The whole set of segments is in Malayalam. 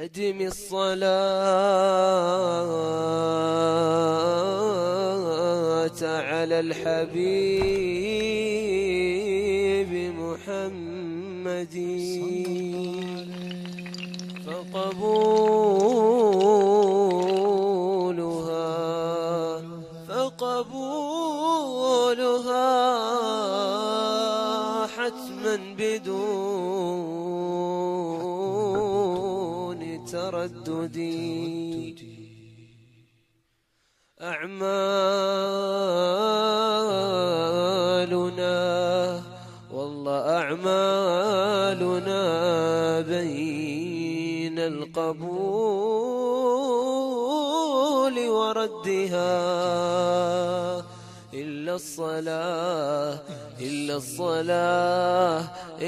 أدم الصلاة على الحبيب محمد فقبولها حتما بدون تردد. أعمالنا والله أعمالنا بين القبول وردها إلا الصلاة إلا الصلاة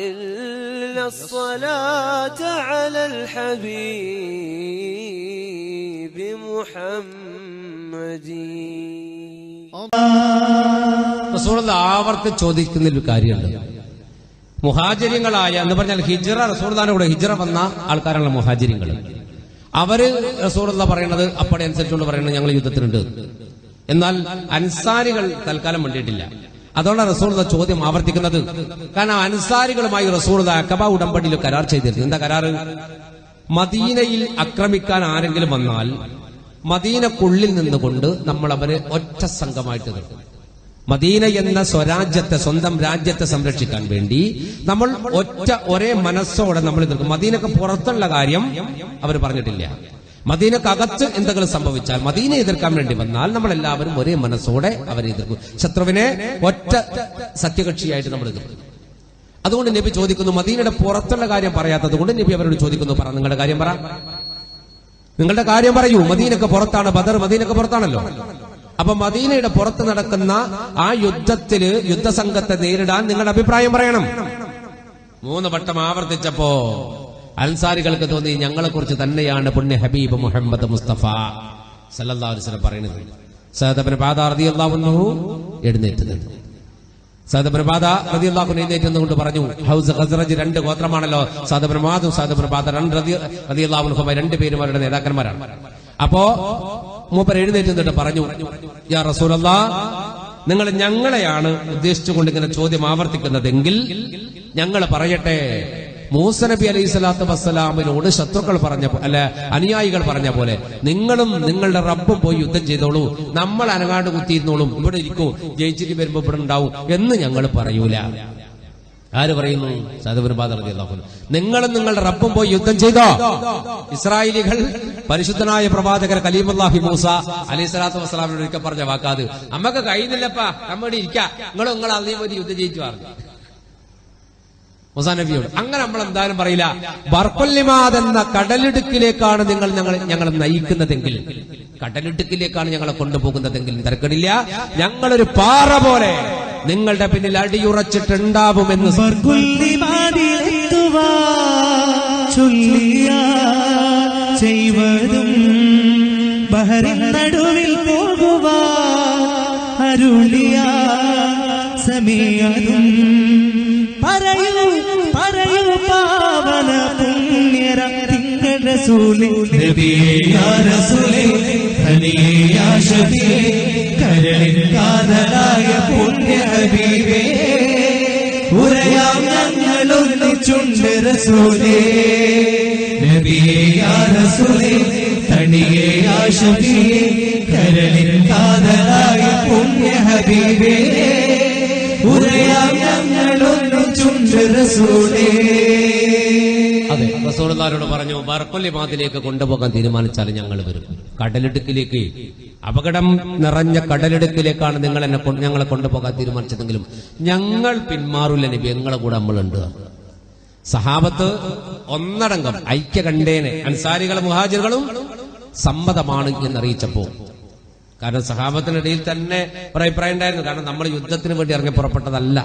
إلا الصلاة على الحبيب محمد. റസൂലുള്ളാഹി ആവർത്തിച്ച് ചോദിക്കുന്ന ഒരു കാര്യമുണ്ട്. മുഹാജിരിങ്ങളായ എന്ന് പറഞ്ഞാൽ ഹിജ്റ റസൂലുള്ളാഹിന്റെ കൂടെ ഹിജ്റ വന്ന ആൾക്കാരാണ് മുഹാജിരിങ്ങൾ. അവര് റസൂലുള്ളാഹി പറയുന്നത് അപ്പടി അനുസരിച്ചുകൊണ്ട് പറയുന്നത് ഞങ്ങൾ യുദ്ധത്തിനുണ്ട്. എന്നാൽ അൻസാരികൾ തൽക്കാലം വേണ്ടിയിട്ടില്ല. അതുകൊണ്ടാണ് റസൂലുള്ളാഹി ചോദ്യം ആവർത്തിക്കുന്നത്. കാരണം അൻസാരികളുമായി റസൂലുള്ളാഹി അഖബ ഉടമ്പടിയിൽ കരാർ ചെയ്തിരുന്നു. എന്താ കരാറ്? മദീനയിൽ ആക്രമിക്കാൻ ആരെങ്കിലും വന്നാൽ മദീനക്കുള്ളിൽ നിന്നുകൊണ്ട് നമ്മൾ അവരെ ഒറ്റ സംഘമായിട്ട് നിർത്തും. മദീന എന്ന സ്വരാജ്യത്തെ, സ്വന്തം രാജ്യത്തെ സംരക്ഷിക്കാൻ വേണ്ടി നമ്മൾ ഒരേ മനസ്സോടെ നമ്മൾ എതിർക്കും. മദീനക്ക് പുറത്തുള്ള കാര്യം അവർ പറഞ്ഞിട്ടില്ല. മദീനക്കകത്ത് എന്തെങ്കിലും സംഭവിച്ചാൽ, മദീന എതിർക്കാൻ വേണ്ടി വന്നാൽ നമ്മളെല്ലാവരും ഒരേ മനസ്സോടെ അവരെ എതിർക്കും. ശത്രുവിനെ ഒറ്റ സത്യകക്ഷിയായിട്ട് നമ്മൾ എതിർക്കും. അതുകൊണ്ട് നബി ചോദിക്കുന്നു, മദീനയുടെ പുറത്തുള്ള കാര്യം പറയാത്തത് കൊണ്ട് നബി അവരോട് ചോദിക്കുന്നു, പറ നിങ്ങളുടെ കാര്യം പറ, നിങ്ങളുടെ കാര്യം പറയൂ. മദീനക്ക് പുറത്താണ് ബദർ, മദീനക്ക് പുറത്താണല്ലോ. അപ്പൊ മദീനയുടെ പുറത്ത് നടക്കുന്ന ആ യുദ്ധത്തില് യുദ്ധസംഘത്തെ നേരിടാൻ നിങ്ങളുടെ അഭിപ്രായം പറയണം. 3 വട്ടം ആവർത്തിച്ചപ്പോ അൻസാരികൾക്ക് തോന്നി ഞങ്ങളെ കുറിച്ച് തന്നെയാണ് പുണ്യ ഹബീബ് മുഹമ്മദ് മുസ്തഫ സല്ലല്ലാഹു അലൈഹി വസല്ലം പറയുന്നത്. സഅദ് ഇബ്നു ഉബാദ റളിയല്ലാഹു അൻഹു എഴുന്നേറ്റ് നിന്നു. സഅദ് ഇബ്നു ഉബാദ റളിയല്ലാഹു അൻഹു എഴുന്നേറ്റ് നിന്നുകൊണ്ട് പറഞ്ഞു, ഹൗസ് ഖസ്റജ് 2 ഗോത്രമാണല്ലോ, സഅദ് ഇബ്നു മുആദും സഅദ് ഇബ്നു ഉബാദ റളിയല്ലാഹു അൻഹു 2 പേരും അവരുടെ നേതാക്കന്മാരാണ്. അപ്പോ മൂപ്പർ എഴുന്നേറ്റ് നിന്നിട്ട് പറഞ്ഞു, യാ റസൂലല്ലാഹ്, നിങ്ങൾ ഞങ്ങളെയാണ് ഉദ്ദേശിച്ചുകൊണ്ട് ഇങ്ങനെ ചോദ്യം ആവർത്തിക്കുന്നതെങ്കിൽ ഞങ്ങൾ പറയട്ടെ, മൂസ നബി അലൈഹി സ്വലാത്തു വസ്സലാമിനോട് ശത്രുക്കൾ പറഞ്ഞ അനുയായികൾ പറഞ്ഞ പോലെ നിങ്ങളും നിങ്ങളുടെ റബ്ബും പോയി യുദ്ധം ചെയ്തോളൂ, നമ്മൾ അനങ്ങാണ്ട് കുത്തിയിരുന്നോളും, ഇവിടെ ഇരിക്കൂ, ജയിച്ചിട്ട് വരുമ്പോ ഇവിടെ ഉണ്ടാവും എന്ന് ഞങ്ങൾ പറയൂല. ആര് പറയുന്നു? സഅദ് ഇബ്നു ഉബാദ റളിയല്ലാഹു അൻഹു. നിങ്ങളും നിങ്ങളുടെ റബ്ബും പോയി യുദ്ധം ചെയ്തോ? ഇസ്രായേലികൾ പരിശുദ്ധനായ പ്രവാചകർ കലീമുല്ലാഹി മൂസ അലൈഹി സ്വലാത്തു വസ്സലാമിനോട് ഒരിക്കൽ പറഞ്ഞ വാക്കാത്, നമ്മക്ക് കഴിയുന്നില്ലപ്പാ, നമ്മോട് ഇരിക്കാം, നിങ്ങൾ അന്നേ പോയി യുദ്ധം ജയിച്ചു പറഞ്ഞു മൂസാ നബിയോട്. അങ്ങനെ നമ്മൾ എന്തായാലും പറയില്ല. ബർഖുല്ലിമാദ് എന്ന കടലിടുക്കിലേക്കാണ് ഞങ്ങളെ നയിക്കുന്നതെങ്കിൽ, കടലിടുക്കിലേക്കാണ് ഞങ്ങളെ കൊണ്ടുപോകുന്നതെങ്കിൽ തിരക്കടില്ല, ഞങ്ങളൊരു പാറ പോലെ നിങ്ങളുടെ പിന്നിൽ അടിയുറച്ചിട്ടുണ്ടാവുമെന്ന്. ചെയ്വതും ബഹറിൻ നടുവിൽ പോകുവാ അരുളിയ സമീയതും പറയൂ പറയൂ പാവന പുണ്യര തിങ്കൾ റസൂലേ നബിയേ യാ റസൂലേ ഖലീലേ യാ ശഫീ കരളിൻ കാതലായ പുണ്യ ഹബീബേ ഉരയാം ഞങ്ങളൊന്നിച്ചുണ്ട് റസൂലേ നബിയേ യാ റസൂലേ തണിയേ യാ ശഫീ കരളിൻ കാതലായ പുണ്യ ഹബീബേ ഉരയാം ഞങ്ങളൊന്നിച്ചുണ്ട് റസൂലേ. അതെ, റസൂലുള്ളാഹിയോട് പറഞ്ഞു, ബർഖുല്ലിമാദിലേക്ക് കൊണ്ടുപോകാൻ തീരുമാനിച്ചാൽ ഞങ്ങൾ വരും. കടലിടുക്കിലേക്ക്, അപകടം നിറഞ്ഞ കടലിടുക്കിലേക്കാണ് ഞങ്ങളെ കൊണ്ടുപോകാൻ തീരുമാനിച്ചതെങ്കിലും ഞങ്ങൾ പിന്മാറില്ല നബി, ഞങ്ങളെ കൂടെ നമ്മളുണ്ട്. സഹാബത്ത് ഒന്നടങ്കം ഐക്യകണ്ഠേന അൻസാരികളും മുഹാജിറുകളും സമ്മതമാണ് എന്നറിയിച്ചപ്പോ, കാരണം സഹാബത്തിനിടയിൽ തന്നെ ഒരു അഭിപ്രായം ഉണ്ടായിരുന്നു. കാരണം നമ്മൾ യുദ്ധത്തിന് വേണ്ടി ഇറങ്ങി പുറപ്പെട്ടതല്ല,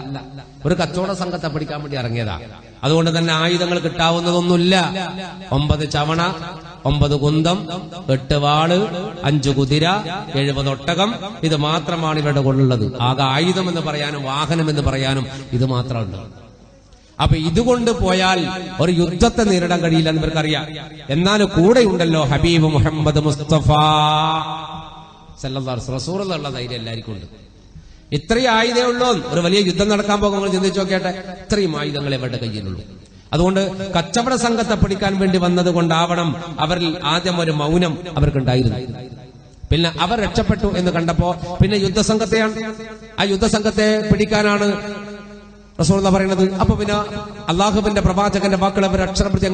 ഒരു കച്ചവട സംഘത്തെ പിടിക്കാൻ വേണ്ടി ഇറങ്ങിയതാ. അതുകൊണ്ട് തന്നെ ആയുധങ്ങൾ കിട്ടാവുന്നതൊന്നുമില്ല. 9 ചവണ, 9 കുന്തം, 8 വാള്, 5 കുതിര, 70 ഒട്ടകം, ഇത് മാത്രമാണ് ഇവരുടെ കൊണ്ടുള്ളത്. ആകെ ആയുധം എന്ന് പറയാനും വാഹനം എന്ന് പറയാനും ഇത് മാത്രമുണ്ട്. അപ്പൊ ഇതുകൊണ്ട് പോയാൽ ഒരു യുദ്ധത്തെ നേരിടാൻ കഴിയില്ല എന്ന് ഇവർക്കറിയാം. എന്നാൽ കൂടെയുണ്ടല്ലോ ഹബീബ് മുഹമ്മദ് മുസ്തഫ സല്ലല്ലാഹു അലൈഹി വസല്ലം. റസൂലുള്ള ധൈര്യം എല്ലാവർക്കും ഉണ്ട്. ഇത്രയും ആയുധേ ഉള്ളൂ. ഒരു വലിയ യുദ്ധം നടക്കാൻ പോകുമ്പോൾ ചിന്തിച്ചു നോക്കിയാട്ടെ, ഇത്രയും ആയുധങ്ങൾ ഇവരുടെ കയ്യിലുള്ളൂ. അതുകൊണ്ട് കച്ചവട സംഘത്തെ പിടിക്കാൻ വേണ്ടി വന്നത് കൊണ്ടാവണം അവരിൽ ആദ്യം ഒരു മൗനം അവർക്കുണ്ടായിരുന്നു. പിന്നെ അവർ രക്ഷപ്പെട്ടു എന്ന് കണ്ടപ്പോ പിന്നെ യുദ്ധസംഘത്തെയാണ്, ആ യുദ്ധസംഘത്തെ പിടിക്കാനാണ് റസൂലുള്ളാഹി പറയുന്നത്. അപ്പൊ പിന്നെ അള്ളാഹുവിന്റെ പ്രവാചകന്റെ വാക്കുകൾ അവർ അക്ഷരം പ്രതി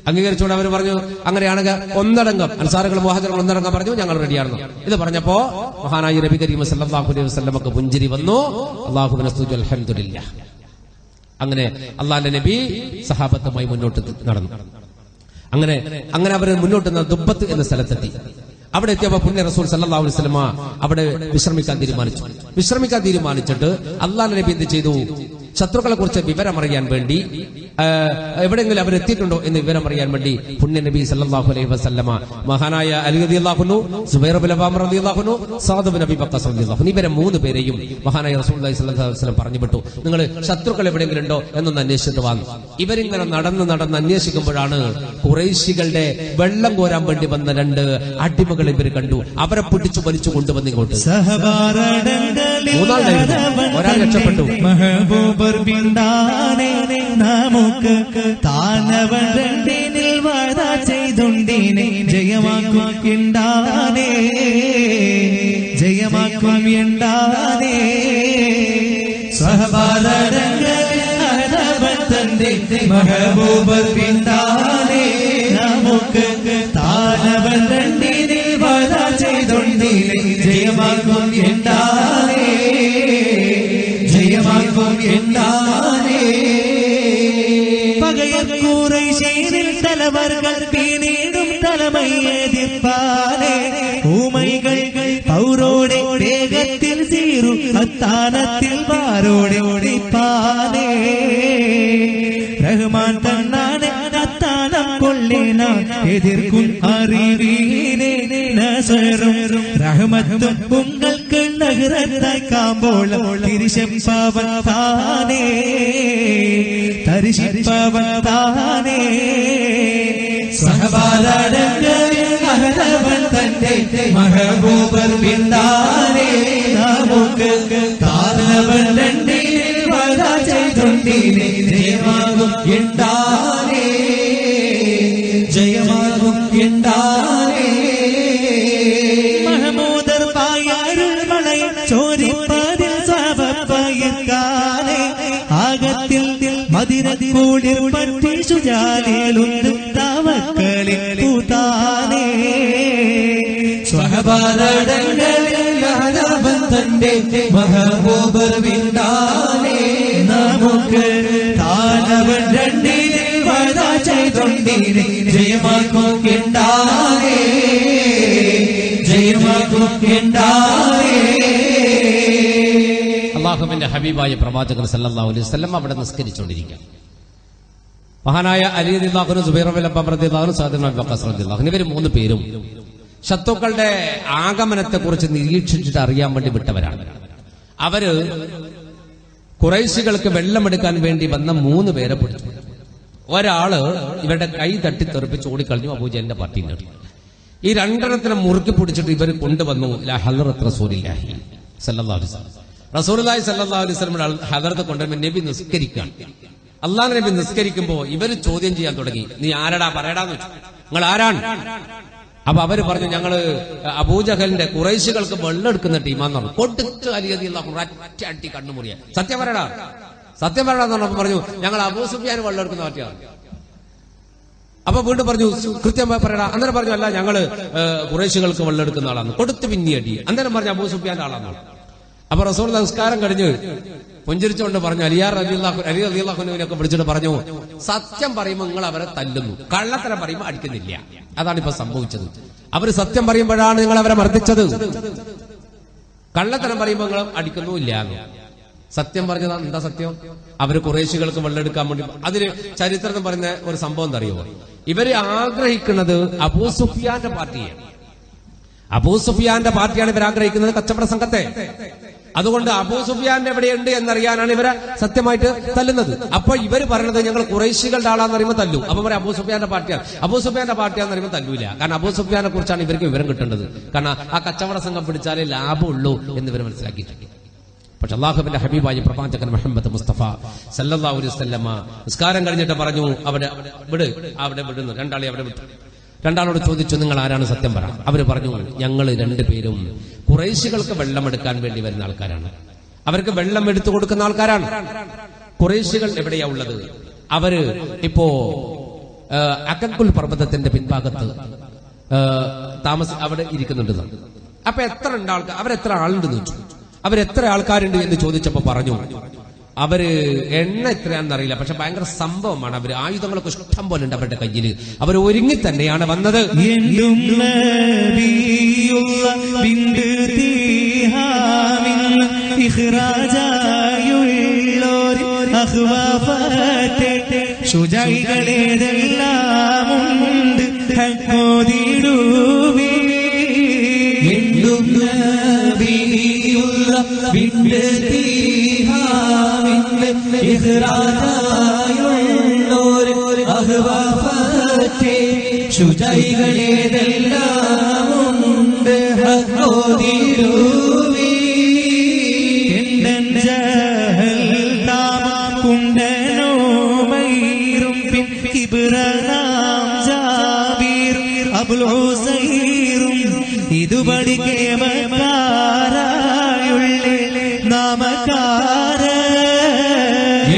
അംഗീകരിച്ചുകൊണ്ട് അവർ പറഞ്ഞു, അങ്ങനെയാണെങ്കിൽ ഒന്നടങ്കം അൻസാറുകൾ മുഹാജിറുകൾ ഒന്നടങ്കം പറഞ്ഞു ഞങ്ങൾ റെഡിയായിരുന്നു. ഇത് പറഞ്ഞപ്പോ മഹാനായ നബി കരീം സല്ലല്ലാഹു അലൈഹി വസല്ലമക്ക് പുഞ്ചിരി വന്നു. അല്ലാഹുവിനെ സ്തുതി, അൽഹംദുലില്ലാഹ്. അങ്ങനെ അള്ളാഹുവിന്റെ നബി സഹാബത്തുമായി മുന്നോട്ട് നടന്നു. അങ്ങനെ അവർ മുന്നോട്ട് ദുബ്ബത്ത് എന്ന സ്ഥലത്തെത്തി. അവിടെ എത്തിയപ്പോ പുണ്യ റസൂൽ സല്ലല്ലാഹു അലൈഹി വസല്ലമ അവിടെ വിശ്രമിക്കാൻ തീരുമാനിച്ചിട്ട് അള്ളാഹുവിന്റെ നബി എന്ത് ചെയ്തു? ശത്രുക്കളെ കുറിച്ച് വിവരമറിയാൻ വേണ്ടി എവിടെയെങ്കിലും അവരെത്തിയിട്ടുണ്ടോ എന്ന് വിവരമറിയാൻ വേണ്ടി പുണ്യ നബി സല്ലല്ലാഹു അലൈഹി വസല്ലമ മഹാനായ അലി റളിയല്ലാഹു അൻഹു, സുബൈർ ബിൻ അവാം റളിയല്ലാഹു അൻഹു, സഅദ് ബിൻ അബീ വഖാസ് റളിയല്ലാഹു അൻഹു, ഇവരെ 3 പേരെയും മഹാനായ റസൂലുള്ളാഹി സ്വല്ലല്ലാഹു അലൈഹി വസല്ലം പറഞ്ഞു വിട്ടു, നിങ്ങൾ ശത്രുക്കൾ എവിടെയെങ്കിലും ഉണ്ടോ എന്നൊന്ന് അന്വേഷിച്ചിട്ട് വന്നു. ഇവരിങ്ങനെ നടന്ന് അന്വേഷിക്കുമ്പോഴാണ് ഖുറൈശികളുടെ വെള്ളം കോരാൻ വേണ്ടി വന്ന 2 അടിമകൾ ഇവർ കണ്ടു. അവരെ പിടിച്ചു വലിച്ചു കൊണ്ടുവന്ന് ഇങ്ങോട്ട്. 3 ഒരാൾ രക്ഷപ്പെട്ടു. നമുക്ക് താനവൻ രണ്ടിനിൽ വാദ ചെയ്തുണ്ടിനെ ജയമാക്കും ഉണ്ടാനേ സഹബാരടങ്ങളുടെ മഹബൂബർ പിണ്ടാനേ നമുക്ക് താനവൻ രണ്ടിനിൽ വാദ ചെയ്തുണ്ടിനെ ജയമാക്കും ഉണ്ടാനേ ഖുറൈശിൽ തലവർകൾ പിന്നീടും തലമയ്യെതിർപ്പാനേ ഊമൈകൾ പൗരോടെ വേഗത്തിൽ സീറു അത്താനത്തിൽ വാരോടെ ഓടിപ്പാനേ റഹ്മാൻ തന്നാണ് അത്താനം കൊള്ളിന എതിർക്കും അറിവീനെ നസറും റഹ്മത്തും ഉങ്ങൾക്ക് നഗരത്തായി കാമ്പോളം തിരിശപ്പവൻ താനേ തരിശപ്പവൻ താനേ സഹബാരടങ്ങൾ തന്റെ മഹബൂബർ പിന്താനേ നമുക്ക് താനവൻ രണ്ടിനിൽ വാദ ചെയ്തുണ്ടിനെ ജയമാകും ഉണ്ടാനേ മഹമൂദർ പായാരുൾ മളയ ചോരിപ്പാതിൽ സഭപ്പയക്കാനേ ആകത്തിൽ മദിരക്കൂടി പറ്റി ശുചാലിലുണ്ടും തവക്കളിൽ പൂത്താനേ സ്വഹബാരടങ്ങളിൽ തന്റെ മഹബൂബർ വിണ്ടാനേ നമുക്ക് താനവൻ രണ്ടിനിൽ വാദ ചെയ്തുണ്ടിനെ ജയമാക്കും ഉണ്ടാനേ അള്ളാഹുവിന്റെ ഹബീബായ പ്രവാചകൻ സല്ലല്ലാഹു അലൈഹി വസല്ലം അവിടെ നിസ്കരിച്ചുകൊണ്ടിരിക്കുക. മഹാനായ അലി റളിയല്ലാഹു അൻഹു, സുബൈർ ബിൻ അവാം റളിയല്ലാഹു അൻഹു, സഅദ് ബിൻ അബീ വഖാസ് റളിയല്ലാഹു അൻഹു, ഇവർ 3 പേരും ശത്രുക്കളുടെ ആഗമനത്തെ കുറിച്ച് നിരീക്ഷിച്ചിട്ട് അറിയാൻ വേണ്ടി വിട്ടവരാണ്. അവര് ഖുറൈശികൾക്ക് വെള്ളമെടുക്കാൻ വേണ്ടി വന്ന 3 പേരെ പിടിച്ചു. ഒരാള് ഇവരുടെ കൈ തട്ടിത്തെറിപ്പിച്ച് ഓടിക്കളഞ്ഞു. അബൂജഹലിന്റെ പാർട്ടിയിൽ നിന്ന് ഈ 2 മുറുക്കി പിടിച്ചിട്ട് ഇവർ കൊണ്ടുവന്നു ഹദ്റത്ത് റസൂലുള്ളാഹി സല്ലല്ലാഹു അലൈഹി വസല്ലം. റസൂലുള്ളാഹി സല്ലല്ലാഹു അലൈഹി വസല്ലം ഹദ്റത്ത് കൊണ്ടുവരുമ്പോൾ നബി നിസ്കരിക്കാൻ, അള്ളാഹു നബി നിസ്കരിക്കുമ്പോ ഇവര് ചോദ്യം ചെയ്യാൻ തുടങ്ങി, നീ ആരടാ പറയടാന്ന് വെച്ചു, നിങ്ങൾ ആരാണ്? അപ്പൊ അവര് പറഞ്ഞു, ഞങ്ങള് അബൂജഹലിന്റെ ഖുറൈശികൾക്ക് വെള്ളം എടുക്കുന്ന ടീമാന്ന് പറഞ്ഞു. കൊടുത്ത് അലി റളിയല്ലാഹു അൻഹു അറ്റി കണ്ണുമുറിയ, സത്യം പറയടാ എന്ന് പറഞ്ഞപ്പോ പറഞ്ഞു, ഞങ്ങൾ അബൂ സുഫിയാൻ വെള്ളം എടുക്കുന്ന പാർട്ടിയാണ്. അപ്പൊ വീണ്ടും പറഞ്ഞു, കൃത്യം പറയടാ. അന്നേരം പറഞ്ഞു, അല്ല ഞങ്ങള് ഖുറൈശികൾക്ക് വെള്ളം എടുക്കുന്ന ആളാണ്. കൊടുത്ത് പിന്നി അടി. അന്നേരം പറഞ്ഞു അബൂ സുഫിയാന്റെ ആളാണ്. അപ്പൊ റസൂൽ നമസ്കാരം കഴിഞ്ഞ് പുഞ്ചിരിച്ചുകൊണ്ട് പറഞ്ഞു, അലി റളിയല്ലാഹു അൻഹുവിനൊക്കെ വിളിച്ചിട്ട് പറഞ്ഞു, സത്യം പറയുമ്പോൾ നിങ്ങൾ അവരെ തല്ലുന്നു, കള്ളത്തരം പറയുമ്പോൾ അടിക്കുന്നില്ല. അതാണ് ഇപ്പൊ സംഭവിച്ചത്. അവര് സത്യം പറയുമ്പോഴാണ് നിങ്ങൾ അവരെ മർദ്ദിച്ചത്, കള്ളത്തരം പറയുമ്പോൾ നിങ്ങൾ അടിക്കുന്നുമില്ല. സത്യം പറഞ്ഞതാണ്. എന്താ സത്യം? അവര് ഖുറൈശികൾക്ക് വെള്ളമെടുക്കാൻ വേണ്ടി. അതിന് ചരിത്രം പറയുന്ന ഒരു സംഭവം എന്താ അറിയോ? ഇവര് ആഗ്രഹിക്കുന്നത് അബൂ സുഫിയാന്റെ പാർട്ടിയാണ്. അബൂ സുഫിയാന്റെ പാർട്ടിയാണ് ഇവർ ആഗ്രഹിക്കുന്നത്, കച്ചവട സംഘത്തെ. അതുകൊണ്ട് അബൂ സുഫിയാൻ എവിടെയുണ്ട് എന്നറിയാനാണ് ഇവരെ സത്യമായിട്ട് തല്ലുന്നത്. അപ്പൊ ഇവര് പറയുന്നത് ഞങ്ങൾ ഖുറൈശികളുടെ ആളാന്ന് പറയുമ്പോൾ തല്ലു. അപ്പൊ പറയും അബൂ സുഫിയാന്റെ പാർട്ടിയാണ്, അബൂ സുഫിയാന്റെ പാർട്ടിയാന്ന് പറയുമ്പോൾ തല്ലൂല. കാരണം അബൂ സുഫിയാനെ കുറിച്ചാണ് ഇവർക്ക് വിവരം കിട്ടേണ്ടത്. കാരണം ആ കച്ചവട സംഘം പിടിച്ചാലേ ലാഭമുള്ളൂ എന്ന് ഇവർ മനസ്സിലാക്കിയിട്ടുണ്ട്. പക്ഷെ അല്ലാഹുവിന്റെ ഹബീബായ പ്രവാചകൻ മുഹമ്മദ് മുസ്തഫ സല്ലല്ലാഹു അലൈഹി വസല്ലമ നിസ്കാരം കഴിഞ്ഞിട്ട് പറഞ്ഞു അവിടെ വിടുന്നു. രണ്ടാളെ അവിടെ വിട്ടു. രണ്ടാളോട് ചോദിച്ചു, നിങ്ങൾ ആരാണ്, സത്യം പറ. അവര് പറഞ്ഞു, ഞങ്ങൾ രണ്ടുപേരും ഖുറൈശികൾക്ക് വെള്ളമെടുക്കാൻ വേണ്ടി വരുന്ന ആൾക്കാരാണ്, അവർക്ക് വെള്ളം എടുത്തു കൊടുക്കുന്ന ആൾക്കാരാണ്. ഖുറൈശികൾ എവിടെയാ ഉള്ളത്? അവര് ഇപ്പോ അക്കക്കുൽ പർവ്വതത്തിന്റെ പിൻഭാഗത്ത് അവിടെ ഇരിക്കുന്നുണ്ട്. അപ്പൊ എത്ര ഉണ്ട് ആൾക്കാർ, അവരെത്ര ആളുണ്ടെന്ന് ചോദിച്ചു. അവരെത്ര ആൾക്കാരുണ്ട് എന്ന് ചോദിച്ചപ്പോ പറഞ്ഞു അവര് എണ്ണ എത്രയാണെന്നറിയില്ല, പക്ഷെ ഭയങ്കര സംഭവമാണ്. അവര് ആയുധങ്ങളൊക്കെ ഇഷ്ടം പോലെ ഉണ്ട് അവരുടെ കയ്യിൽ. അവർ ഒരുങ്ങി തന്നെയാണ് വന്നത്. ശുചൈകളേതെല്ലാമുണ്ട് കുണ്ടനോ മൈറും കിബ്റനാം ജാബിർ അബുൽ ഹുസൈറും ഇതുപടി കേമക്കാരായുള്ള നാമക്കാര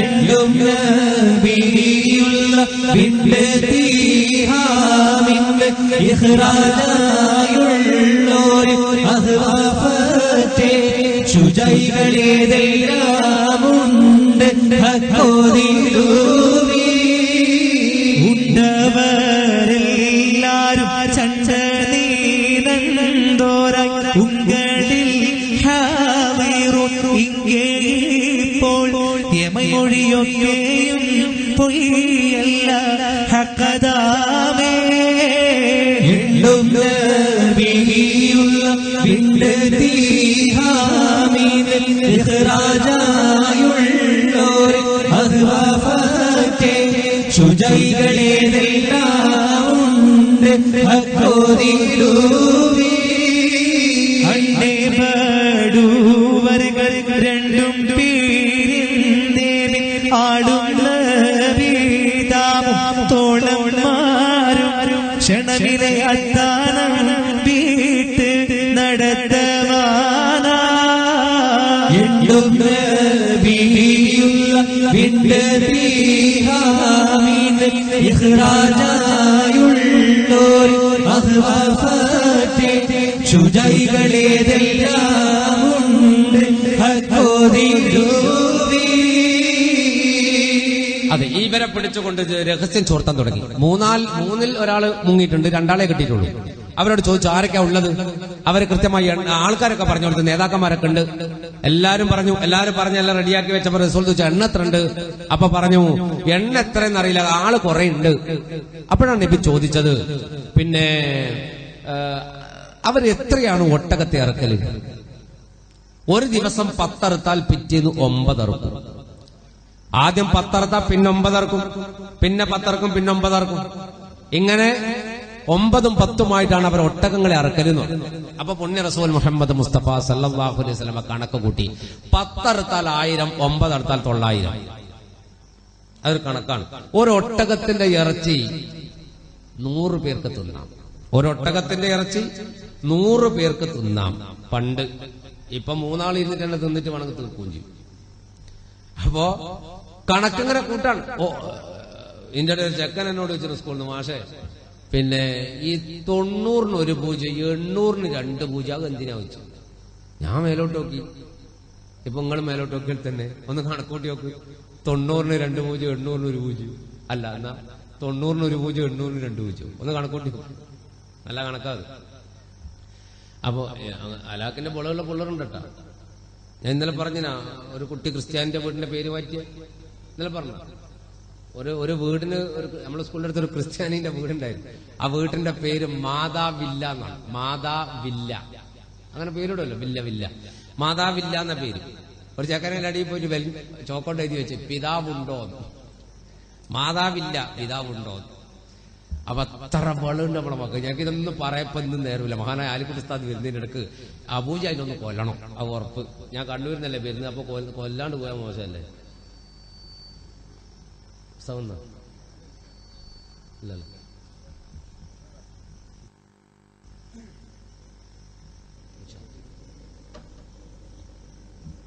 എല്ലും നബിയുള്ള ബിദ്ദീഹാമിന്റെ ഇഖ്റാജായുള്ളോര് അഹ്വാഫത്തെ ശുചൈകളേതെല്ലാമുണ്ട് ഹക്കോദിലൂവി ഉണ്ടവരെല്ലാരും ചഞ്ചനീനന്തോരായി ഉങ്ങളിൽ ഹാദിറു ഇങ്ങേപ്പോൾ യമൊഴിയൊക്കെയും പൊയ്യല്ല ഹഖദാമേ എല്ലും നബിയുള്ള ബിദ്ദീഹാമിന്റെ ഇഖ്റാജായുള്ളോര് അഹ്വാഫത്തെ ശുചൈകളേതെല്ലാമുണ്ട് ഹക്കോദിലൂവി അന്നേ പടുവരകൾ രണ്ടും പീരിന്തേവി ആടുന്ന വീതാമും തോളന്മാരും ക്ഷണമിലെ അത്താനം വീട്ട് നടത്തവാന എല്ലും നബിയുള്ള ബിദ്ദീഹാമിന്റെ ഇഖ്റാജായുള്ളോര് അഹ്വാഫത്തെ ശുചൈകളേതെല്ലാമുണ്ട് ഹക്കോദിലൂവി. അതെ, ഇവരെ പിടിച്ചുകൊണ്ട് രഹസ്യം ചോർത്താൻ തുടങ്ങി. മൂന്നിൽ ഒരാള് മുങ്ങിയിട്ടുണ്ട്, രണ്ടാളെ കിട്ടിയിട്ടുള്ളൂ. അവരോട് ചോദിച്ചു ആരൊക്കെയാ ഉള്ളത്. അവര് കൃത്യമായി ആൾക്കാരൊക്കെ പറഞ്ഞു കൊടുത്തു, നേതാക്കന്മാരൊക്കെ ഉണ്ട്. എല്ലാരും പറഞ്ഞ് എല്ലാം റെഡിയാക്കി വെച്ചപ്പോ റിസോൾട്ട് ചോദിച്ചു എണ്ണ എത്ര ഉണ്ട്. അപ്പൊ പറഞ്ഞു എണ്ണ എത്രയെന്ന് അറിയില്ല, ആള് കുറെ ഉണ്ട്. അപ്പോഴാണ് നബി ചോദിച്ചത്, പിന്നെ അവർ എത്രയാണ് ഒട്ടകത്തെ ഇറക്കല്? ഒരു ദിവസം 10 അറുത്താൽ പിറ്റേന്ന് 9 അറുക്കും. ആദ്യം 10 അറുത്താൽ പിന്നെ 9 അറുക്കും, പിന്നെ 10 അറുക്കും, പിന്നെ 9 അറുക്കും. ഇങ്ങനെ 9ഉം 10ഉമായിട്ടാണ് അവർ ഒട്ടകങ്ങളെ അറക്കലെന്ന് പറഞ്ഞു. അപ്പൊ പുണ്യ റസൂൽ മുഹമ്മദ് മുസ്തഫ സല്ലല്ലാഹു അലൈഹി വസല്ലം കണക്ക് കൂട്ടി. 10 അറുത്താൽ 1000, 9 അറുത്താൽ 900. അതൊരു കണക്കാണ്. ഒരു ഒട്ടകത്തിന്റെ ഇറച്ചി 100 പേർക്ക് തിന്നാം. ഒരൊട്ടകത്തിന്റെ ഇറച്ചി 100 പേർക്ക് തിന്നാം. പണ്ട് ഇപ്പൊ 3 ആൾ ഇരുന്നിട്ട് തന്നെ തിന്നിട്ട് വേണമെങ്കിൽ തീർക്കുകയും ചെയ്യും. അപ്പോ കണക്കിങ്ങനെ കൂട്ടാണ്. ഇതിന്റെ ഒരു ചെക്കൻ എന്നോട് വെച്ചിരുന്നു സ്കൂളിൽ നിന്ന്, മാഷേ പിന്നെ ഈ 90-ന് 1 പൂജ, 800-ന് 2 പൂജ, അത് എന്തിനാ വെച്ചു? ഞാൻ മേലോട്ട് നോക്കി. ഇപ്പൊ നിങ്ങൾ മേലോട്ട് നോക്കിയാൽ തന്നെ ഒന്ന് കണക്കൂട്ടി നോക്ക്. 90-ന് 2 പൂജ, 800-ന് 1 പൂജ. അല്ല, എന്നാ 90-ന് 1 പൂജ, 800-ന് 2 പൂജ. ഒന്ന് കണക്കൂട്ടി നോക്ക്. നല്ല കണക്കാത്. അപ്പോ അലാക്കിന്റെ പൊളയുള്ള പിള്ളേരുണ്ട് കേട്ടാ. ഞാൻ ഇന്നലെ പറഞ്ഞിനാ ഒരു കുട്ടി ക്രിസ്ത്യാനിന്റെ വീടിന്റെ പേര് മാറ്റിയ. ഇന്നലെ പറഞ്ഞു ഒരു വീടിന് നമ്മുടെ സ്കൂളിന്റെ അടുത്ത് ഒരു ക്രിസ്ത്യാനിന്റെ വീടുണ്ടായിരുന്നു. ആ വീട്ടിന്റെ പേര് മാതാ വില്ല എന്നാണ്. മാതാ വില്ല, അങ്ങനെ പേരിടുമല്ലോ, വില്ല. മാതാവില്ല എന്ന പേര്. ഒരു ചെക്കനയുടെ അടിയിൽ പോയിട്ട് ചോക്കോട്ട് എഴുതി വെച്ച് പിതാവുണ്ടോ, മാതാവില്ല പിതാവുണ്ടോ. അപ്പൊ അത്ര വെളുണ്ട് നമ്മളെ മക്കൾ. ഞങ്ങൾക്ക് ഇതൊന്നും പറയപ്പോ ഇന്നും നേരമില്ല. മഹാനായ ആലിക്കുട്ടി ഉസ്താദ് വരുന്നതിന്റെ ഇടക്ക് അബൂജ അതിനൊന്ന് കൊല്ലണം, അത് ഉറപ്പ്. ഞാൻ കണ്ണൂരിന്നല്ലേ വരുന്നത്, അപ്പൊ കൊല്ലാണ്ട് പോയാൽ മോശമല്ലേ? ഇല്ലല്ലോ.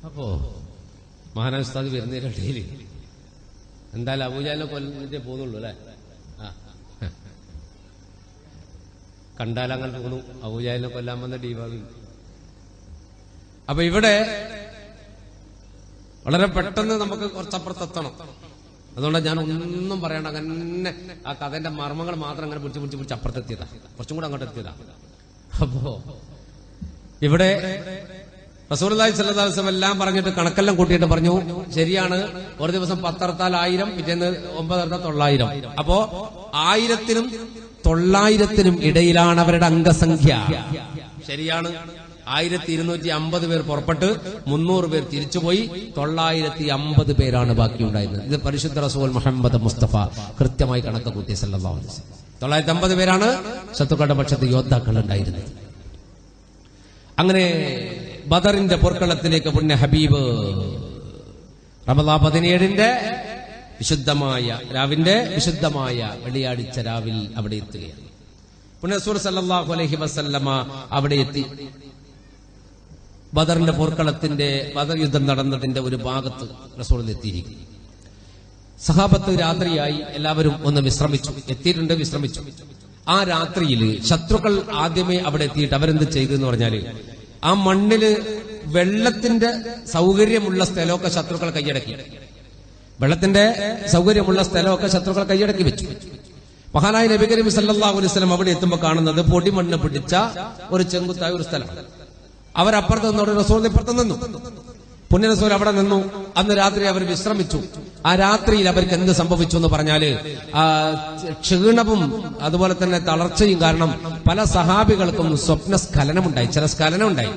അപ്പോ മഹാനായ ഉസ്താദ് വരുന്നതിന്റെ ഇടയിൽ എന്തായാലും അബൂജാലിനെ കൊല്ലിട്ടേ പോകുന്നുള്ളൂ അല്ലെ? കണ്ടാലങ്ങനെ തോന്നും അബൂജാലിനെ കൊല്ലാൻ വന്ന ഡീവാവി. അപ്പൊ ഇവിടെ വളരെ പെട്ടെന്ന് നമുക്ക് കുറച്ചപ്പുറത്തെത്തണം. അതുകൊണ്ടാണ് ഞാൻ ഒന്നും പറയണ്ട, അങ്ങനെ ആ കഥന്റെ മർമ്മങ്ങൾ മാത്രം അങ്ങനെ പിടിച്ച് അപ്പുറത്തെത്തിയതാ, കുറച്ചും കൂടെ അങ്ങോട്ട് എത്തിയതാ. അപ്പോ ഇവിടെ റസൂലുള്ളാഹി സ്വല്ലല്ലാഹു അലൈഹി വസല്ലം എല്ലാം പറഞ്ഞിട്ട് കണക്കെല്ലാം കൂട്ടിയിട്ട് പറഞ്ഞു, ശരിയാണ്, ഒരു ദിവസം 10 അറുത്താൽ 1000, പിറ്റേന്ന് 9 അറുത്താൽ 900. അപ്പോ 1000-നും 900-നും ഇടയിലാണ് അവരുടെ അംഗസംഖ്യ. ശരിയാണ്. 1250 പേർ പുറപ്പെട്ട് 300 പേർ തിരിച്ചുപോയി, 950 പേരാണ് ബാക്കിയുണ്ടായിരുന്നത്. ഇത് പരിശുദ്ധ റസൂൽ മുഹമ്മദ് മുസ്തഫ കൃത്യമായി കണക്ക് കൂട്ടി സല്ലല്ലാഹു അലൈഹി വസല്ലം. 950 പേരാണ് ശത്രുക്കളുടെ പക്ഷത്ത് യോദ്ധാക്കൾ ഉണ്ടായിരുന്നത്. അങ്ങനെ ബദറിന്റെ പോർക്കളത്തിലേക്ക് പുണ്യ ഹബീബ് റമദാൻ 17-ന്റെ വിശുദ്ധമായ രാവിന്റെ വിശുദ്ധമായ വെള്ളിയാഴ്ച രാവിൽ അവിടെ എത്തുകയാണ്. പുണ്യ റസൂൽ സല്ലല്ലാഹു അലൈഹി വസല്ലമ അവിടെ എത്തി. ബദറിന്റെ പോർക്കളത്തിന്റെ ബദർ യുദ്ധം നടന്നതിന്റെ ഒരു ഭാഗത്ത് റസൂൽ എത്തിയിരിക്കുന്നു. സഹാബത്ത് രാത്രിയായി, എല്ലാവരും ഒന്ന് വിശ്രമിച്ചു, എത്തിയിട്ടുണ്ട്, വിശ്രമിച്ചു. ആ രാത്രിയിൽ ശത്രുക്കൾ ആദ്യമേ അവിടെ എത്തിയിട്ട് അവരെന്ത് ചെയ്തു എന്ന് പറഞ്ഞാല്, ആ മണ്ണില് വെള്ളത്തിന്റെ സൗകര്യമുള്ള സ്ഥലമൊക്കെ ശത്രുക്കൾ കൈയടക്കി. വെള്ളത്തിന്റെ സൗകര്യമുള്ള സ്ഥലമൊക്കെ ശത്രുക്കൾ കൈയടക്കി വെച്ചു. മഹാനായ നബി കരീം സല്ലല്ലാഹു അലൈഹി വസല്ലം അവിടെ എത്തുമ്പോൾ കാണുന്നത് പൊടിമണ്ണ് പിടിച്ച ഒരു ചെങ്കുത്തായ ഒരു സ്ഥലമാണ്. അവരപ്പുറത്ത് നിന്നോട് റസൂൽ ഇപ്പുറത്ത് നിന്നു. പുണ്യ റസൂൽ അവിടെ നിന്നു. അന്ന് രാത്രി അവർ വിശ്രമിച്ചു. ആ രാത്രിയിൽ അവർക്ക് എന്ത് സംഭവിച്ചു എന്ന് പറഞ്ഞാല് ക്ഷീണവും അതുപോലെ തന്നെ തളർച്ചയും കാരണം പല സഹാബികൾക്കും സ്വപ്നസ്ഖലനമുണ്ടായി, ചില സ്ഖലനമുണ്ടായി.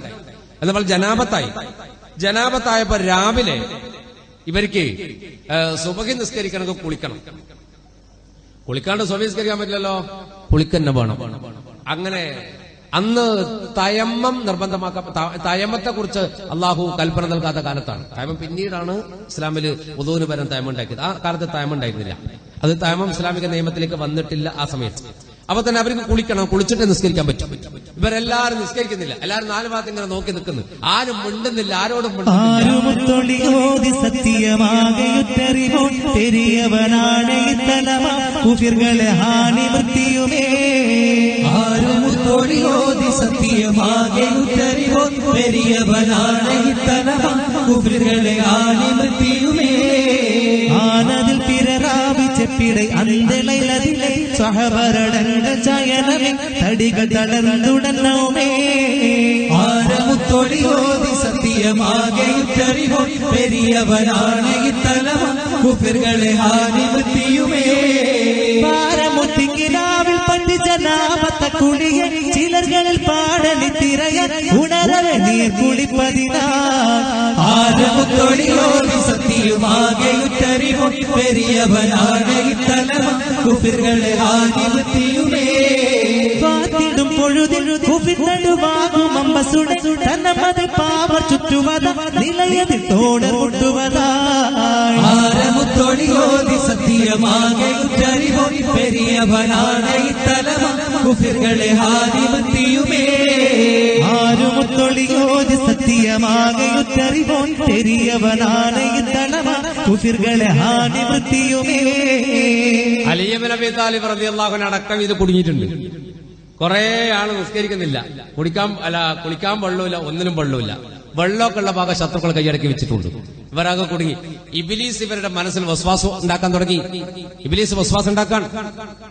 എന്നാൽ ജനാപത്തായപ്പോ രാവിലെ ഇവർക്ക് സുബഹി നിസ്കരിക്കണമെങ്കിൽ കുളിക്കണം. കുളിക്കാണ്ട് സുബഹി നിസ്കരിക്കാൻ പറ്റില്ലല്ലോ, കുളിക്കന്നെ വേണം. അങ്ങനെ അന്ന് തയമ്മം തയമ്മത്തെ കുറിച്ച് അള്ളാഹു കൽപ്പന നൽകാത്ത കാലത്താണ്. തയമ്മം പിന്നീടാണ് ഇസ്ലാമിൽ വുദൂന് പകരം തയമ്മം ഉണ്ടാക്കിയത്. ആ കാലത്ത് തയമ്മം ഉണ്ടായിരുന്നില്ല. അത് തയമ്മം ഇസ്ലാമിക നിയമത്തിലേക്ക് വന്നിട്ടില്ല ആ സമയത്ത്. അപ്പൊ തന്നെ അവർക്ക് കുളിക്കണം, കുളിച്ചിട്ട് നിസ്കരിക്കാൻ പറ്റും. ഇവരെല്ലാരും നിസ്കരിക്കുന്നില്ല, എല്ലാരും 4 ഭാഗത്ത് ഇങ്ങനെ നോക്കി നിൽക്കുന്നു, ആരും മിണ്ടുന്നില്ല, ആരോടും ആനതിൽ പിറരാവി ചെപ്പിടை അന്തലയിലതിലെ സഹവരടന്റെ ചയനമേ തടികൾ തളർന്നുടനവുമേ ആരമുത്തൊടിയോതി സത്യമാകെയുറ്ററിവോ പെരിയവനാണ് ഇത്തലമ കുഫിർകളെ ഹാനിമത്തിയുമേ പാരമുത്തിങ്കിനാവിൽ പണ്ട് ജനാപത്ത കുളിയ ചിലർകളിൽ പാടലി തിരയ ഉണരവെ നീർ കുളിപ്പതിനാ ആരമുത്തൊടിയോതി സത്യമാകെയുറ്ററിവോ പെരിയവനാണ് ഇത്തലമ കുഫിർകളെ ഹാനിമത്തിയുമേ പാത്തിടും പൊഴുതിൽ കുഫിർനടുവാകും അമ്പസുടെ തന്നമതിൽ പാവർ ചുറ്റുവത നിലയതിൽ തോടർ മുട്ടുവതാ ആരമുത്തൊടിയോതി സത്യമാകെയുറ്ററിവോ പെരിയവനാണ് ഇത്തലമ കുഫിർകളെ ഹാനിമത്തിയുമേ ആരുമുത്തൊളിയോതി സത്യമാകെയുറ്ററിവോ പെരിയവനാണ് ഇത്തലമ കുഫിർകളെ ഹാനിമത്തിയുമേ. അലി ഇബ്നു അബീ താലിബ് റളിയല്ലാഹു അൻഹു അടക്കം ഇത് കുടുങ്ങിയിട്ടുണ്ട്. കുറെ ആള് നിസ്കരിക്കുന്നില്ല, കുളിക്കാൻ വെള്ളമില്ല, ഒന്നിനും വെള്ളമില്ല. വെള്ളമൊക്കെ ഉള്ള ഭാഗം ശത്രുക്കൾ കൈയടക്കി വെച്ചിട്ടുണ്ട്. ഇവരാകെ കുടുങ്ങി. ഇബ്ലീസ് ഇവരുടെ മനസ്സിൽ വസ്വാസം ഉണ്ടാക്കാൻ തുടങ്ങി. ഇബ്ലീസ് വസ്വാസം ഉണ്ടാക്കാൻ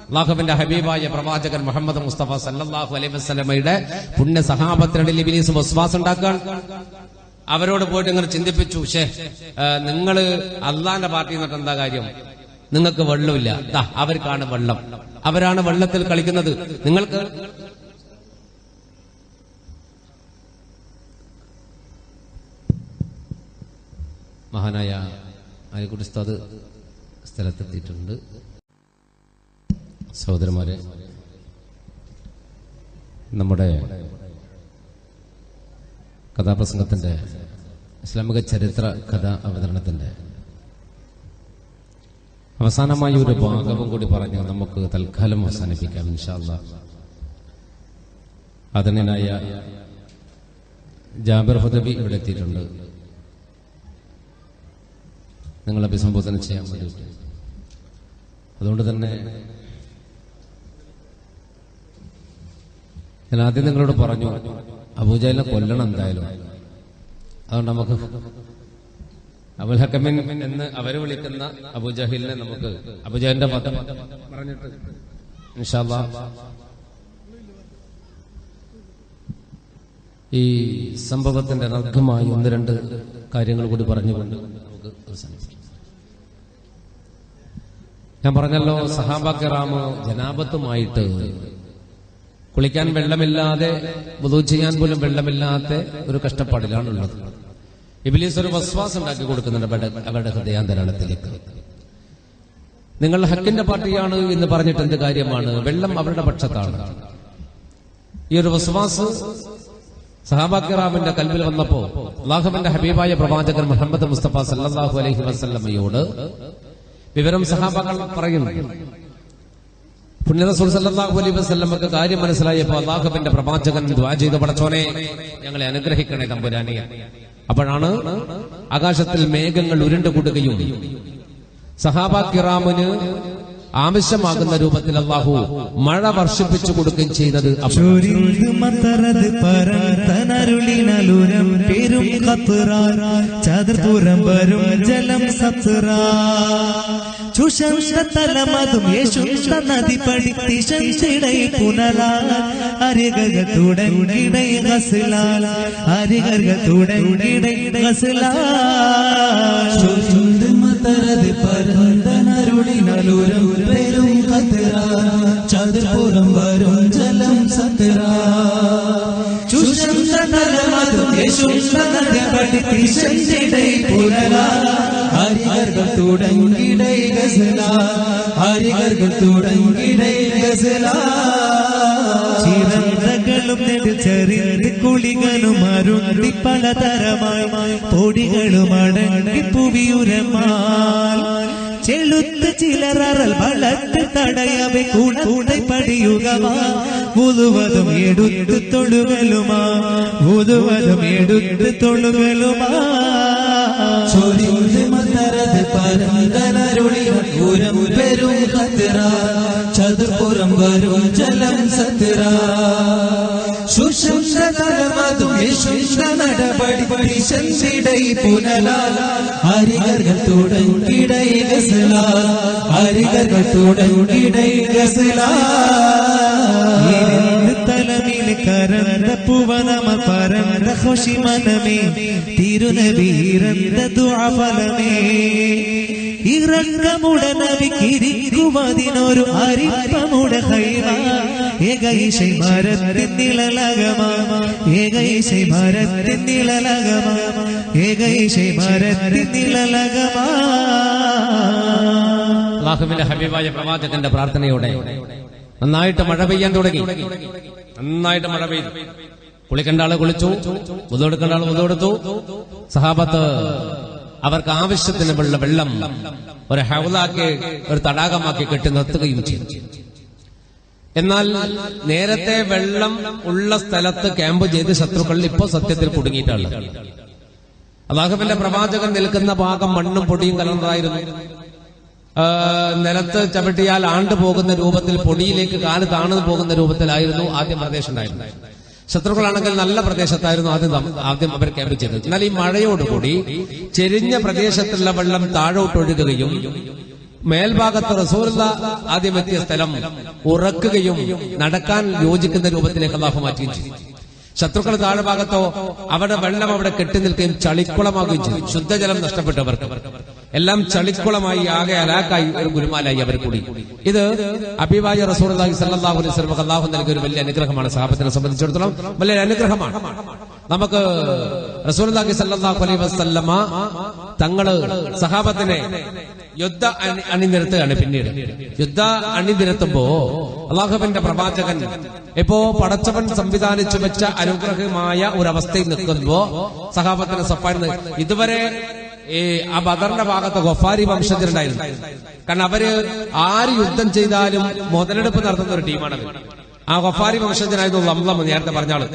അല്ലാഹുവിന്റെ ഹബീബായ പ്രവാചകൻ മുഹമ്മദ് മുസ്തഫ സല്ലല്ലാഹു അലൈഹി വസല്ലമയുടെ പുണ്യ സഹാബത്തിനിടയിൽ ഇബ്ലീസ് വസ്വാസം ഉണ്ടാക്കാൻ അവരോട് പോയിട്ട് ഇങ്ങനെ ചിന്തിപ്പിച്ചു, നിങ്ങള് അള്ളാന്റെ പാർട്ടി എന്നിട്ട് എന്താ കാര്യം, നിങ്ങൾക്ക് വെള്ളമില്ല, അവർക്കാണ് വെള്ളം, അവരാണ് വെള്ളത്തിൽ കളിക്കുന്നത്, നിങ്ങൾക്ക് മഹാനായ ആലിക്കുട്ടി ഉസ്താദ് സ്ഥലത്തെത്തിയിട്ടുണ്ട്. സഹോദരന്മാരെ, നമ്മുടെ കഥാപ്രസംഗത്തിന്റെ ഇസ്ലാമിക ചരിത്ര കഥാ അവതരണത്തിന്റെ അവസാനമായി ഒരു ഭാഗവും കൂടി പറഞ്ഞ് നമുക്ക് തൽക്കാലം അവസാനിപ്പിക്കാം ഇൻഷാ അല്ലാഹ്. ആദരണീയനായ ജാബിർ ഹുദബി ഇവിടെ എത്തിയിട്ടുണ്ട്. നിങ്ങളെ അഭിസംബോധന ചെയ്യാൻ വേണ്ടിയിട്ട്. അതുകൊണ്ട് തന്നെ ഞാൻ ആദ്യം നിങ്ങളോട് പറഞ്ഞു, അബൂജഹലിനെ കൊല്ലണം എന്തായാലും. അതുകൊണ്ട് നമുക്ക് അബുൽ ഹക്കമിൻ എന്ന് അവര് വിളിക്കുന്ന അബൂജഹലിനെ നമുക്ക് അബൂജഹലിന്റെ പദം പറഞ്ഞിട്ട് ഇൻഷാ അല്ലാഹ് ഈ സംഭവത്തിന്റെ അർഘമായി ഒന്ന് രണ്ട് കാര്യങ്ങൾ കൂടി പറഞ്ഞുകൊണ്ട് നമുക്ക് അവസാനിപ്പിക്കാം. ഞാൻ പറഞ്ഞല്ലോ, സഹാബ കിറാമ് ജനാബത്തുമായിട്ട് കുളിക്കാൻ വെള്ളമില്ലാതെ വുളൂ ചെയ്യാൻ പോലും വെള്ളമില്ലാത്ത ഒരു കഷ്ടപ്പാടിലാണുള്ളത്. ഇബ്ലീസ് ഒരു വസ്വാസ് ഉണ്ടാക്കി കൊടുക്കുന്നുണ്ട് അവരുടെ ഹൃദയാന്തരാളത്തിലേക്ക്. നിങ്ങൾ ഹക്കിന്റെ പാർട്ടിയാണ് എന്ന് പറഞ്ഞിട്ട് എന്ത് കാര്യമാണ്? വെള്ളം അവരുടെ പക്ഷത്താണ്. ഈ ഒരു വസ്വാസ് സഹാബ കിറാമിന്റെ കൽബിൽ വന്നപ്പോ അല്ലാഹുവിന്റെ ഹബീബായ പ്രവാചകൻ മുഹമ്മദ് മുസ്തഫ സല്ലല്ലാഹു അലൈഹി വസല്ലമയോട് വിവരം സഹാബാക്കൾ പറയുന്നു. പുണ്യ റസൂൽ സല്ലല്ലാഹു അലൈഹി വസല്ലമക്ക് കാര്യം മനസ്സിലായപ്പോൾ അല്ലാഹുവിന്റെ പ്രവാചകൻ ദുആ ചെയ്തു, പടച്ചോനെ ഞങ്ങളെ അനുഗ്രഹിക്കണേ തമ്പുരാനെ. അപ്പോഴാണ് ആകാശത്തിൽ മേഘങ്ങൾ ഉരുണ്ടുകൂടുകയും സഹാബ കിറാമിന് ആവശ്യമാകുന്ന രൂപത്തിൽ അല്ലാഹു മഴ വർഷിപ്പിച്ചു കൊടുക്കുകയും ചെയ്തത്. ചുഷന്തലമതും യേശുണ്ട നദി പഠിത്തിടൈ പുനല അരികക തുടങ്ങിടൈ ഗസ്ലാൽ അരികക തുടങ്ങിടൈ ഗസ്ലാൽ ചുഷന്തമതരത് പരന്തനരുളിനലുരം പെരും ഖതറ ചതുർപുരം വരും ജലം സതറ ചുഷന്തലമതും യേശുണ്ട നദി പഠിത്തിടൈ പുനല ഹരികർകൾ തുടങ്ങിടൈ ഗസ്ലാൽ ഹരികർകൾ തുടങ്ങിടൈ ഗസ്ലാൽ ചിരന്തകളും നെടുചെറിയ കുളികളും അരുണ്ടി പലതരമായി പൊടികളും അടങ്ങി പുവിയുരമാൽ ചെളുത്ത് ചിലറൽ വളർത്ത് തടയവെ കൂടെ പടിയുകമാ മുഴുവതും എടുത്ത് തൊടുകലുമാ മുഴുവതും എടുത്ത് തൊടുകലുമാ പരന്തനരുളിപുരം പെരും ഖതറ ചതുർപുരം വരും ജലം സതറ സുഷുമ്നതലമതും യേശുണ്ട നടപടി ചെന്തിടൈ പുനലാൽ ഹരികർകൾ തുടങ്ങിടൈ ഗസ്ലാൽ ഹരികർകൾ തുടങ്ങിടൈ ഗസ്ലാൽ തലമിൽ കരണ്ട പുവനമ പരണ്ട ഖുശിമനമേ തിരുനബീരന്ത ദുആ ഫലമേ ഇറക്കമുടനവിക്കിരിക്കുവതിനൊരു അരിപ്പമുട ഹൈറ ഏകൈശൈ മരത്തിൻ നിഴലകമാ ഏകൈശൈ മരത്തിൻ നിഴലകമാ ഏകൈശൈ മരത്തിൻ നിഴലകമാ. അല്ലാഹുവിന്റെ ഹബീബായ പ്രവാചകന്റെ പ്രാർത്ഥനയോടെ നന്നായിട്ട് മഴ പെയ്യാൻ തുടങ്ങി. നന്നായിട്ട് മഴ പെയ്തു. കുളിക്കേണ്ട ആള് കുളിച്ചു, വുളൂ എടുക്കേണ്ട ആള് വുളൂ എടുത്തു. സഹാബത്ത് അവർക്ക് ആവശ്യത്തിന് വെള്ളം ഒരു ഹൗലാക്കി ഒരു തടാകമാക്കി കെട്ടി നിർത്തുകയും ചെയ്തു. എന്നാൽ നേരത്തെ വെള്ളം ഉള്ള സ്ഥലത്ത് ക്യാമ്പ് ചെയ്ത് ശത്രുക്കൾ ഇപ്പോൾ സത്യത്തിൽ കുടുങ്ങിയിട്ടാണ്. അല്ലാഹുവിന്റെ പ്രവാചകൻ നിൽക്കുന്ന ഭാഗം മണ്ണും പൊടിയും കലർന്നതായിരുന്നു. നിലത്ത് ചവിട്ടിയാൽ ആണ്ടുപോകുന്ന രൂപത്തിൽ പൊടിയിലേക്ക് കാല് താണു പോകുന്ന രൂപത്തിലായിരുന്നു ആദ്യം പ്രദേശം ഉണ്ടായിരുന്നത്. ശത്രുക്കളാണെങ്കിൽ നല്ല പ്രദേശത്തായിരുന്നു ആദ്യം അവർ ക്യാമ്പ് ചെയ്തത്. എന്നാൽ ഈ മഴയോടുകൂടി ചെരിഞ്ഞ പ്രദേശത്തുള്ള വെള്ളം താഴോട്ടൊഴുകുകയും മേൽഭാഗത്ത് റസൂലുള്ളാഹി ആദ്യം എത്തിയ സ്ഥലം ഉറക്കുകയും നടക്കാൻ യോജിക്കുന്ന രൂപത്തിലേക്ക് അല്ലാഹു മാറ്റുകയും ചെയ്തു. ശത്രുക്കൾ താഴെ ഭാഗത്തോ അവിടെ വെള്ളം അവിടെ കെട്ടി നിൽക്കുകയും ചളിക്കുളമാകുകയും ചെയ്തു. ശുദ്ധജലം നഷ്ടപ്പെട്ടവർക്ക് എല്ലാം ചളിക്കുളമായി ആകെ അലാക്കായി ഒരു ഗുരുമാലായി അവർ കൂടി. ഇത് ഹബീബായ റസൂലുള്ളാഹി സ്വല്ലല്ലാഹു അലൈഹി വസല്ലം അല്ലാഹു നൽകിയ ഒരു വലിയ അനുഗ്രഹമാണ്. സഹാബത്തിനെ സംബന്ധിച്ചിടത്തോളം വലിയ അനുഗ്രഹമാണ്. നമുക്ക് റസൂലുള്ളാഹി സ്വല്ലല്ലാഹു അലൈഹി വസല്ലമ തങ്ങള് സഹാബത്തിനെ യുദ്ധ അണിനിരത്തുകയാണ്. പിന്നീട് യുദ്ധ അണിനിരത്തുമ്പോ അള്ളാഹുവിന്റെ പ്രവാചകൻ ഇപ്പോ പടച്ചവൻ സംവിധാനിച്ചു വെച്ച അനുഗ്രഹമായ ഒരവസ്ഥയിൽ നിൽക്കുമ്പോ സഹാബത്തിന് സഫായിരുന്നു. ഇതുവരെ ആ ബദറിന്റെ ഭാഗത്ത് ഗഫാരി വംശജരുണ്ടായിരുന്നു. കാരണം അവര് ആര് യുദ്ധം ചെയ്താലും മുതലെടുപ്പ് നടത്തുന്ന ഒരു ടീമാണത്. ആ ഗഫാരി വംശജനായിരുന്നു ലംലം, നേരത്തെ പറഞ്ഞാള്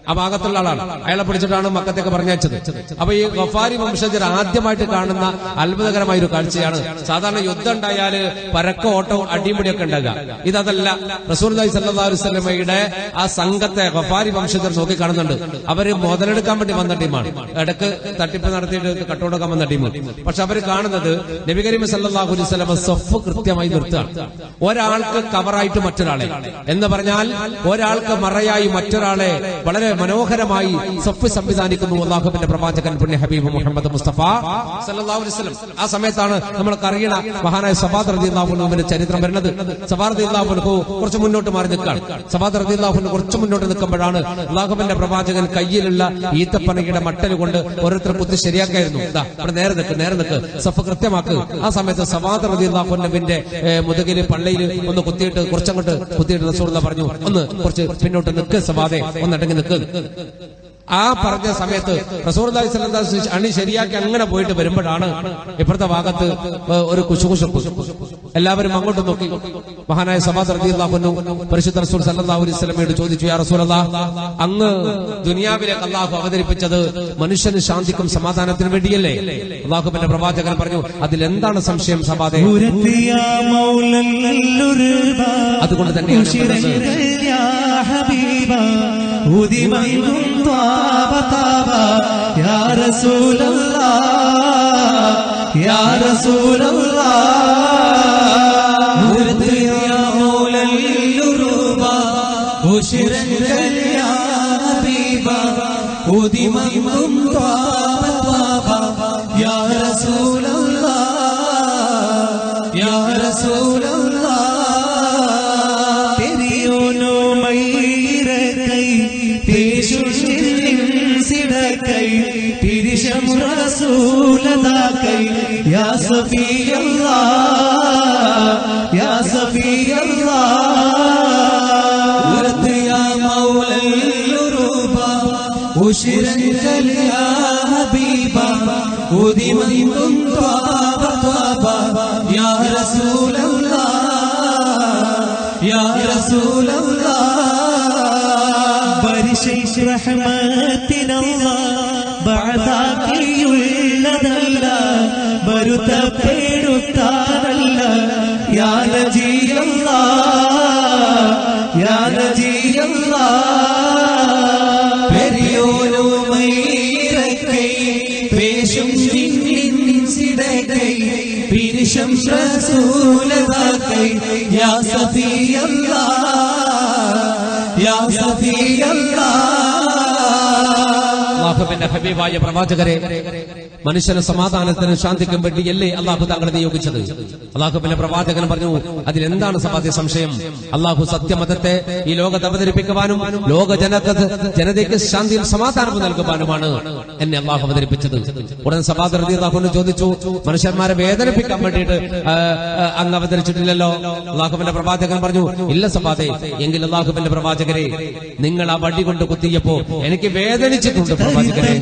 ആ ഭാഗത്തുള്ള ആളാണ്. അയാളെ പിടിച്ചിട്ടാണ് മക്കത്തേക്ക് പറഞ്ഞയച്ചത്. അപ്പൊ ഈ ഗഫാരി വംശജർ ആദ്യമായിട്ട് കാണുന്ന അത്ഭുതകരമായ ഒരു കാഴ്ചയാണ്. സാധാരണ യുദ്ധം ഉണ്ടായാല് പരക്ക ഓട്ടവും അടിമുടിയൊക്കെ ഉണ്ടാകുക. ഇതല്ല, റസൂലുള്ളാഹി സ്വല്ലല്ലാഹു അലൈഹി വസല്ലമയുടെ ആ സംഘത്തെ ഗഫാരി വംശജർ നോക്കി കാണുന്നുണ്ട്. അവര് മുതലെടുക്കാൻ വേണ്ടി വന്ന ടീമാണ്. ഇടക്ക് തട്ടിപ്പ് നടത്തിയിട്ട് കട്ടുകൊടുക്കാൻ വന്ന ടീം. പക്ഷെ അവര് കാണുന്നത് നബി കരീം സല്ലല്ലാഹു അലൈഹി വസല്ലമ സഫ് കൃത്യമായി നിർത്തുകയാണ്. ഒരാൾക്ക് കവറായിട്ട് മറ്റൊരാളെ എന്ന് പറഞ്ഞാൽ ഒരാൾക്ക് മറയായി മറ്റൊരാളെ വളരെ മനോഹരമായി സഫ് സംവിധാനിക്കുന്നു അല്ലാഹുവിന്റെ പ്രവാചകൻ പുണ്യ ഹബീബ് മുഹമ്മദ് മുസ്തഫ സല്ലല്ലാഹു അലൈഹി വസല്ലം. ആ സമയത്താണ് നമ്മൾക്ക് അറിയണ മഹാനായ സബാദ് റളിയല്ലാഹു അൻഹുവിന്റെ ചരിത്രം വരുന്നത്. സബാദ് റളിയല്ലാഹു അൻഹു കുറച്ച് മുന്നോട്ട് മാറി നിൽക്കുകയാണ്. സബാദ് റളിയല്ലാഹു അൻഹു കുറച്ച് മുന്നോട്ട് നിൽക്കുമ്പോഴാണ് അല്ലാഹുവിന്റെ പ്രവാചകൻ കയ്യിലുള്ള ഈത്തപ്പനയുടെ മട്ടൽ കൊണ്ട് ഓരോരുത്തർ കുത്തി ശരിയാക്കായിരുന്നു. അവിടെ നേരെ നിൽക്ക് സഫ് കൃത്യമാക്ക്. ആ സമയത്ത് സബാദ് റളിയല്ലാഹു അൻഹുവിന്റെ മുതുകില് പള്ളയിൽ ഒന്ന് കുത്തിയിട്ട് കുറച്ചങ്ങോട്ട് കുത്തിയിട്ട് റസൂലുള്ളാഹി പറഞ്ഞു, ഒന്ന് കുറച്ച് പിന്നോട്ട് നിൽക്ക് സബാദെ, ഒന്നടങ്ങി നിൽക്ക്. ആ പറഞ്ഞ സമയത്ത് റസൂലുള്ളാഹി സ്വല്ലല്ലാഹു അലൈഹി വസല്ലം അണി ശരിയാക്കി അങ്ങനെ പോയിട്ട് വരുമ്പോഴാണ് ഇപ്പുറത്തെ ഭാഗത്ത് ഒരു കുശുകുശുപ്പ്. എല്ലാവരും അങ്ങോട്ട് നോക്കി. മഹാനായ സബാദ് റളിയല്ലാഹു അൻഹു പരിശുദ്ധ റസൂൽ സ്വല്ലല്ലാഹു അലൈഹി വസല്ലമയോട് ചോദിച്ചു, യാ റസൂലല്ലാഹ്, അങ്ങ് ദുനിയാവിലേക്ക് അല്ലാഹു അവതരിപ്പിച്ചത് മനുഷ്യന് ശാന്തിക്കും സമാധാനത്തിനും വേണ്ടിയല്ലേ? അല്ലാഹുവിന്റെ പ്രവാചകൻ പറഞ്ഞു, അതിലെന്താണ് സംശയം സബാദെ? അതുകൊണ്ട് തന്നെയാണ് يا رسول الله يا رسول الله ورد يا مولى الربا بشرا يا حبيبا ودي من طابا يا رسول الله يا رسول الله तेरियोनो मयिरकै पेशुशिरकै तिरिशम रसूलदाकै या सफी अल्लाह या सफी अल्लाह ورد يا مولى الربا وشرا يا حبيبا ودي من طابا يا رسول الله يا رسول الله برشيش رحمتنا الله بعثاكيയുള്ളതല്ല ബരുതപ്പെടുത്താനല്ല യാ നജീ അല്ലാഹ് യാ നജീ അല്ലാഹ് പെരിയോനോ മൈരക്കൈ പേശും നിന്നിൻ സിടകൈ പിരിശം റസൂലദാകൈ യാ സഫി അല്ലാഹ് യാ സഫി അല്ലാഹ്. അല്ലാഹുവിന്റെ ഹബീബായ പ്രവാചകരെ, മനുഷ്യന് സമാധാനത്തിനും ശാന്തിക്കും വേണ്ടിയല്ലേ അള്ളാഹു താങ്കളെ നിയോഗിച്ചത്? അള്ളാഹുവിന്റെ പ്രവാചകൻ പറഞ്ഞു, അതിലെന്താണ് സമാധി സംശയം? അള്ളാഹു സത്യമതത്തെ ഈ ലോകത്ത് അവതരിപ്പിക്കുവാനും ലോക ജനതയ്ക്ക് ശാന്തിയും സമാധാനവും നൽകുവാനുമാണ് എന്നെ അള്ളാഹു അവതരിപ്പിച്ചത്. ഉടൻ സബാദ് റളിയല്ലാഹു അൻഹു ചോദിച്ചു, മനുഷ്യന്മാരെ വേദനിപ്പിക്കാൻ വേണ്ടിയിട്ട് അങ്ങ് അവതരിച്ചിട്ടില്ലല്ലോ? അള്ളാഹുവിന്റെ പ്രവാചകൻ പറഞ്ഞു, ഇല്ല സബാദേ. എങ്കിൽ അള്ളാഹുവിന്റെ പ്രവാചകരെ, നിങ്ങൾ ആ വടി കൊണ്ട് കുത്തിയപ്പോ എനിക്ക് വേദനിച്ചിട്ടുണ്ട് പ്രവാചകരെ.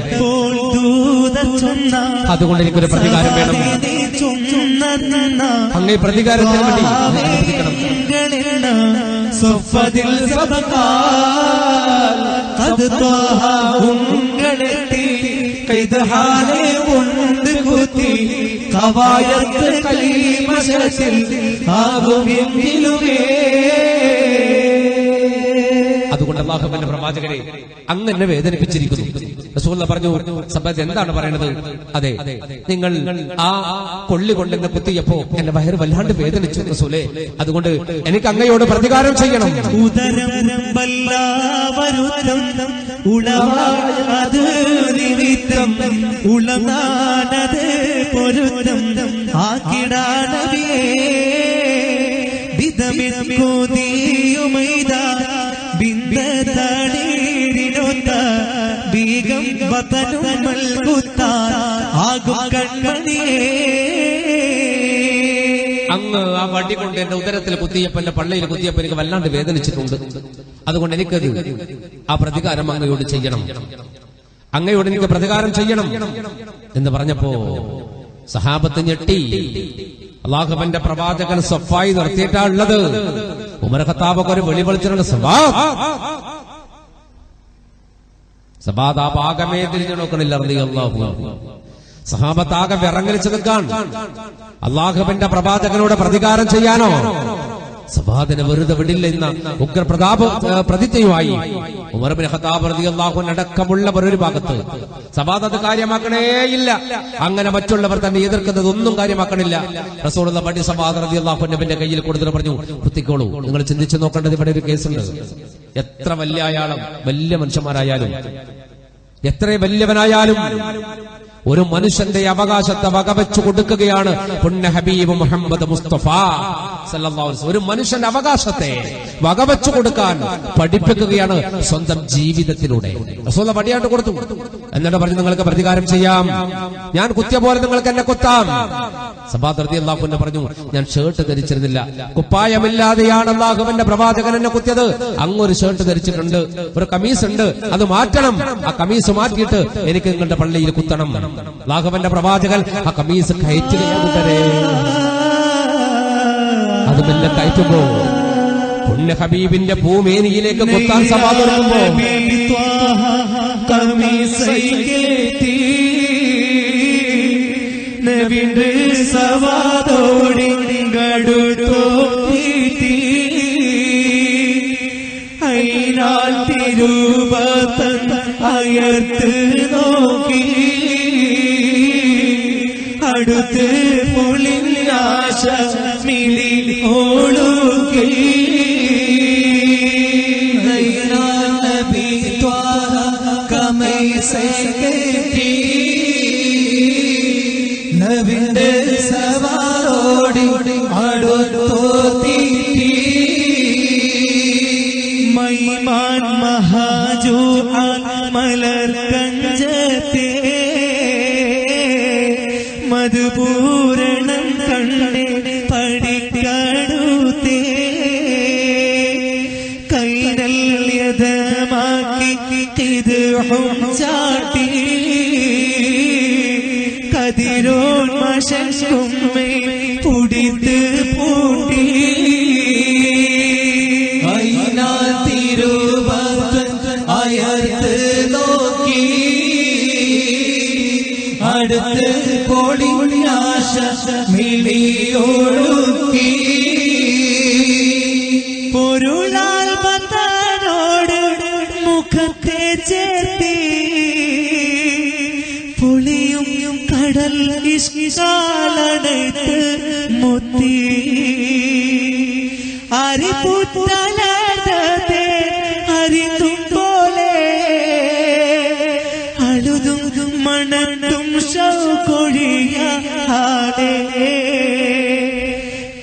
അതുകൊണ്ട് എനിക്കൊരു പ്രതികാരം വേണം. അങ്ങേ പ്രതികാരത്തിന് വേണ്ടി സ്വഫദിൽ സബഖാൽ ഖദ് ത്വാഹ ഉങ്ങളെത്തി കൈദഹാനെ കൊണ്ട് കുത്തി ഖവായത്ത് കലീമശത്തിൽ ആകുമെങ്കിലുമേ. അതുകൊണ്ട് അല്ലാഹുവിന്റെ പ്രവാചകരെ, അങ്ങ് എന്നെ വേദനിപ്പിച്ചിരിക്കുന്നു. റസൂലുള്ളാഹി പറഞ്ഞു, സബാദ് എന്താണ് പറയുന്നത്? അതെ, നിങ്ങൾ ആ കൊള്ളി കൊണ്ട് എന്നെ കുത്തിയപ്പോ എന്റെ വയറ് വല്ലാണ്ട് വേദനിച്ചു റസൂലേ. അതുകൊണ്ട് എനിക്ക് അങ്ങയോട് പ്രതികാരം ചെയ്യണം. ഉദരം വല്ലാവരുത്തം ഉളവാത് നിമിത്തം ഉളനാനത് പൊരുത്തം ആക്കിടാനവിയേ വിധമിക്കുതിയുമൈത ബിന്ദതടീരിനൊത്ത ബീഗ വതനും മൽകുത്താൻ ആകും കൺമണിയേ. അങ്ങ് ആ വടി കൊണ്ട് എന്റെ ഉദരത്തിൽ കുത്തിയപ്പോ, എന്റെ പള്ളയിൽ കുത്തിയപ്പോ എനിക്ക് വല്ലാണ്ട് വേദനിച്ചിട്ടുണ്ട്. അതുകൊണ്ട് എനിക്കത് ആ പ്രതികാരം അങ്ങയോട് ചെയ്യണം, അങ്ങയോട് എനിക്ക് പ്രതികാരം ചെയ്യണം എന്ന് പറഞ്ഞപ്പോ സഹാബത്ത് ഞെട്ടി. അല്ലാഹുവിന്റെ പ്രവാചകൻ സഫായി നിർത്തിയിട്ടാ ഉള്ളത്. ഉമർ ഖത്താബൊക്കെ ഒരു വെളിവിളിച്ചിട്ടുണ്ട്, സബാദ് ആ ഭാഗമേ തിരിഞ്ഞു നോക്കണില്ല. സഹാബത്താകെ വിറങ്ങലിച്ചു നിൽക്കാൻ. അല്ലാഹുവിന്റെ പ്രവാചകനോട് പ്രതികാരം ചെയ്യാനോ? സബാദിനെ വെറുതെ വിടില്ല എന്ന ഉഗ്രപ്രതാപ പ്രതിജ്ഞയുമായി ഉമർ ഇബ്നു ഖത്താബ് റളിയല്ലാഹു അൻഹു അടക്കമുള്ളവർ ഒരു ഭാഗത്ത്. സബാദ് അത് കാര്യമാക്കണേയില്ല. അങ്ങനെ മറ്റുള്ളവർ തന്നെ എതിർക്കുന്നത് ഒന്നും കാര്യമാക്കണില്ല. റസൂലുള്ള പടി സബാദ് റളിയല്ലാഹു അൻഹുവിന്റെ കയ്യിൽ കൊടുത്തിട്ട് പറഞ്ഞു, കുത്തിക്കോളൂ. നിങ്ങൾ ചിന്തിച്ചു നോക്കേണ്ടത് ഇവിടെ ഒരു കേസുണ്ട്. എത്ര വലിയ ആയാലും, വലിയ മനുഷ്യന്മാരായാലും, എത്ര വലിയവനായാലും ഒരു മനുഷ്യന്റെ അവകാശത്തെ വകവെച്ചു കൊടുക്കുകയാണ് പുണ്യ ഹബീബ് മുഹമ്മദ് മുസ്തഫ സല്ലല്ലാഹു അലൈഹി വസല്ലം. ഒരു മനുഷ്യന്റെ അവകാശത്തെ വകവെച്ചു കൊടുക്കാൻ പഠിപ്പിക്കുകയാണ് സ്വന്തം ജീവിതത്തിലൂടെ. റസൂൽ വടിയാണ്ട് കൊടുത്തു. എന്നിട്ട് പറഞ്ഞു, നിങ്ങൾക്ക് പ്രതികാരം ചെയ്യാം, ഞാൻ കുത്തിയ പോലെ നിങ്ങൾക്ക് എന്നെ കുത്താം. സബാദ് റളിയല്ലാഹു അൻഹു പറഞ്ഞു, ഞാൻ ഷർട്ട് ധരിച്ചിരുന്നില്ല, കുപ്പായമില്ലാതെയാണ് അല്ലാഹുവിന്റെ പ്രവാചകൻ എന്നെ കുത്തിയത്. അങ്ങൊരു ഷർട്ട് ധരിച്ചിട്ടുണ്ട്, ഒരു കമീസ് ഉണ്ട്, അത് മാറ്റണം. ആ കമീസ് മാറ്റിയിട്ട് എനിക്ക് നിങ്ങളുടെ പള്ളിയിൽ കുത്തണം. അല്ലാഹുവിന്റെ പ്രവാചകൻ ആ കമീസ് കയറ്റുകയാണ്. അത് മെല്ലെ കയറ്റുമ്പോ പുണ്യ ഹബീബിന്റെ ഭൂമേനിയിലേക്ക് കുത്താൻ സബാദ് ഒരുങ്ങുമ്പോ നബിന്റെ സവാദോടി ഗടുത്തോത്തി അയിനാൽ തിരുവതൻ അയർത്ത് നോക്കി അടുത്ത് പുളിനാശ മിളി ഓളുകി നബി ത്വാഹ കമൈസെ കെട്ടി നബിന്റെ സവാറോടി അടുത്തോത്തി മൈമാൻ മഹാജു മലർ കഞ്ചത്തെ മധുപൂരണം കണ്ടെ പഠിക്കടുത്തേ കൈനല്യതമാക്കി കിദ്ഹും ചാട്ടി കതിരോന്മശുമ്മേ പുടിത്ത് പൂട്ടി അയിനാൽ തിരുവതൻ അയർത്ത് നോക്കി അടുത്ത് പൊളിനാശ മിളിയൊഴുക്കി പൊരുളാൽ ബന്ധനോട് മുഖത്തെ ചേർത്തി പൊളിയും കടൽ ഇഷ്കാലടത്ത് മുത്തി അരിപുത്തലത്തെ അരിതും പോലെ അഴുതും മണത്തും ശൗകൊഴിയാടെ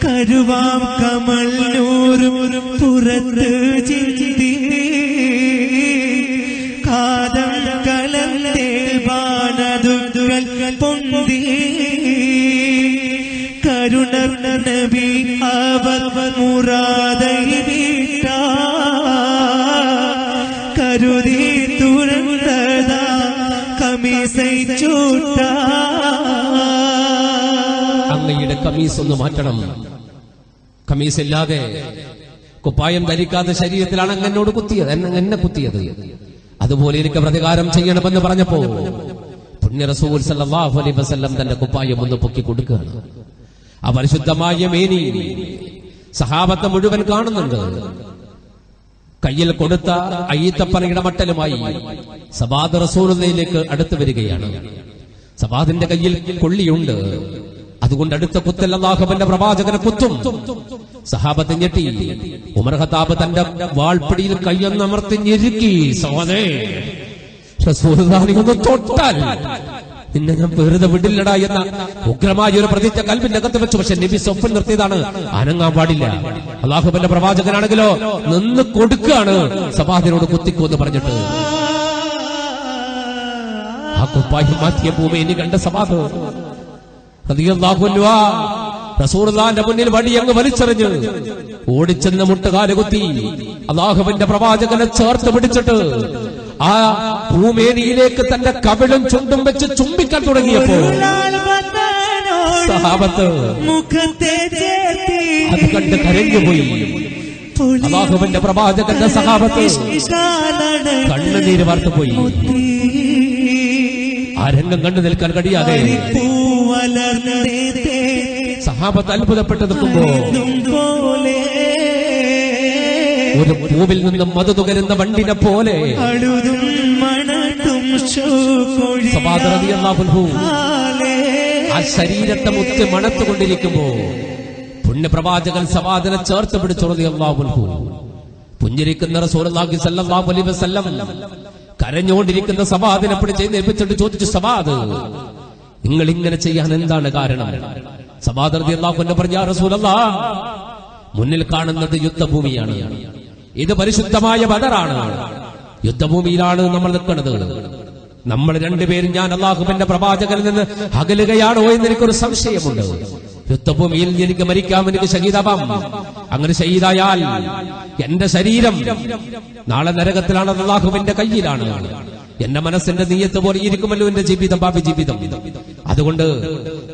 കരുവാം കമൽ നൂറും പുറത്ത് ചിന്തി കാതം കലന്തേ ബാനതുകൾ പൊന്തി കരുണർ നബി അവർ മുറാദൈ വീട്ട കരുതി തുറന്നതാ കമീസൈ ചൂട്ട. അങ്ങയുടെ കമീസ് ഒന്ന് മാറ്റണം. കമീസ് ഇല്ലാതെ, കുപ്പായം ധരിക്കാതെ ശരീരത്തിലാണ് അങ്ങ് എന്നോട് കുത്തിയത്, എന്നെ കുത്തിയത്. അതുപോലെ എനിക്ക് പ്രതികാരം ചെയ്യണമെന്ന് പറഞ്ഞപ്പോ പുണ്യ റസൂൽ സല്ലല്ലാഹു അലൈഹി വസല്ലം തന്റെ കുപ്പായം ഒന്ന് പൊക്കി കൊടുക്കുകയാണ്. ആ പരിശുദ്ധമായ മേനി സഹാബത്തെ മുഴുവൻ കാണുന്നുണ്ട്. കയ്യിൽ കൊടുത്ത അയ്യത്തപ്പനയുടെ മട്ടലുമായി സബാദ് റസൂലുള്ളാഹിയിലേക്ക് അടുത്തു വരികയാണ്. സബാദിന്റെ കയ്യിൽ കൊള്ളിയുണ്ട്, അതുകൊണ്ട് അടുത്ത കുത്തൽ അല്ലാഹുവിന്റെ പ്രവാചകനെ കുത്തും. സഹാബത്ത് ഞെട്ടി. ഉമർ ഖത്താബ് തന്റെ വാൾപ്പിടിയിൽ കയ്യൊന്നമർത്തി ഞെരുക്കി, സഹോദരേ റസൂലുള്ളാഹി ഒന്ന് തൊട്ടാൽ നിന്നെ ഞാൻ വെറുതെ വിടില്ലടാ എന്ന ഉഗ്രമായ ഒരു പ്രതിജ്ഞ കൽബിന്റെ അകത്ത് വെച്ചു. പക്ഷെ നബി സ്വപ്നം നിർത്തിയതാണ്, അനങ്ങാൻ പാടില്ല. അല്ലാഹുവിന്റെ പ്രവാചകനാണെങ്കിലോ നിന്ന് കൊടുക്കുകയാണ്, സബാദിനോട് കുത്തിക്കോന്ന് പറഞ്ഞിട്ട്. കുപ്പായം മാറ്റിയ ഭൂമിയെ കണ്ട സവാദ് റളിയല്ലാഹു അൻഹു റസൂലുള്ളാഹിന്റെ മുന്നിൽ വടിയങ്ങ് വലിച്ചെറിഞ്ഞ് ഓടിച്ചെന്ന് മുട്ടുകാല് കുത്തി അല്ലാഹുവിന്റെ പ്രവാചകനെ ചേർത്ത് പിടിച്ചിട്ട് ആ ഭൂമേനിയിലേക്ക് തന്റെ കവിളും ചുണ്ടും വെച്ച് ചുംബിക്കാൻ തുടങ്ങിയപ്പോൾ സഹാബത്ത് മുഖത്തെ ചേർത്തി അത് കണ്ട് കരഞ്ഞുപോയി. അല്ലാഹുവിന്റെ പ്രവാചകന്റെ സഹാബത്ത് കണ്ണുനീര് വാർത്തുപോയി. ആ രംഗം കണ്ടു നിൽക്കാൻ കഴിയാതെ സഹാബത്ത് അത്ഭുതപ്പെട്ട് നിൽക്കുമ്പോ ഒരു പൂവിൽ നിന്നും മധു തുകരുന്ന വണ്ടിനെ പോലെ സവാദ് റളിയല്ലാഹു അൻഹു ആ ശരീരത്തെ മുത്തി മണത്തുകൊണ്ടിരിക്കുമ്പോ പുണ്യപ്രവാചകൻ സവാദിനെ ചേർത്ത് പിടിച്ചു റളിയല്ലാഹു അൻഹു. പുഞ്ചിരിക്കുന്ന റസൂലുള്ളാഹി സ്വല്ലല്ലാഹു അലൈഹി വസല്ലം കരഞ്ഞുകൊണ്ടിരിക്കുന്ന സവാദിനെ പിടിച്ച് ഏൽപ്പിച്ചിട്ട് ചോദിച്ചു, സവാദ് നിങ്ങൾ ഇങ്ങനെ ചെയ്യാൻ എന്താണ് കാരണം? സവാദ് റളിയല്ലാഹു അൻഹു പറഞ്ഞു, യാ റസൂലല്ലാഹ്, മുന്നിൽ കാണുന്നത് യുദ്ധഭൂമിയാണ്. ഇത് പരിശുദ്ധമായ ബദറാണ്. യുദ്ധഭൂമിയിലാണ് നമ്മൾ നിൽക്കുന്നത്. നമ്മൾ രണ്ടുപേരും ഞാൻ അല്ലാഹുവിന്റെ പ്രവാചകനിൽ നിന്ന് അകലുകയാണോ എന്ന് എനിക്കൊരു സംശയമുണ്ട്. യുദ്ധഭൂമിയിൽ എനിക്ക് മരിക്കാം, എനിക്ക് ഷഹീദാവാം. അങ്ങനെ ഷഹീദായാൽ എന്റെ ശരീരം നാളെ നരകത്തിലാണ്, അല്ലാഹുവിന്റെ കയ്യിലാണ്. എന്റെ മനസ്സിന്റെ നീയത്ത് പോലെ ഇരിക്കുമല്ലോ എന്റെ ജീവിതം, ഭാവി ജീവിതം. അതുകൊണ്ട്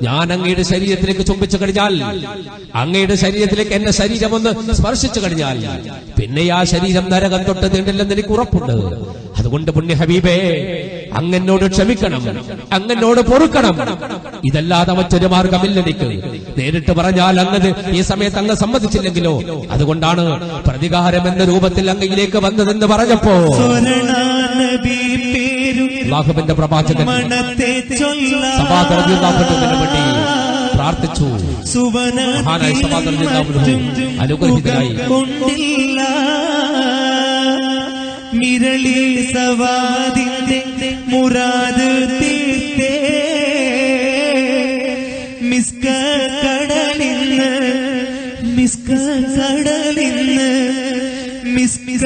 ഞാൻ അങ്ങയുടെ ശരീരത്തിലേക്ക് ചുംബിച്ചു കഴിഞ്ഞാൽ, അങ്ങയുടെ ശരീരത്തിലേക്ക് എന്റെ ശരീരം ഒന്ന് സ്പർശിച്ചു കഴിഞ്ഞാൽ പിന്നെ ആ ശരീരം നരകം തൊട്ട് തീണ്ടില്ലെന്ന് എനിക്ക് ഉറപ്പുണ്ട്. അതുകൊണ്ട് പുണ്യ ഹബീബേ, അങ്ങനോട് ക്ഷമിക്കണം, അങ്ങനോട് പൊറുക്കണം. ഇതല്ലാതെ മറ്റൊരു മാർഗമില്ല എനിക്ക്. നേരിട്ട് പറഞ്ഞാൽ അങ്ങ് ഈ സമയത്ത് അങ്ങ് സമ്മതിച്ചില്ലെങ്കിലോ, അതുകൊണ്ടാണ് പ്രതികാരം എന്ന രൂപത്തിൽ അങ്ങയിലേക്ക് വന്നതെന്ന് പറഞ്ഞപ്പോ അല്ലാഹുവിന്റെ പ്രവാചകൻ സവാദ് റളിയല്ലാഹു അൻഹുവിന് വേണ്ടി പ്രാർത്ഥിച്ചു. മഹാനായ സവാദ് റളിയല്ലാഹു അൻഹു അനുഗ്രഹീതനായി. മിരളി സവാദിന്റെ മുറാദ് തീർത്തേ മിസ്ക കടലിന്ന് മിസ്ക കടലിന്ന് മിസ്ക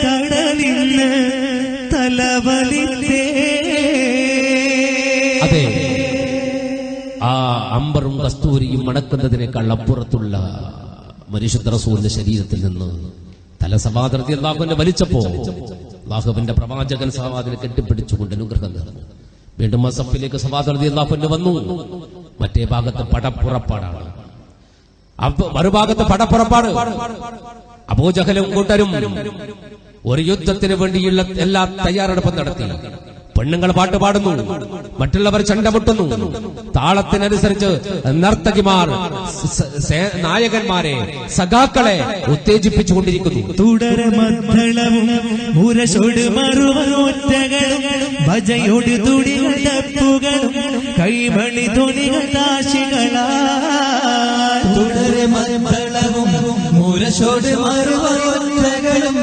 കടലിന്ന് തലവലിത്തേ. അതെ, ആ അമ്പറും കസ്തൂരിയും മണക്കുന്നതിനേക്കാൾ അപ്പുറത്തുള്ള പരിശുദ്ധ റസൂലിന്റെ ശരീരത്തിൽ നിന്ന് തല സവാദ് റളിയല്ലാഹു അൻഹു വലിച്ചപ്പോ അല്ലാഹുവിന്റെ പ്രവാചകൻ സവാദിനെ കെട്ടിപ്പിടിച്ചുകൊണ്ട് അനുഗ്രഹം നേർന്നു. വീണ്ടും ആ സഫിലേക്ക് സവാദ് റളിയല്ലാഹു അൻഹു വന്നു. മറ്റേ ഭാഗത്ത് പടപ്പുറപ്പാടാണ്, മറുഭാഗത്ത് പടപ്പുറപ്പാട്. അബൂജഹലും കൂട്ടരും ഒരു യുദ്ധത്തിന് വേണ്ടിയുള്ള എല്ലാ തയ്യാറെടുപ്പും നടത്തി. പെണ്ണുങ്ങൾ പാട്ട് പാടുന്നു, മറ്റുള്ളവർ ചണ്ടമുട്ടുന്നു. താളത്തിനനുസരിച്ച് നർത്തകിമാർ നായകന്മാരെ, സഖാക്കളെ ഉത്തേജിപ്പിച്ചുകൊണ്ടിരിക്കുന്നു. തുടരമദ്ദളവും മുരശോട് മറുവൊറ്റകളും ഭജയോട് തുടികൾ തപ്പുകളും കൈമളി ധ്വനികൾ താശികളാ. തുടരമദ്ദളവും മുരശോട് മറുവൊറ്റകളും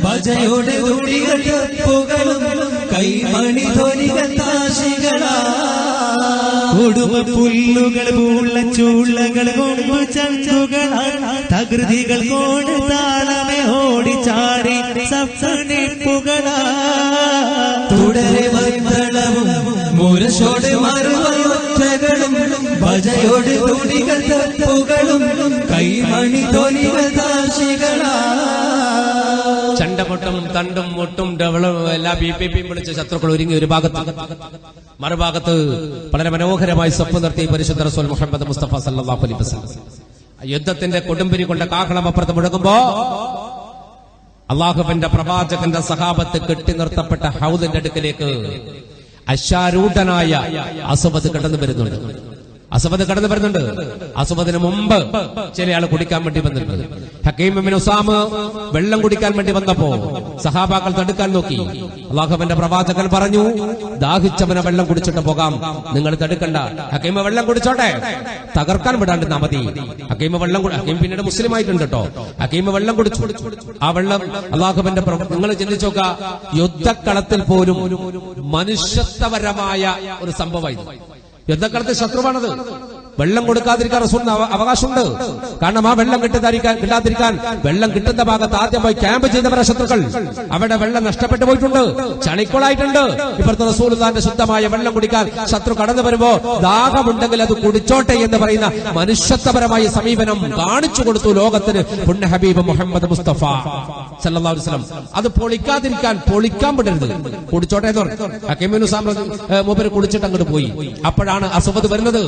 ഭജയോട് തുടികൾ തപ്പുകളും കൈമണി ധ്വനികൾ താശികളാ. കൊടുമ പുല്ലുകൾ പൂള്ള ചൂളകൾ കൊമ്പ് ചങ്കുകളാൽ തകൃതികൾ കൊണ്ട് താളമേ ഓടിച്ചാടി സപ്തനിപ്പുകളാ. തുടരെ മദ്ദളവും മുരശോട് മറുവൊറ്റകളും ഭജയോട് തുടികൾ തപ്പുകളും കൈമണി ധ്വനികൾ താശികളാ. ചണ്ടമുട്ടും തണ്ടും മുട്ടും ഡവളും എല്ലാ ബിപിപിയും വിളിച്ച ശത്രുക്കൾ ഒരുങ്ങി ഒരു ഭാഗത്ത്, മറുഭാഗത്ത് വളരെ മനോഹരമായി സ്വപ്നം നിർത്തി പരിശുദ്ധ റസൂൽ മുഹമ്മദ് മുസ്തഫ സല്ലല്ലാഹു അലൈഹി വസല്ലം. യുദ്ധത്തിന്റെ കൊടുമ്പിരി കൊണ്ട് കാഹളം അപ്പുറത്ത് മുഴങ്ങുമ്പോ അല്ലാഹുവിന്റെ പ്രവാചകന്റെ സഹാബത്ത് കെട്ടി നിർത്തപ്പെട്ട ഹൗദിന്റെ അടുക്കലേക്ക് അശ്വാരൂഢനായ അസ്വദ് കടന്നു വരുന്നുണ്ട്. അസ്വദിന് മുമ്പ് ചില ആൾ കുടിക്കാൻ വേണ്ടി വന്നിട്ടുണ്ട്. ഹക്കീം ഇബ്നു ഉസാമ വെള്ളം കുടിക്കാൻ വേണ്ടി വന്നപ്പോ സഹാബാക്കൾ തടുക്കാൻ നോക്കി. അല്ലാഹുവിന്റെ പ്രവാചകൻ പറഞ്ഞു, ദാഹിച്ചവനെ വെള്ളം കുടിച്ചിട്ട് പോകാം, നിങ്ങൾ തടുക്കണ്ട. ഹക്കീം വെള്ളം കുടിച്ചോട്ടെ, തകർക്കാൻ വിടാണ്ടിരുന്നാ മതി. ഹക്കീം പിന്നീട് മുസ്ലിം ആയിട്ടുണ്ട് കേട്ടോ. ഹക്കീം വെള്ളം കുടിച്ചു. ആ വെള്ളം അല്ലാഹുവിന്റെ നിങ്ങൾ ചിന്തിച്ചോക്ക, യുദ്ധക്കളത്തിൽ പോലും മനുഷ്യത്വപരമായ ഒരു സംഭവമായി. യുദ്ധക്കളത്തിൽ ശത്രുവാണത്. വെള്ളം കൊടുക്കാതിരിക്കാൻ റസൂലിന് അവകാശമുണ്ട്. കാരണം ആ വെള്ളം കിട്ടാതിരിക്കാൻ വെള്ളം കിട്ടുന്ന ഭാഗത്ത് ആദ്യം പോയി ക്യാമ്പ് ചെയ്തവരെ ശത്രുക്കൾ അവിടെ വെള്ളം നഷ്ടപ്പെട്ടു പോയിട്ടുണ്ട്, ചണിക്കോളായിട്ടുണ്ട്. ഇപ്പുറത്തെ റസൂലുള്ളാഹിന്റെ ശുദ്ധമായ വെള്ളം കുടിക്കാൻ ശത്രു കടന്നു വരുമ്പോ ദാഹമുണ്ടെങ്കിൽ അത് കുടിച്ചോട്ടെ എന്ന് പറയുന്ന മനുഷ്യത്വപരമായ സമീപനം കാണിച്ചു കൊടുത്തു ലോകത്തിന് പുണ്യ ഹബീബ് മുഹമ്മദ് മുസ്തഫ സല്ലല്ലാഹു അലൈഹി വസല്ലം. അത് പൊളിക്കാൻ വിടരുത്, കുടിച്ചോട്ടെ എന്ന് പറഞ്ഞു. ഹക്കീമുൽ മൂപ്പര് കുടിച്ചിട്ട് അങ്ങോട്ട് പോയി. അപ്പോഴാണ് അസ്വദ് വരുന്നത്.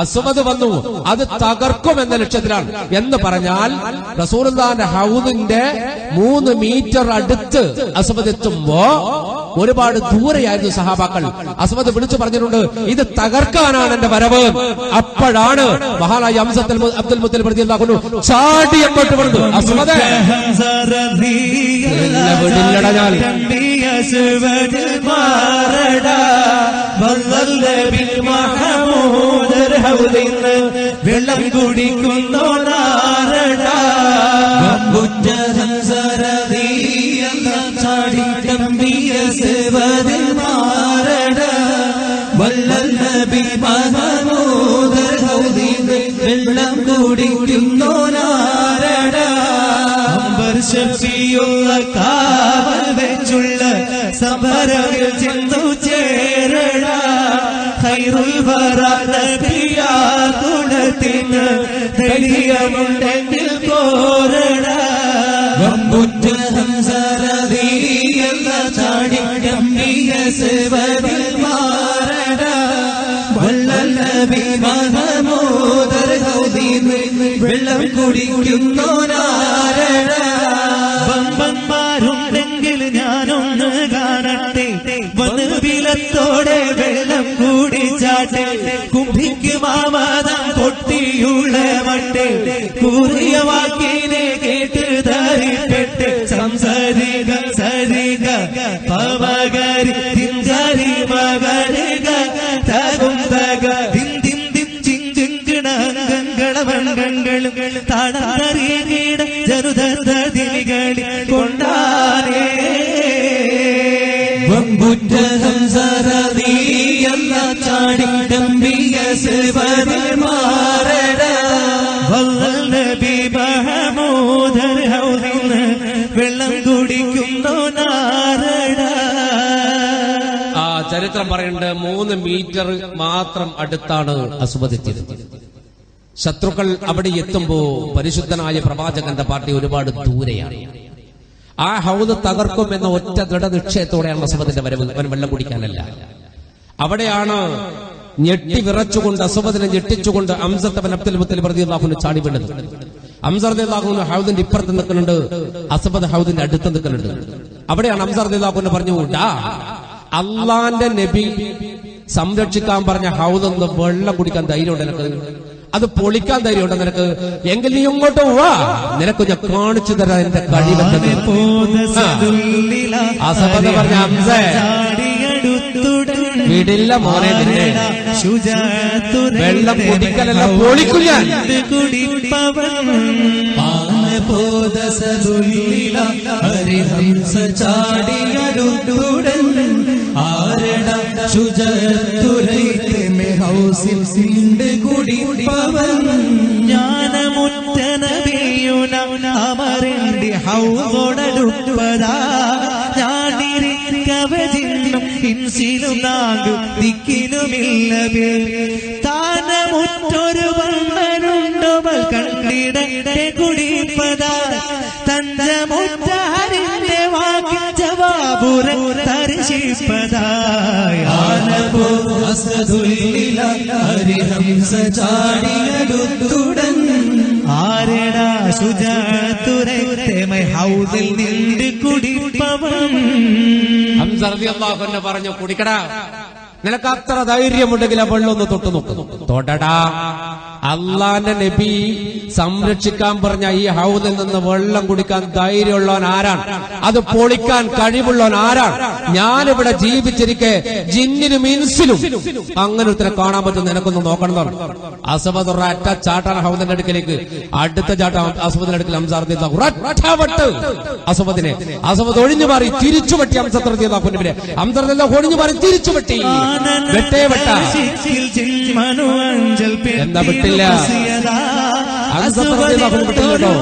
അസ്വദ് വന്നു, അത് തകർക്കും എന്ന ലക്ഷ്യത്തിലാണ്. എന്ന് പറഞ്ഞാൽ റസൂലുള്ളാഹിന്റെ ഹൗദിന്റെ 3 മീറ്റർ അടുത്ത് അസ്വദ് എത്തുമ്പോ ഒരുപാട് ദൂരെയായിരുന്നു സഹാബാക്കൾ. അസ്വദ് വിളിച്ചു പറഞ്ഞിട്ടുണ്ട്, ഇത് തകർക്കാനാണ് എന്റെ വരവ്. അപ്പോഴാണ് മഹാനായ അബ്ദുൽ മുത്തലിബ് റളിയല്ലാഹു അൻഹു ചാടി അങ്ങോട്ട് വന്നു. അസ്വദ് വെള്ളം കുടിക്കുന്നോടാരടാ ചാടി കമ്പിയ സേവതിൽ മാറടാ വല്ലൽ നബി മഹമൂദർ ഹൗദിൽ വെള്ളം കുടിക്കുന്നോടാരടാ അംബർ ശഫിയുള്ള കാവൽ വെച്ചുള്ള സമരത്തിൽ ചെന്നു ചേരടാ ഖൈറുൽ വറ നബിയാ ഗുണത്തിന് ധൈര്യമുണ്ടെങ്കിൽ പോരടാ വമ്പുറ്റ ഹംസറദിയല്ല ചാടി കമ്പിയ സേവതിൽ മാറടാ വല്ലൽ നബി മഹമൂദർ ഹൗദിൽ വെള്ളം കുടിക്കുന്നോനാരടാ വമ്പന്മാരുണ്ടെങ്കിൽ ഞാനൊന്ന് കാണട്ടെ വന്ന് വിലത്തോടെ വെള്ളം കുടിച്ചാട്ടെ കുംഭിക്ക് മാമതം പൊട്ടിയുള്ള മട്ടെ കൂറിയ വാക്കിനെ കേട്ട് ധരിപ്പെട്ട് സംസരിക സരിക പവകരി തിഞ്ചരി മകരിക തകും തക ദിം ദിം ദിം ചിങ്കിണങ്ങളും താടറിയ ജനുദർദികളിൽ കൊണ്ടാരേ വമ്പുറ്റ ഹംസറദിയല്ല ചാടി കമ്പിയ സേവതിൽ മാറടാ വല്ലൽ നബി മഹമൂദർ ഹൗദിൽ വെള്ളം കുടിക്കുന്നോനാരടാ. ആ ചരിത്രം പറയുന്നുണ്ട് 3 മീറ്റർ മാത്രം അടുത്താണ് അസ്വദ് എത്തിയത്. ശത്രുക്കൾ അവിടെ എത്തുമ്പോ പരിശുദ്ധനായ പ്രവാചകന്റെ പാർട്ടി ഒരുപാട് ദൂരെയാണ്. ആ ഹൗദ് തകർക്കും എന്ന ഒറ്റ ദൃഢനിശ്ചയത്തോടെയാണ് അസ്വദിന്റെ വരവ്. അവൻ വെള്ളം കുടിക്കാനല്ല. അവിടെയാണ് ഞെട്ടി വിറച്ചുകൊണ്ട് അസ്വദിനെ ഞെട്ടിച്ചുകൊണ്ട് ഹംസത്ത് ബിൻ അബ്ദുൽ മുത്തലിബ് റളിയല്ലാഹു അൻഹു ചാടി വീണത്. ഹംസ റളിയല്ലാഹു അൻഹു ഹൗദിന്റെ ഇപ്പുറത്ത് നിൽക്കുന്നുണ്ട്, അസ്വദ് ഹൗദിന്റെ അടുത്ത് നിൽക്കുന്നുണ്ട്. അവിടെയാണ് ഹംസ റളിയല്ലാഹു അൻഹു പറഞ്ഞു, അള്ളാന്റെ നബി സംരക്ഷിക്കാൻ പറഞ്ഞ ഹൗദൊന്ന് വെള്ളം കുടിക്കാൻ ധൈര്യമുണ്ട് നിനക്ക്, അത് പൊളിക്കാൻ ധൈര്യമുണ്ട് നിനക്ക്, എങ്കിൽ നീ ഇങ്ങോട്ട് വാ, നിനക്ക് ഞാൻ കാണിച്ചു തരാം എന്റെ കഴിവെന്ന്. അസ്വദ് പറഞ്ഞ ഹംസേ വിടില്ല മോനെ, നിന്നെ വെള്ളം കുടിക്കലല്ല പൊളിക്കും ഞാൻ. ഹരിഹംസ ചാടിയടുത്തുടൻ ആരട ശുചത്തുരൈത്തെ ഹൗസിൽ സിണ്ട് കുടിപ്പവൻ ജ്ഞാനമുറ്റ നബിയുന അമരണ്ടി ഹൗദോടടുപ്പതാ ഞാനിരിക്കവജിന്നും ഹിംസിലും നാഗു ദിക്കിലുമില്ല താനമുറ്റൊരു വണ്ണനുണ്ടവൾ കണ്ടിടട്ടെ കുടിപ്പതാ തഞ്ചമുറ്റാരിന്റെ വാക്ക് ജവാബുര തരിശിപ്പതായ ഹരിഹംസ ചാടിയടുത്തുടൻ ആരടാ ശുചാത്തുരൈത്തെ ഹൗദിൽ നിന്ന് കുടിപ്പവൻ. ഹംസ റളിയല്ലാഹു അൻഹു പറഞ്ഞു, കുടിക്കടാ, നിനക്ക് അത്ര ധൈര്യമുണ്ടെങ്കിൽ ആ വെള്ളം ഒന്ന് തൊട്ടു നോക്കുന്നു, തൊടടാ. അള്ളാന്റെ നബി സംരക്ഷിക്കാൻ പറഞ്ഞ ഈ ഹൗദിൽ നിന്ന് വെള്ളം കുടിക്കാൻ ധൈര്യമുള്ളവൻ ആരാണ്? അത് പൊളിക്കാൻ കഴിവുള്ളവൻ ആരാണ്? ഞാനിവിടെ ജീവിച്ചിരിക്കെ ജിന്നിനും ഇൻസിലും അങ്ങനെ ഒരുത്തരെ കാണാൻ പറ്റും, നിനക്കൊന്ന് നോക്കണം. അസബദ് ഒരൊറ്റ ചാട്ടാണ് ഹൗദിന്റെ അടുക്കലേക്ക്. അടുത്ത ചാട്ടം അസബദിന്റെ അടുക്കൽ ഹംസ റളിയല്ലാഹു അസബദിനെ അസബദ് ഒഴിഞ്ഞു മാറി തിരിച്ചു വെട്ടി ഹംസ റളിയല്ലാഹു അൻഹുവിനെ. ഹംസ റളിയല്ലാഹു ഒഴിഞ്ഞു മാറി തിരിച്ചു വെട്ടി. വെട്ടേ വെട്ട എന്താ വിട്ടില്ല? വിട്ടില്ലട്ടോ.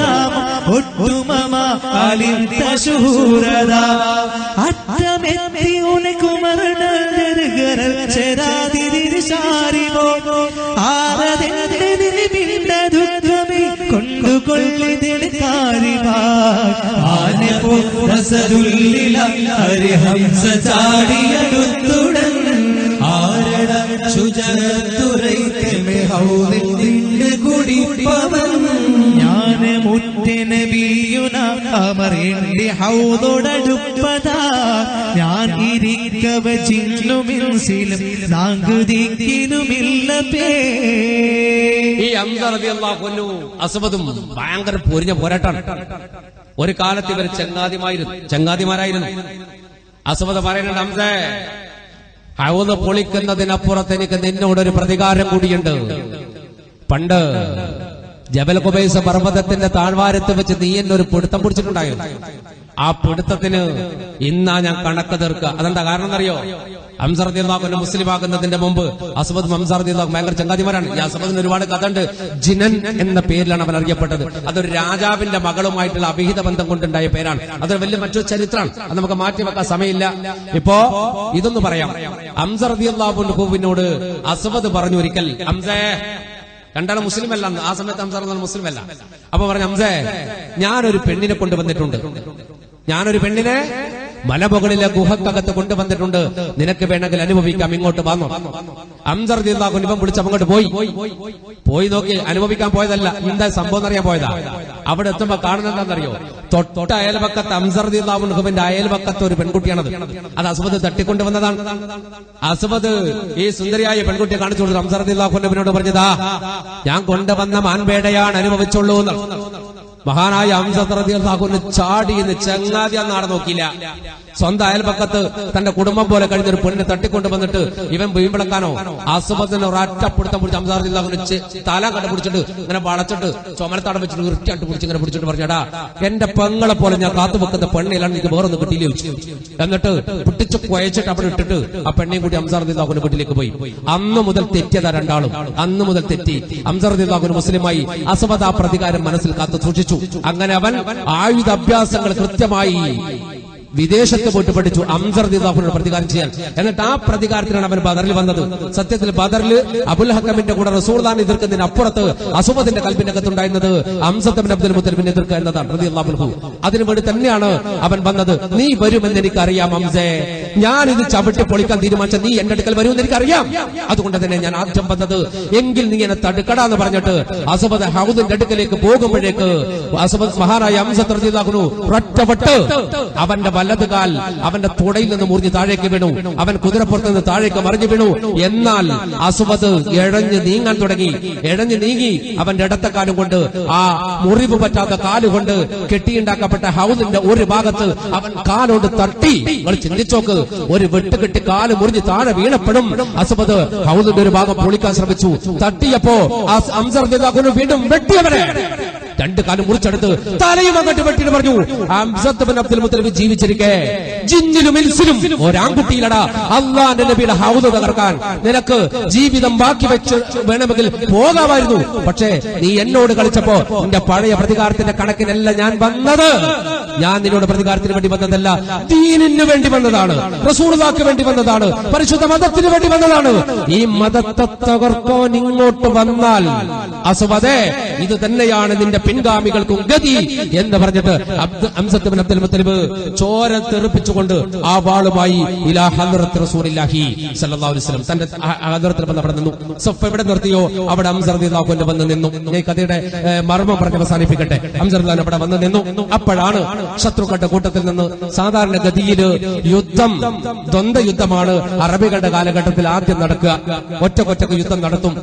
ഹംസ ചാടിയടുത്തുടൻ ആരട ശുചതുരൈക്കമേ ഹൗദിൽ നിന്ന് കുടിപ്പവൻ ഞാൻ മുത്തനബിയുന അമറിന്റെ ഹൗദോടടുപ്പതാ ഞാൻ ഇരിക്കവ ചിന്നുമിൻസിലും സാങ്കുതിക്കിനുമില്ല പേ. ഈ ഹംസ റളിയല്ലാഹു അൻഹു അസ്വദും ഭയങ്കര പൊരിഞ്ഞ പോരാട്ടാണ്. ഒരു കാലത്ത് ഇവർ ചങ്ങാതിമാരായിരുന്നു. അസ്വദ് പറയുന്നുണ്ട്, ഹംസേ ഹൗദ് പൊളിക്കുന്നതിനപ്പുറത്ത് എനിക്ക് നിന്നോടൊരു പ്രതികാരം കൂടിയുണ്ട്. പണ്ട് ജബൽ ഖുബൈസ് പർവ്വതത്തിന്റെ താഴ്വാരത്ത് വെച്ച് നീ എന്നെ ഒരു പിടുത്തം പിടിച്ചിട്ടുണ്ടായിരുന്നു. ആ പിടുത്തത്തിന് ഇന്നാ ഞാൻ കണക്ക് തീർക്കുക. അതെന്താ കാരണം എന്നറിയോ? ഹംസ റളിയല്ലാഹു അൻഹു മുസ്ലിം ആകുന്നതിന്റെ മുമ്പ് അസ്വദ് ഹംസ റളിയല്ലാഹു ഭയങ്കര ചങ്ങാതിമാരാണ്. ഈ അസ്വദിന് ഒരുപാട് കഥ ഉണ്ട്. ജിനൻ എന്ന പേരിലാണ് അവൻ അറിയപ്പെട്ടത്. അതൊരു രാജാവിന്റെ മകളുമായിട്ടുള്ള അഭിഹിത ബന്ധം കൊണ്ടുണ്ടായ പേരാണ്. അതൊരു വലിയ മറ്റൊരു ചരിത്രമാണ്. അത് നമുക്ക് മാറ്റിവെക്കാൻ സമയമില്ല. ഇപ്പോ ഇതൊന്ന് പറയാം. ഹംസ റളിയല്ലാഹു അൻഹുവിനോട് അസ്വദ് പറഞ്ഞു ഒരിക്കൽ, ഹംസേ, രണ്ടാളും മുസ്ലിം അല്ല, ആ സമയത്ത് ഹംസ റളിയല്ലാഹു മുസ്ലിം അല്ല. അപ്പൊ പറഞ്ഞു, ഹംസേ, ഞാനൊരു പെണ്ണിനെ കൊണ്ടുവന്നിട്ടുണ്ട്. ഞാനൊരു പെണ്ണിനെ മലമുകളിലെ ഗുഹക്കകത്ത് കൊണ്ടുവന്നിട്ടുണ്ട്. നിനക്ക് വേണമെങ്കിൽ അനുഭവിക്കാം, ഇങ്ങോട്ട് വന്നു. ഹംസ റളിയല്ലാഹു അൻഹു ഇവൻ വിളിച്ച് അങ്ങോട്ട് പോയി നോക്കി. അനുഭവിക്കാൻ പോയതല്ല, എന്താ സംഭവം എന്നറിയാൻ പോയതാ. അവിടെ എത്തുമ്പോ കാണുന്നതെന്താണെന്നറിയോ? തൊട്ട അയൽപക്കത്ത് ഹംസ റളിയല്ലാഹു അൻഹുവിന്റെ അയൽപക്കത്ത് ഒരു പെൺകുട്ടിയാണത്. അത് അസ്വദ് തട്ടിക്കൊണ്ടുവന്നതാണ്. അസ്വദ് ഈ സുന്ദരിയായ പെൺകുട്ടിയെ കാണിച്ചു കൊടുത്തു. ഹംസ റളിയല്ലാഹു അൻഹുവിനോട് പറഞ്ഞതാ, ഞാൻ കൊണ്ടുവന്ന മാൻപേടയാണ്, അനുഭവിച്ചോളൂ എന്ന്. മഹാനായ ഹംസ റളിയല്ലാഹു അൻഹു ചാടി എന്ന് ചങ്ങാതി നാടെ നോക്കിയില്ല. സ്വന്തം അയൽപക്കത്ത് തന്റെ കുടുംബം പോലെ കഴിഞ്ഞൊരു പെണ്ണിനെ തട്ടിക്കൊണ്ട് വന്നിട്ട് ഇവൻ വീമ്പിളക്കാനോ? അസുബത്തിന് ഒരറ്റപ്പിടുത്തം പിടിച്ച് ഹംസ റളിയല്ലാഹു അൻഹു തല കണ്ടുപിടിച്ചിട്ട് ഇങ്ങനെ വളച്ചിട്ട് ചുമലത്താടം വെച്ചിട്ട് വൃത്തിയായിട്ട് പിടിച്ച് ഇങ്ങനെ പിടിച്ചിട്ട് പറഞ്ഞടാ, എന്റെ പെങ്ങളെ പോലെ ഞാൻ കാത്തുവെക്കുന്ന പെണ്ണിലാണ്, എനിക്ക് വേറൊന്ന് കിട്ടിയില്ല ചോദിച്ചു. എന്നിട്ട് പിടിച്ച് കുഴച്ചിട്ട് അവിടെ ഇട്ടിട്ട് ആ പെണ്ണിയും കൂടി ഹംസ റളിയല്ലാഹു അൻഹു വീട്ടിലേക്ക് പോയി. അന്ന് മുതൽ തെറ്റിയതാ രണ്ടാളും. അന്ന് മുതൽ തെറ്റി. ഹംസ റളിയല്ലാഹു അൻഹു മുസ്ലിമായി. അസ്വദ് ആ പ്രതികാരം മനസ്സിൽ കാത്തു സൂക്ഷിച്ചു. അങ്ങനെ അവൻ ആയുധാഭ്യാസങ്ങൾ കൃത്യമായി വിദേശത്ത് പോയിട്ട് പഠിച്ചു ഹംസ റളിയല്ലാഹു അൻഹു പ്രതികാരം ചെയ്യാൻ. എന്നിട്ട് ആ പ്രതികാരത്തിനാണ് അവൻ ബദറിൽ വന്നത്. സത്യത്തിൽ ബദറിൽ അബുൽ ഹക്കമിന്റെ കൂടെ റസൂലുള്ളാഹിനെ എതിർക്കുന്നതിന് അപ്പുറത്ത് അസ്വദിന്റെ കൽബിന്റെ അകത്തുണ്ടായിരുന്നത് ഹംസ ഇബ്നു അബ്ദുൽ മുത്തലിബിനെ എതിർക്കുക എന്നതാണ് റളിയല്ലാഹു അൻഹു. അതിനുവേണ്ടി തന്നെയാണ് അവൻ വന്നത്. നീ വരുമെന്ന് എനിക്കറിയാം ഹംസേ, ഞാൻ ഇത് ചവിട്ടി പൊളിക്കാൻ തീരുമാനിച്ച നീ എന്റെ അടുക്കൽ വരുമെന്ന് എനിക്കറിയാം. അതുകൊണ്ട് തന്നെ ഞാൻ ആദ്യം വന്നത്. എങ്കിൽ നീ എന്നെ തടുക്കടാന്ന് പറഞ്ഞിട്ട് അസ്വദ് ഹൗദിന്റെ അടുക്കലേക്ക് പോകുമ്പോഴേക്ക് അസ്വദ് മഹാനായ ഹംസ റളിയല്ലാഹു അൻഹു ഒറ്റപ്പെട്ട് അവന്റെ വലതുകാൽ അവന്റെ തുടയിൽ നിന്ന് മുറിഞ്ഞ് താഴേക്ക് വീണു. അവൻ കുതിരപ്പുറത്ത് നിന്ന് താഴേക്ക് മറിഞ്ഞു വീണു. എന്നാൽ അസ്വദ് എഴഞ്ഞ് നീങ്ങാൻ തുടങ്ങി. എഴഞ്ഞു നീങ്ങി അവന്റെ ഇടത്തക്കാലും കൊണ്ട് ആ മുറിവ് പറ്റാത്ത കാലുകൊണ്ട് കെട്ടിയുണ്ടാക്കപ്പെട്ട ഹൗദിന്റെ ഒരു ഭാഗത്ത് അവൻ കാലോട് തട്ടി. നിങ്ങൾ ചിന്തിച്ചോക്ക്, ഒരു വെട്ടുകെട്ടി കാല് മുറിഞ്ഞ് താഴെ വീണപ്പെടും. അസ്വദ് ഹൗദിന്റെ ഒരു ഭാഗം പൊളിക്കാൻ ശ്രമിച്ചു. തട്ടിയപ്പോ ഹംസ റളിയല്ലാഹു അൻഹു വീണ്ടും വെട്ടിയവരെ രണ്ട് കാലം മുറിച്ചെടുത്ത് തലയും അങ്ങോട്ട് വെട്ടിട്ട് പറഞ്ഞു, ഹംസ ഇബ്നു അബ്ദുൽ മുത്തലിബ് ജീവിച്ചിരിക്കെ ജിന്നിലും ഇൻസിലും ഒരാൺകുട്ടിയിലടാ അല്ലാഹുവിന്റെ നബിയുടെ ഹൗദ് തകർക്കാൻ നിനക്ക് ജീവിതം ബാക്കി വെച്ച് വേണമെങ്കിൽ പോകാമായിരുന്നു. പക്ഷേ നീ എന്നോട് കളിച്ചപ്പോ നിന്റെ പഴയ പ്രതികാരത്തിന്റെ കണക്കിനല്ല ഞാൻ വന്നത്. ഞാൻ നിന്നോട് പ്രതികാരത്തിന് വേണ്ടി വന്നതല്ല, ദീനിന് വേണ്ടി വന്നതാണ്, റസൂലുള്ളാഹിക്ക് വേണ്ടി വന്നതാണ്, പരിശുദ്ധ മതത്തിന് വേണ്ടി വന്നതാണ്. ഈ മതത്തെ തകർക്കാൻ ഇങ്ങോട്ട് വന്നാൽ അസ്വദേ, ഇത് തന്നെയാണ് നിന്റെ പിൻഗാമികൾക്കും ഗതി എന്ന് പറഞ്ഞിട്ട് ഹംസത്ത് ബിൻ അബ്ദുൽ മുത്തലിബ് ചോര തെറിപ്പിച്ചുകൊണ്ട് ആ വാളുമായി ഇലാ ഹദ്റത്ത് റസൂലുള്ളാഹി സ്വല്ലല്ലാഹു അലൈഹി വസല്ലം തന്റെ ഹദ്റത്തിൽ വന്ന് അവിടെ നിന്നു. സഫ് എവിടെ നിർത്തിയോ അവിടെ ഹംസ റളിയല്ലാഹു അൻഹു വന്ന് നിന്നു. ഈ കഥയുടെ മർമ്മം പറഞ്ഞ് അവസാനിപ്പിക്കട്ടെ. ഹംസ റളിയല്ലാഹു അവിടെ വന്ന് നിന്നു. അപ്പോഴാണ് ശത്രുക്കളുടെ കൂട്ടത്തിൽ നിന്ന് സാധാരണ ഗതിയിൽ യുദ്ധം, ദ്വന്ദ്വ യുദ്ധമാണ് അറബികളുടെ കാലഘട്ടത്തിൽ ആദ്യം നടക്കുക. ഒറ്റക്കൊറ്റക്ക് യുദ്ധം നടത്തും.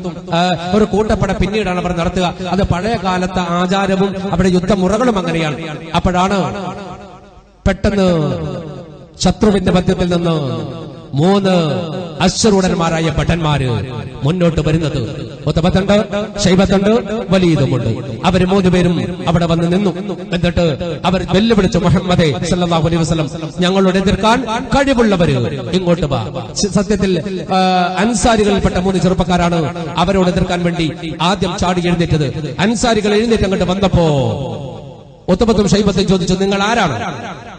ഒരു കൂട്ടപ്പട പിന്നീടാണ് അവർ നടത്തുക. അത് പഴയ കാലത്തെ ആചാരവും അവിടെ യുദ്ധമുറകളും അങ്ങനെയാണ്. അപ്പോഴാണ് പെട്ടെന്ന് ശത്രുവിന്റെ മധ്യത്തിൽ നിന്ന് 3 അശ്വരൂഢന്മാരായ ഭടന്മാര് മുന്നോട്ട് വരുന്നത്. ഉത്ബത്തുണ്ട്, ശൈബത്തുണ്ട്, വലീദുമുണ്ട്. അവര് 3 പേരും അവിടെ വന്ന് നിന്നു. എന്നിട്ട് അവർ വെല്ലുവിളിച്ചു, മുഹമ്മദേ സല്ലല്ലാഹു അലൈഹി വസല്ലം, ഞങ്ങളോട് എതിർക്കാൻ കഴിവുള്ളവര് ഇങ്ങോട്ട് വാ. സത്യത്തിൽ അൻസാരികളിൽപ്പെട്ട 3 ചെറുപ്പക്കാരാണ് അവരോട് എതിർക്കാൻ വേണ്ടി ആദ്യം ചാടി എഴുന്നേറ്റത്. അൻസാരികൾ എഴുന്നേറ്റ് അങ്ങോട്ട് വന്നപ്പോ ഉത്ബത്തും ശൈബത്തും ചോദിച്ചു, നിങ്ങൾ ആരാണ്?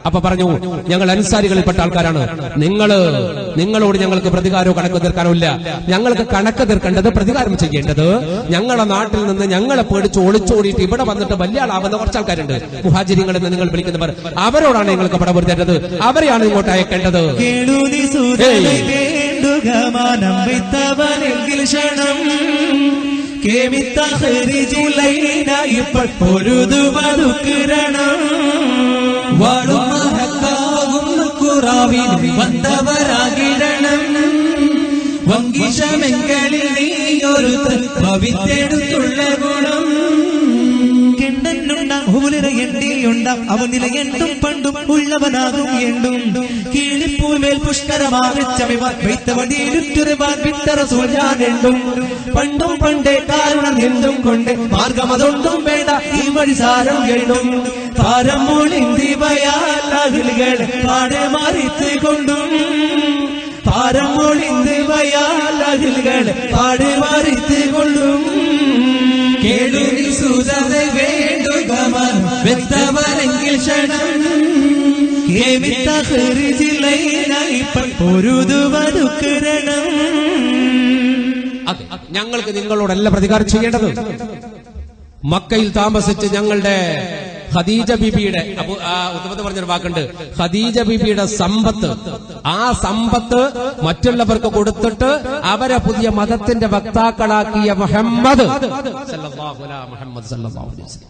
അപ്പൊ പറഞ്ഞു, ഞങ്ങൾ അൻസാരികളിൽപ്പെട്ട ആൾക്കാരാണ്. നിങ്ങളോട് ഞങ്ങൾക്ക് പ്രതികാരവും കണക്ക് തീർക്കാനോ ഇല്ല. ഞങ്ങൾക്ക് കണക്ക് തീർക്കേണ്ടത്, പ്രതികാരം ചെയ്യേണ്ടത് ഞങ്ങളുടെ നാട്ടിൽ നിന്ന് ഞങ്ങളെ പേടിച്ച് ഒളിച്ചോടിയിട്ട് ഇവിടെ വന്നിട്ട് വലിയ ആളാവുന്ന കുറച്ച് ആൾക്കാരുണ്ട്, മുഹാജിരിങ്ങൾ എന്ന് നിങ്ങൾ വിളിക്കുന്നവർ. അവരോടാണ് നിങ്ങൾക്ക് പടം തരേണ്ടത്. അവരെയാണ് ഇങ്ങോട്ട് അയക്കേണ്ടത്. വന്നവരാകിടണം വങ്കിഷമെങ്കിൽ നീയൊരു ഭവിത്തെടുത്തുള്ള ഗുണം അവനിലയെണ്ടും പണ്ടും ഉള്ളവനാകും എണ്ടും കീഴിപ്പൂമേൽ പുഷ്കരമാകും പണ്ടും പണ്ടേ കാരണം എന്തും കൊണ്ട് മാർഗമതൊന്നും വേണ്ട ഈ വഴി സാരം എണ്ണും താരം മൊളിന്തിവയാലുകൾ പാടെ മാറിത്ത് കൊണ്ടും താരം മൊളിന്തിവയാലുകൾ പാടെ മാറിത്ത് കൊണ്ടും കേളുനി സുതരെ വേണ്ടുകമാൻ വെത്തവരെങ്കിൽ ക്ഷണം പൊരുതുവതുക്കരണം. ഞങ്ങൾക്ക് നിങ്ങളോടല്ല പ്രതികാരം ചെയ്യേണ്ടത്. മക്കയിൽ താമസിച്ച് ഞങ്ങളുടെ ഖദീജ ബീബിയുടെ ഉത്തമത്ത് പറഞ്ഞൊരു വാക്കുണ്ട്, ഖദീജ ബീബിയുടെ സമ്പത്ത്, ആ സമ്പത്ത് മറ്റുള്ളവർക്ക് കൊടുത്തിട്ട് അവരെ പുതിയ മതത്തിന്റെ വക്താക്കളാക്കിയ മുഹമ്മദ് സല്ലല്ലാഹു അലൈഹി വസല്ലം,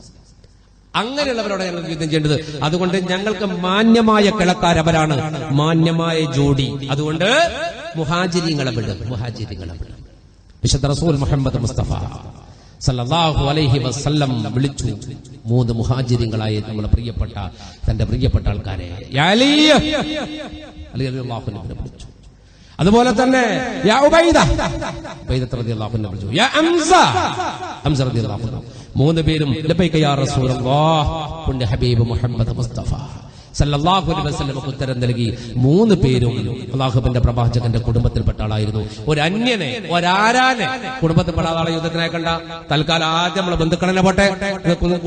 അങ്ങനെയുള്ളവരോട് ഞങ്ങൾക്ക് യുദ്ധം ചെയ്യേണ്ടത്. അതുകൊണ്ട് ഞങ്ങൾക്ക് മാന്യമായ കിളക്കാരവരാണ്, മാന്യമായ ജോഡി. അതുകൊണ്ട് മുഹാജിരിങ്ങളെ വിടും. വിശുദ്ധ റസൂൽ മുഹമ്മദ് മുസ്തഫ സല്ലല്ലാഹു അലൈഹി വസല്ലം വിളിച്ചു 3 മുഹാജിരിങ്ങളായ നമ്മുടെ പ്രിയപ്പെട്ട, തന്റെ പ്രിയപ്പെട്ട ആൾക്കാരെ അലി റളിയല്ലാഹു അൻഹു വിളിച്ചു. അതുപോലെ തന്നെ യാ ഉബൈദ റളിയല്ലാഹു അൻഹു വിളിച്ചു. യാ ഹംസ റളിയല്ലാഹു അൻഹു. 3 പേരും ലബൈക യാ റസൂലല്ലാഹ്, പുണ്യ ഹബീബ് മുഹമ്മദ് മുസ്തഫ സല്ലല്ലാഹു അലൈഹി വസല്ലം ഉത്തരം നൽകി. 3 പേരും അല്ലാഹുവിന്റെ പ്രവാചകന്റെ കുടുംബത്തിൽപ്പെട്ട ആളായിരുന്നു. ഒരു അന്യനെ, ഒരാരാനെ കുടുംബത്തിൽപ്പെട്ട ആളെ യുദ്ധത്തിനായി കണ്ട തൽക്കാലം ആദ്യം നമ്മളെ ബന്ധുക്കളെ പോട്ടെ,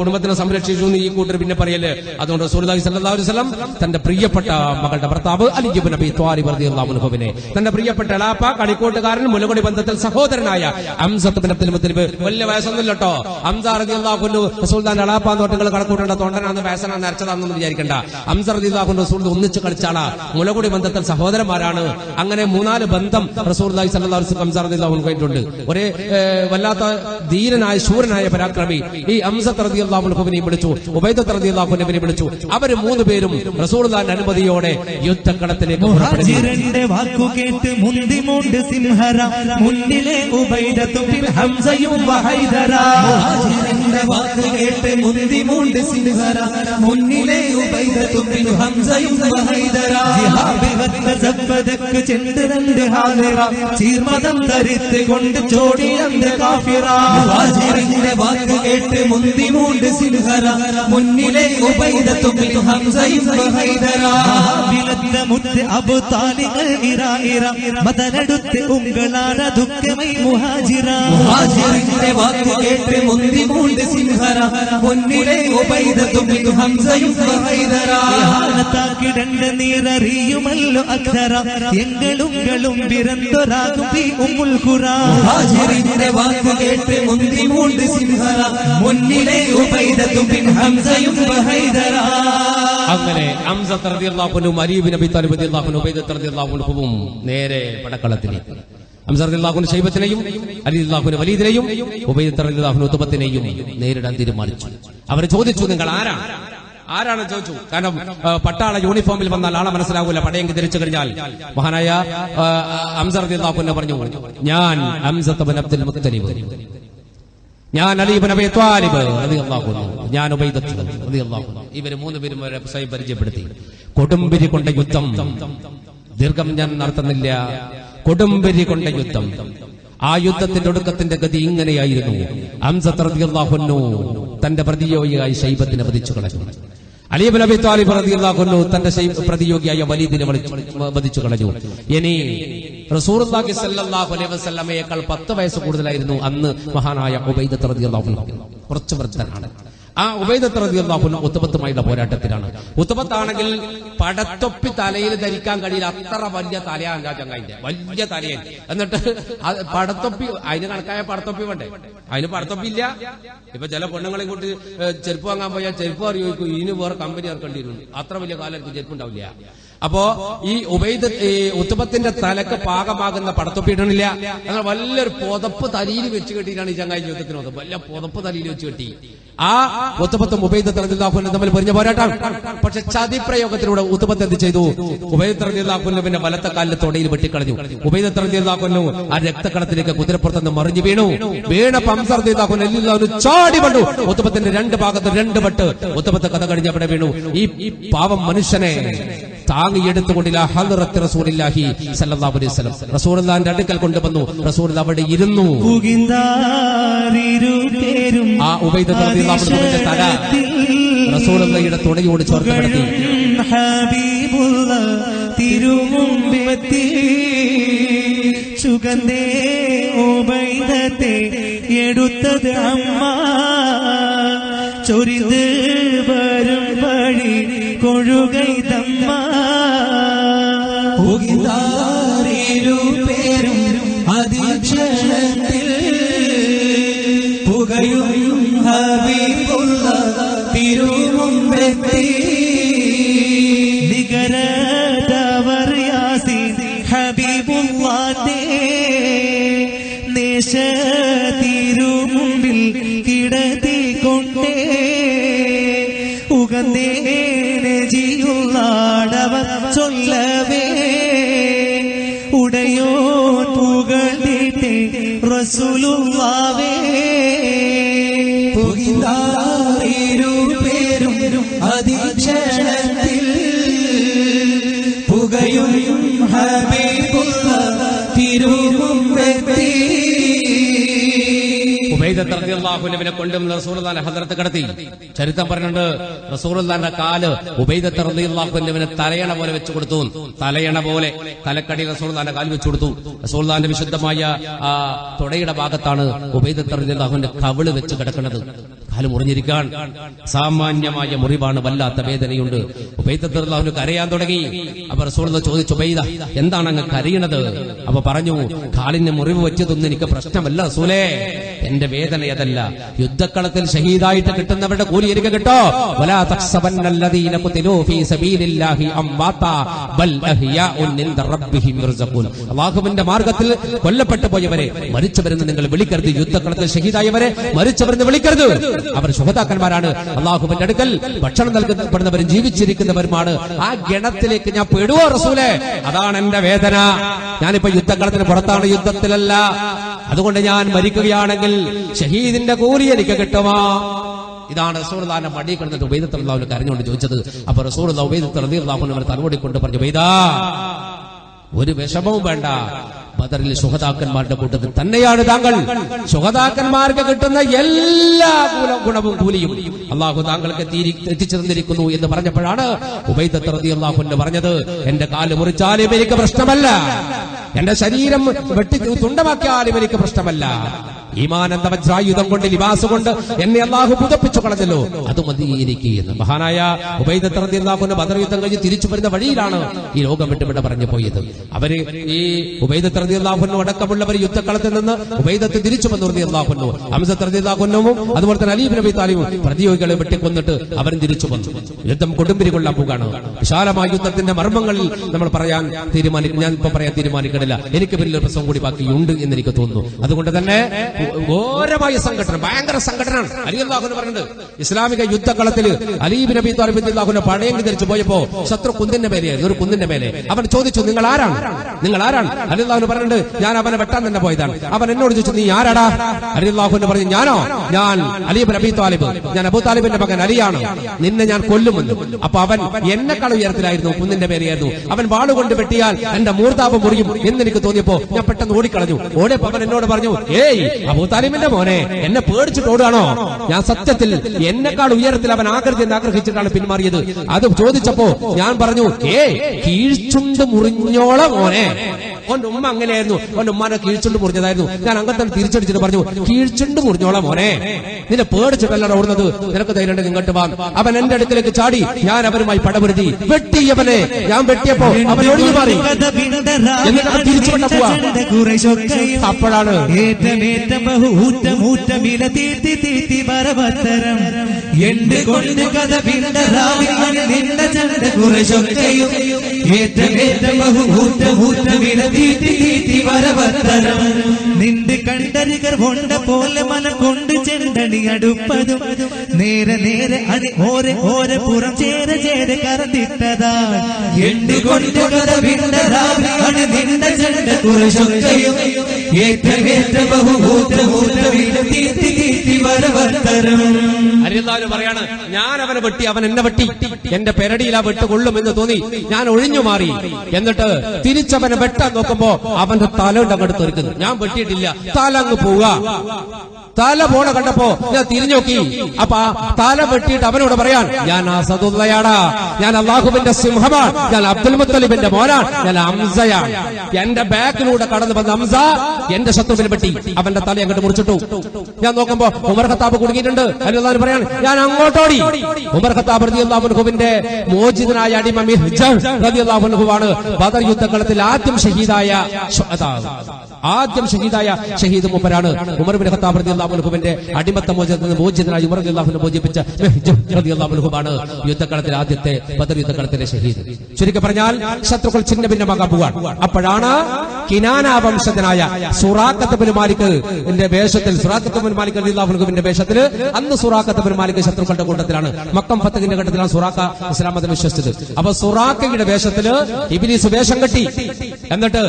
കുടുംബത്തിനെ സംരക്ഷിച്ചു എന്ന് ഈ കൂട്ടർ പിന്നെ പറയല്. അതുകൊണ്ട് റസൂലുള്ളാഹി സ്വല്ലല്ലാഹു അലൈഹി വസല്ലം തന്റെ പ്രിയപ്പെട്ട മകളുടെ ഭർത്താവ് അലി ഇബ്നു അബീ ത്വാലിബ് റളിയല്ലാഹു അൻഹുവിനെ, തന്റെ പ്രിയപ്പെട്ട എളാപ്പ കളിക്കോട്ടുകാരൻ മുലകൊടി ബന്ധത്തിൽ സഹോദരനായ ഹംസത്ത് ബിൻ അബ്ദുൽ മുത്തലിബ്, വലിയ വയസ്സൊന്നുമില്ല കേട്ടോ, ഹംസ റളിയല്ലാഹു അൻഹു റസൂലുള്ളാഹിന്റെ എളാപ്പ തോട്ടങ്ങൾ കണക്കൂട്ടേണ്ട തൊണ്ടനാന്ന് വയസ്സനാന്ന് അരച്ചതാണെന്ന് വിചാരിക്കണ്ട. ഹംസ റളിയല്ലാഹു അൻഹു റസൂൽ ഒന്നിച്ച് കളിച്ചാളാ, മുലകുടി ബന്ധത്തിൽ സഹോദരന്മാരാണ്. അങ്ങനെ 4 ബന്ധം റസൂലുള്ളാഹി സ്വല്ലല്ലാഹു അലൈഹി വസല്ലം ഹംസ റളിയല്ലാഹു അൻഹു ആയിട്ടുണ്ട്. ഒരേ വല്ലാത്ത ധീരനായ ശൂരനായ പരാക്രമി ഈ ഹംസത്ത് റളിയല്ലാഹു അൻഹുവിനെ വിളിച്ചു, ഉബൈദത്ത് റളിയല്ലാഹു അൻഹുവിനെ വിളിച്ചു. അവര് 3 പേരും റസൂലുള്ളാഹിന്റെ അനുമതിയോടെ യുദ്ധക്കളത്തിലേക്ക് മുഹാജിറിന്റെ വാക്കു കേട്ട് മുന്തിമുണ്ട് സിംഹര, മുന്നിലെ ഉബൈദത്തും ഹംസയും വഹൈദര. മുഹാജിറിന്റെ വാക്ക് കേട്ട് മുന്തിമുണ്ട് സിംഹര, മുന്നിലെ ഉബൈദത്തും ഹംസയും വഹൈദര. ജിഹാബിവത്തസബ്ബദക്ക് ചെണ്ടുരണ്ട് ഹാദിറ, ചീർമതം ധരിത്ത് കൊണ്ട് ചോടിയന്ത് കാഫിറ. മുഹാജിറിന്റെ വാക്ക് കേട്ട് മുന്തിമുണ്ട് സിംഹര, മുന്നിലെ ഉബൈദത്തും ഹംസയും വഹൈദര. பிறந்த முத்து அபு தாலிகள் இராயிரா மதனடுத்து உங்களான துக்கமை முஹாஜிரா മുഹാജിറിന്റെ വാക്ക് കേട്ട് മുന്തി മൂണ്ട് സിംഹര മുന്നിലെ ഉബൈദത്തും ഹംസയും വഹൈദരാ കിടണ്ട നീരറിയുമല്ലോ അക്ഷര എങ്കളും പിറന്തൊരാകും ഉമ്മുൽ ഖുറാ മുഹാജിറിന്റെ വാക്ക് കേട്ട് മുന്തി മൂണ്ട് സിംഹര മുന്നിലെ ഉബൈദത്തും ഹംസയും വഹൈദരാ അങ്ങനെ ഹംസ റളിയല്ലാഹു അൻഹു അലി ഇബ്നു അബീ താലിബ് റളിയല്ലാഹു അൻഹു ഉബൈദ റളിയല്ലാഹു അൻഹുവും നേരെ പടക്കളത്തിലേക്ക് ഹംസ റളിയല്ലാഹു അൻഹു ശൈബത്തിനെയും അലി റളിയല്ലാഹു അൻഹു വലീദിനെയും ഉബൈദ റളിയല്ലാഹു അൻഹു ഉത്ബത്തിനെയും നേരിടാൻ തീരുമാനിച്ചു. അവർ ചോദിച്ചു, നിങ്ങൾ ആരാണ് ചോദിച്ചു. കാരണം പട്ടാള യൂണിഫോമിൽ വന്നാൽ ആളെ മനസ്സിലാകൂല, പടയെങ്കിൽ ധരിച്ചു കഴിഞ്ഞാൽ. മഹാനായ ഹംസ റളിയല്ലാഹു അൻഹു പറഞ്ഞു, ഞാൻ ഹംസ ഇബ്നു അബ്ദുൽ മുത്തലിബ്, ഞാൻ അലി ഇബ്നു അബീ ത്വാലിബ് റളിയല്ലാഹു അൻഹു, ഞാൻ ഉബൈദ റളിയല്ലാഹു അൻഹു. ഇവര് മൂന്നുപേരും അവരെ സ്വയം പരിചയപ്പെടുത്തി. കൊടുമ്പിരി കൊണ്ട യുദ്ധം, ദീർഘം ഞാൻ നടത്തുന്നില്ല, കൊടുമ്പിരി കൊണ്ട യുദ്ധം. ആ യുദ്ധത്തിന്റെ ഒടുക്കത്തിന്റെ ഗതി ഇങ്ങനെയായിരുന്നു. ഹംസ റളിയല്ലാഹു അൻഹു തന്റെ പ്രതിയോഗിയായി ശൈബത്തിനെ വധിച്ചു കളഞ്ഞു. അലി ഇബ്നു അബീ ത്വാലിബ് റളിയല്ലാഹു അൻഹു തന്റെ പ്രതിയോഗിയായ വലീദിനെ വധിച്ചു കളഞ്ഞു. ഇനി റസൂലുള്ളാഹി സ്വല്ലല്ലാഹു അലൈഹി വസല്ലമയേക്കാൾ 10 വയസ്സ് കൂടുതലായിരുന്നു അന്ന് മഹാനായ ഉബൈദ റളിയല്ലാഹു അൻഹു. കുറച്ച് വൃദ്ധനാണ്. ആ ഉബൈദ റളിയല്ലാഹു അൻഹു ഉത്ബത്തുമായുള്ള പോരാട്ടത്തിലാണ്. ഉത്ബത്താണെങ്കിൽ പടത്തൊപ്പി തലയിൽ ധരിക്കാൻ കഴിയില്ല, അത്ര വലിയ തലയാണ് ചങ്ങായിന്റെ, വലിയ തലയൻ. എന്നിട്ട് പടത്തൊപ്പി, അതിന് കണക്കായ പടത്തൊപ്പി വേണ്ടേ? അതിന് പടത്തൊപ്പി ഇല്ല. ഇപ്പൊ ചില പെണ്ണുങ്ങളെ കൂട്ടി ചെരുപ്പ് വാങ്ങാൻ പോയാൽ ചെരുപ്പ് അറിയിക്കും, ഇതിന് വേറെ കമ്പനി ഇറക്കേണ്ടി വരും, അത്ര വലിയ കാലം ചെരുപ്പ് ഉണ്ടാവില്ല. അപ്പോ ഈ ഉത്ബത്തിന്റെ തലക്ക് പാകമാകുന്ന പടത്തൊപ്പി ഇടണില്ല. അങ്ങനെ വലിയൊരു പുതപ്പ് തലയിൽ വെച്ച് കെട്ടിയിട്ടാണ് ഈ ചങ്ങായി യുദ്ധത്തിന് വന്നത്. വലിയ പുതപ്പ് തലയിൽ വെച്ച് കെട്ടി. ആ ഉത്ബത്തും ഉബൈദ റളിയല്ലാഹു അൻഹു തമ്മിൽ പൊരിഞ്ഞ പോരാട്ടം. പക്ഷെ ചതിപ്രയോഗത്തിലൂടെ ഉത്ബത്ത് എന്ത് ചെയ്തു? ഉബൈദ റളിയല്ലാഹു അൻഹുവിന്റെ വലത്തെ കാലിൽ തൊടയിൽ വെട്ടിക്കളഞ്ഞു. ഉബൈദ റളിയല്ലാഹു അൻഹു ആ രക്തക്കണത്തിലേക്ക് കുതിരപ്പുറത്തുനിന്ന് മറിഞ്ഞു വീണ ഹംസ റളിയല്ലാഹു അൻഹു ചാടി വന്നു. ഉത്ബത്തിന്റെ 2 ഭാഗത്ത് 2 വെട്ട്. ഉത്ബത്ത് കഥ കഴിഞ്ഞ് അവിടെ വീണു. ഈ പാവം മനുഷ്യനെ താങ്ങിയെടുത്തുകൊണ്ടില്ല ഹദ്റത്ത് റസൂലുള്ളാഹി സ്വല്ലല്ലാഹു അലൈഹി വസല്ലം റസൂലുള്ളാഹിന്റെ അടുക്കൽ കൊണ്ടുവന്നു. റസൂൽ അവിടെ ഇരുന്നു. ആ ഉബൈദ റളിയല്ലാഹു അൻഹുവിന്റെ തല റസൂലുള്ളാഹിയുടെ തുടയോട് ചേർത്ത് കിടത്തി. ഹബീബുല്ലാഹ് തിരുമുമ്പിലെത്തി സുഗന്ധേ ഉബൈദത്തെ എടുത്തത് അമ്മ ചൊരിത് വരും വഴി കൊഴുകൈതമ്മ പേരും അതിക്ഷണത്തിൽ പുകയും ഹബീബുല്ലാഹ് തിരുമുമ്പെത്തി നികരതവർ യാസീൻ ഹബീബുല്ലാഹേ നേശ തിരുമുമ്പിൽ കിടത്തിക്കൊണ്ടേ ഉഗന്തേനെ ജിയുള്ളാടവർ ചൊല്ലവേ ഉടയോ പുകഴ്ത്തിട്ടേ റസൂലുള്ളാഹേ പേരും അതിക്ഷണത്തിൽ പുകയും ഹബീബുല്ലാഹ് തിരുമുമ്പെത്തി ഉബൈദ റളിയല്ലാഹു അൻഹുവിനെ കൊണ്ടും റസൂലുള്ളാഹിന്റെ ഹദ്റത്ത് കടത്തി. ചരിത്രം പറയുന്നുണ്ട്, റസൂലുള്ളാഹിന്റെ കാല് ഉബൈദ റളിയല്ലാഹു അൻഹുവിനെ തലയണ പോലെ വെച്ചു കൊടുത്തു. തലയണ പോലെ തലക്കടി റസൂലുള്ളാഹിന്റെ കാൽ വെച്ചു കൊടുത്തു. റസൂലുള്ളാഹിന്റെ വിശുദ്ധമായ ആ തുടയുടെ ഭാഗത്താണ് ഉബൈദ റളിയല്ലാഹുവിന്റെ കവിള് വെച്ച് കിടക്കുന്നത്. കാല് മുറിഞ്ഞിരിക്കാൻ സാമാന്യമായ മുറിവാണ്, വല്ലാത്ത വേദനയുണ്ട്. ഉബൈദ റളിയല്ലാഹു കരയാൻ തുടങ്ങി. അപ്പൊ റസൂലുള്ളാഹി ചോദിച്ചു, ഉബൈദ എന്താണ് അങ്ങ് കരയണത്? അപ്പൊ പറഞ്ഞു, കാലിന് മുറിവ് വെച്ചതൊന്നും എനിക്ക് പ്രശ്നമല്ല റസൂലേ, എന്റെ വേദന അതല്ല, യുദ്ധക്കളത്തിൽ ഷഹീദായിട്ട് കിട്ടുന്നവരുടെ കൂലി എനിക്ക് കിട്ടോ. വലാ തഖ്സബന്നല്ലദീന ഖുതിലൂ ഫീ സബീലില്ലാഹി അംവാതാ ബൽ അഹ്യാഉൻ ഇൻദ റബ്ബിഹിം യുർസഖൂൻ. അല്ലാഹുവിന്റെ മാർഗ്ഗത്തിൽ കൊല്ലപ്പെട്ടു പോയവരെ മരിച്ചവരെന്ന് നിങ്ങൾ വിളിക്കരുത്. യുദ്ധക്കളത്തിൽ ഷഹീദായവരെ മരിച്ചവരെന്ന് വിളിക്കരുത്. അവർ ശുഹദാക്കന്മാരാണ്. അല്ലാഹുവിന്റെ അടുക്കൽ ഭക്ഷണം നൽകപ്പെടുന്നവരും ജീവിച്ചിരിക്കുന്നവരുമാണ്. ആ ഗണത്തിലേക്ക് ഞാൻ പെടുവോ റസൂലേ? അതാണ് എന്റെ വേദന. ഞാനിപ്പോ യുദ്ധക്കളത്തിന് പുറത്താണ്, യുദ്ധത്തിലല്ല. അതുകൊണ്ട് ഞാൻ മരിക്കുകയാണെങ്കിൽ ഷഹീദിന്റെ കൂലി എനിക്ക് കിട്ടുമോ? ഇതാണ് റസൂലുള്ളാഹിന്റെ മടിയിൽ കിടന്നിട്ട് ഉബൈദ റളിയല്ലാഹു അൻഹു കരഞ്ഞുകൊണ്ട് ചോദിച്ചത്. അപ്പൊ റസൂലുള്ളാഹി ഉബൈദ റളിയല്ലാഹു അൻഹു തലമുടി കൊണ്ട് പറഞ്ഞു, ഉബൈദ ഒരു വിഷമവും വേണ്ട, ബദറിൽ ശുഹദാക്കന്മാരുടെ കൂട്ടത്തിൽ തന്നെയാണ് താങ്കൾ. ശുഹദാക്കന്മാർക്ക് കിട്ടുന്ന എല്ലാ ഗുണവും കൂലിയും അള്ളാഹു താങ്കൾക്ക് എത്തിച്ചു തന്നിരിക്കുന്നു എന്ന് പറഞ്ഞപ്പോഴാണ് ഉബൈദത്ത് റളിയല്ലാഹു അൻഹു പറഞ്ഞത്, എന്റെ കാല് മുറിച്ചാലും എനിക്ക് പ്രശ്നമല്ല, എന്റെ ശരീരം വെട്ടി തുണ്ടമാക്കിയാലും എനിക്ക് പ്രശ്നമല്ല, ഈമാൻ എന്ന വജ്രായുധം കൊണ്ട് ലിബാസ് കൊണ്ട് എന്നെ അള്ളാഹു പുതപ്പിച്ചു കളഞ്ഞല്ലോ, അത് മതി എനിക്ക് എന്ന്. മഹാനായ ഉബൈദത്ത് റളിയല്ലാഹു അൻഹു ബദർ യുദ്ധം കഴിഞ്ഞ് തിരിച്ചു വരുന്ന വഴിയിലാണ് ഈ ലോകം വിട്ടുവിട പറഞ്ഞു പോയത്. അവര് ഈ ഉബൈദത്ത് റളിയല്ലാഹു അൻഹു അടക്കമുള്ളവർ യുദ്ധക്കളത്തിൽ നിന്ന് ഉബൈദത്ത് തിരിച്ചു വന്നു റളിയല്ലാഹു അൻഹു, ഹംസത്ത് റളിയല്ലാഹു അൻഹുവും അതുപോലെ തന്നെ അലി ഇബ്നു അബീ താലിബും പ്രതിയോഗികളെ വെട്ടിക്കൊന്നിട്ട് അവരും തിരിച്ചു വന്നു. യുദ്ധം കൊടുമ്പിരി കൊള്ളാൻ പോകാണ്. വിശാലമായ യുദ്ധത്തിന്റെ മർമ്മങ്ങളിൽ നമ്മൾ പറയാൻ ഞാൻ ഇപ്പൊ പറയാൻ തീരുമാനിക്കണില്ല, എനിക്ക് പിന്നിൽ ഒരു പ്രസംഗം കൂടി ബാക്കിയുണ്ട് എന്ന് എനിക്ക് തോന്നുന്നു. അതുകൊണ്ട് തന്നെ ഘോരമായ സംഘടന, ഭയങ്കര സംഘടനയാണ്. അലി അള്ളാഹു പറഞ്ഞിട്ടുണ്ട്, ഇസ്ലാമിക യുദ്ധക്കളത്തിൽ അലി ഇബ്നു അബീ താലിബ് റളിയല്ലാഹു പടയം ധരിച്ചു പോയപ്പോ ശത്രു കുന്നിന്റെ മേലെയായിരുന്നു, ഒരു കുന്നിന്റെ മേലെ. അവൻ ചോദിച്ചു, നിങ്ങൾ ആരാണ്? അലി അള്ളാഹു പറഞ്ഞിട്ട്, ഞാൻ അവനെ വെട്ടാൻ തന്നെ പോയതാണ്. അവൻ എന്നോട് ചോദിച്ചു, നീ ആരാടാ? അലി അള്ളാഹു പറഞ്ഞു, ഞാനോ? ഞാൻ അലി ഇബ്നു അബീ താലിബ്, ഞാൻ അബൂ താലിബിന്റെ മകൻ അലിയാണ്, നിന്നെ ഞാൻ കൊല്ലുമെന്ന്. അപ്പൊ അവൻ എന്നെക്കാൾ ഉയരത്തിലായിരുന്നു, കുന്നിന്റെ മേലെയായിരുന്നു. അവൻ വാളുകൊണ്ട് വെട്ടിയാൽ എന്റെ മൂർധാപം മുറിയും എന്നെനിക്ക് തോന്നിയപ്പോ ഞാൻ പെട്ടെന്ന് ഓടിക്കളഞ്ഞു. ഓടിയപ്പോ അവൻ എന്നോട് പറഞ്ഞു, ഏയ് അബൂ താലിബിന്റെ മോനെ, എന്നെ പേടിച്ചിട്ട് ഓടുകയാണോ? ഞാൻ സത്യത്തിൽ എന്നെക്കാൾ ഉയരത്തിൽ അവൻ ആകൃതി എന്ന് ആഗ്രഹിച്ചിട്ടാണ് പിന്മാറിയത്. അത് ചോദിച്ചപ്പോ ഞാൻ പറഞ്ഞു, കീഴ്ചുണ്ട് മുറിഞ്ഞോളം മോനെ. ഓന്റെ ഉമ്മ അങ്ങനെയായിരുന്നു, ഓന്റെ ഉമ്മാനെ കീഴ്ചുണ്ട് മുറിഞ്ഞതായിരുന്നു. ഞാൻ അങ്ങനത്തെ തിരിച്ചടിച്ചിട്ട് പറഞ്ഞു, കീഴ്ചുണ്ട് മുറിഞ്ഞോളം മോനെ, നിന്നെ പേടിച്ചിട്ടല്ല ഓടുന്നത്, നിനക്ക് ധൈര്യം ഇങ്ങോട്ട് വാ. അവൻ എന്റെ അടുക്കലേക്ക് ചാടി, ഞാൻ അവരുമായി പടപൊരുതി വെട്ടിയവനെ. ഞാൻ വെട്ടിയപ്പോ അവൻ ഒഴിഞ്ഞു മാറി, എന്നിട്ട് അവൻ തിരിച്ചു കൊണ്ട പോവാ. അപ്പോഴാണ് നിന്റെ കണ്ടരികർ കൊണ്ട പോലെ മല കൊണ്ട് ചെണ്ടണി അടുപ്പതും നേരെ നേരെ അടി ഓരെ ഓരെ പുറം ചേരെ ചേരെ കറന്നിട്ടതാ എണ്ട് കൊണ്ട് കഥ വിണ്ടരാവിയാണ് നിന്റെ ചെണ്ട കുറച്ചൊക്കെയും ഏറ്റ ബഹുഭൂതഭൂത വിലതീത്തി തീത്തി വരവത്തരം. അരിയല്ലാഹു പറയാണ്, ഞാൻ അവനെ വെട്ടി, അവൻ എന്നെ വെട്ടി, എന്റെ പെരടിയിൽ ആ വെട്ട് കൊള്ളുമെന്ന് തോന്നി, ഞാൻ ഒഴിഞ്ഞു മാറി. എന്നിട്ട് തിരിച്ചവനെ വെട്ടാൻ നോക്കുമ്പോ അവന്റെ തല ഉണ്ട് അങ്ങോട്ട് തെറിക്കുന്നു. ഞാൻ വെട്ടിയിട്ടില്ല, തല അങ്ങ് പോവുക. തല പോണ കണ്ടപ്പോ ഞാൻ തിരിഞ്ഞു നോക്കി. അപ്പൊ ആ തല വെട്ടിയിട്ട് അവനോട് പറയാൻ, ഞാൻ അസദുള്ളയാടാ, ഞാൻ അള്ളാഹുവിന്റെ സിംഹമാണ്, ഞാൻ അബ്ദുൽ മുത്തലിബിന്റെ മോനാണ്, ഞാൻ ഹംസയാണ്. എന്റെ ബാക്കിലൂടെ കടന്നു വന്ന ഹംസ എന്റെ ശത്രുവിനെ വെട്ടി, അവന്റെ തല അങ്ങോട്ട് മുറിച്ചിട്ടു. ഞാൻ നോക്കുമ്പോ ഉമർ ഖത്താബ് കുടുങ്ങിയിട്ടുണ്ട്. അല്ലാഹു പറയാൻ, ഞാൻ അങ്ങോട്ടോടി. ഉമർ ഖത്താബ് റളിയല്ലാഹു അൻഹുവിന്റെ മോചിതനായ അടിമ മിഹ്ജൻ റളിയല്ലാഹു അൻഹുവാണ് ബദർ യുദ്ധക്കളത്തിൽ ആദ്യം ഷഹീദായ ഷഹീദ് മൂപ്പരാണ്. ഉമർ ബിൻ ഖത്താബ് റളിയല്ലാഹു അൻഹുവിന്റെ അടിമത്ത മോചിതനായി ഉമർ റളിയല്ലാഹു അൻഹു മോചിപ്പിച്ച മിഹ്ജൻ റളിയല്ലാഹു അൻഹുവാണ് യുദ്ധക്കളത്തിൽ ആദ്യത്തെ ബദർ യുദ്ധക്കളത്തിലെ ഷഹീദ്. ചുരുക്കി പറഞ്ഞാൽ ശത്രുക്കൾ ഛിന്ന ഭിന്നമാകാൻ പോവാണ്. അപ്പോഴാണ് കിനാന വംശജനായ സുറാഖത്ത് ബിൻ മാലിക് വേഷത്തിൽ, സുറാഖത്ത് ബിൻ മാലിക് റളിയല്ലാഹു അൻഹുവിന്റെ വേഷത്തിൽ, അന്ന് സുറാഖത്ത് ബിൻ മാലിക് ശത്രുക്കളുടെ കൂട്ടത്തിലാണ്. മക്കം ഫതഹിന്റെ ഘട്ടത്തിലാണ് സുറാഖ ഇസ്ലാം മതം വിശ്വസിച്ചത്. അപ്പൊ സുറാഖയുടെ വേഷത്തില് ഇബ്ലീസ് വേഷം കെട്ടി. എന്നിട്ട്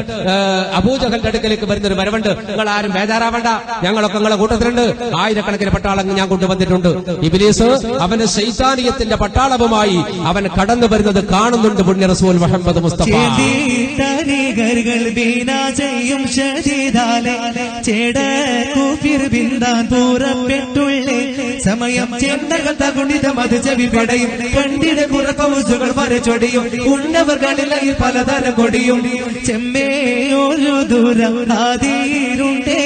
അബൂജഹലിന്റെ അടുക്കലേക്ക് വരുന്നൊരു വരവുണ്ട്. നിങ്ങൾ ആരും ബേജാറാവണ്ട, ഞങ്ങളൊക്കെ നിങ്ങളെ കൂട്ടത്തിലുണ്ട്, ആയിരക്കണക്കിന് പട്ടാളങ്ങൾ ഞാൻ കൊണ്ടുവന്നിട്ടുണ്ട്. ഇബ്ലീസ് അവന്റെ ശൈത്താനിയത്തിന്റെ പട്ടാളവുമായി അവൻ കടന്നു വരുന്നത് കാണുന്നുണ്ട്. പുണ്യ റസൂൽ മുഹമ്മദ് മുസ്തഫ സമയം ചെണ്ടകൾ തകുണിതം അത് ചെവി പടയും കണ്ടിട കുറക്കൗസുകൾ വരച്ചൊടിയും ഉണ്ടവർകളിൽ പലതരം കൊടിയും ചെമ്മേ ഒരു ദൂരം ആദിയിലുണ്ടേ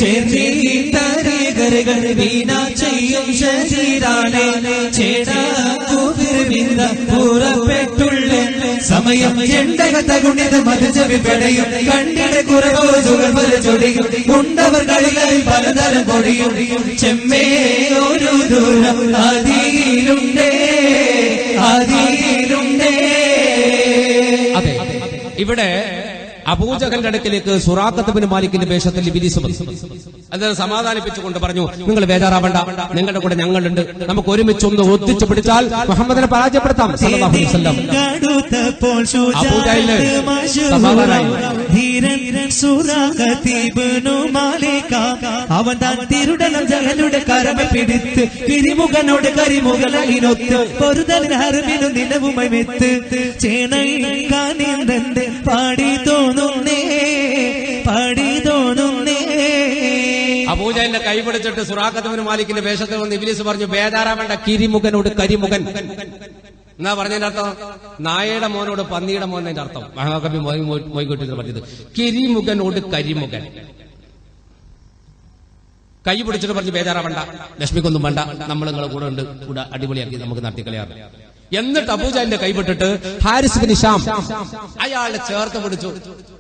ചേർന്നീതരികരുകൾ വീണ ചെയ്യും ശരീരാലെ ചേടാക്കുവിർവിന്ദ പുറപ്പെട്ടുള്ള സമയം ചെണ്ടകൾ തകുണിതം അത് ചെവി പടയും കണ്ടിട കുറക്കൗസുകൾ വരച്ചൊടിയും ഉണ്ടവർകളിൽ പലതരം കൊടിയും ചെമ്മേ ഒരു ദൂരം ആദിയിലുണ്ടേ. അതെ, ഇവിടെ അബൂജഹലിന്റെ അടുക്കിലേക്ക് സുറാഖത്ത് ബിൻ മാലിക്കിന്റെ വേഷത്തിൽ ഇബ്ലീസ് വന്നു. അത് സമാധാനിപ്പിച്ചുകൊണ്ട് പറഞ്ഞു, നിങ്ങൾ ബേജാറാവണ്ട, നിങ്ങളുടെ കൂടെ ഞങ്ങളുണ്ട്, നമുക്ക് ഒരുമിച്ച് ഒന്ന് ഒത്തിച്ചു പിടിച്ചാൽ മുഹമ്മദിനെ പരാജയപ്പെടുത്താം. സല്ലല്ലാഹു അലൈഹി വസല്ലം. അബൂജഹലിന് സമാധാനമായി. അവൻ താൻ തിരുടനം ജഹലുടെ കരമ പിടിത്ത് കിരിമുഖനോട് കരിമുഖനൊത്ത് പൊരുതലിന് ഹർബിനും നിലവുമായി മെത്ത് ചേണയിക്കാനിന്ദന്റെ പാടി തോന്നുന്നേ പാടി തോന്നുന്നേ. അബൂജഹലിന്റെ കൈ പിടിച്ചിട്ട് സുറാഖത്ത് ബിൻ മാലിക്കിന്റെ വേഷത്തിൽ വന്ന് ഇബ്ലീസ് പറഞ്ഞു, ബേജാറാവേണ്ട, കിരിമുഖനോട് കരിമുഖൻ എന്നാ പറഞ്ഞതിന്റെ അർത്ഥം? നായയുടെ മോനോട് പന്നിയുടെ മോനതിന്റെ അർത്ഥം. മഹാകവി മൊയ്കുട്ടി പറഞ്ഞത് കിരിമുഖനോട് കരിമുഖൻ. കൈ പിടിച്ചിട്ട് പറഞ്ഞു, ബേജാറാവണ്ട, ലക്ഷ്മിക്കൊന്നും വേണ്ട, നമ്മൾ നിങ്ങളെ കൂടെ ഉണ്ട്, കൂടെ അടിപൊളിയാക്കി നമുക്ക് നടത്തിക്കളയാറ്. എന്നിട്ട് അബൂജഹലിന്റെ കൈവിട്ടിട്ട് ഹാരിസ് ബിൻ ഹിശാം അയാളെ ചേർത്ത് പിടിച്ചു.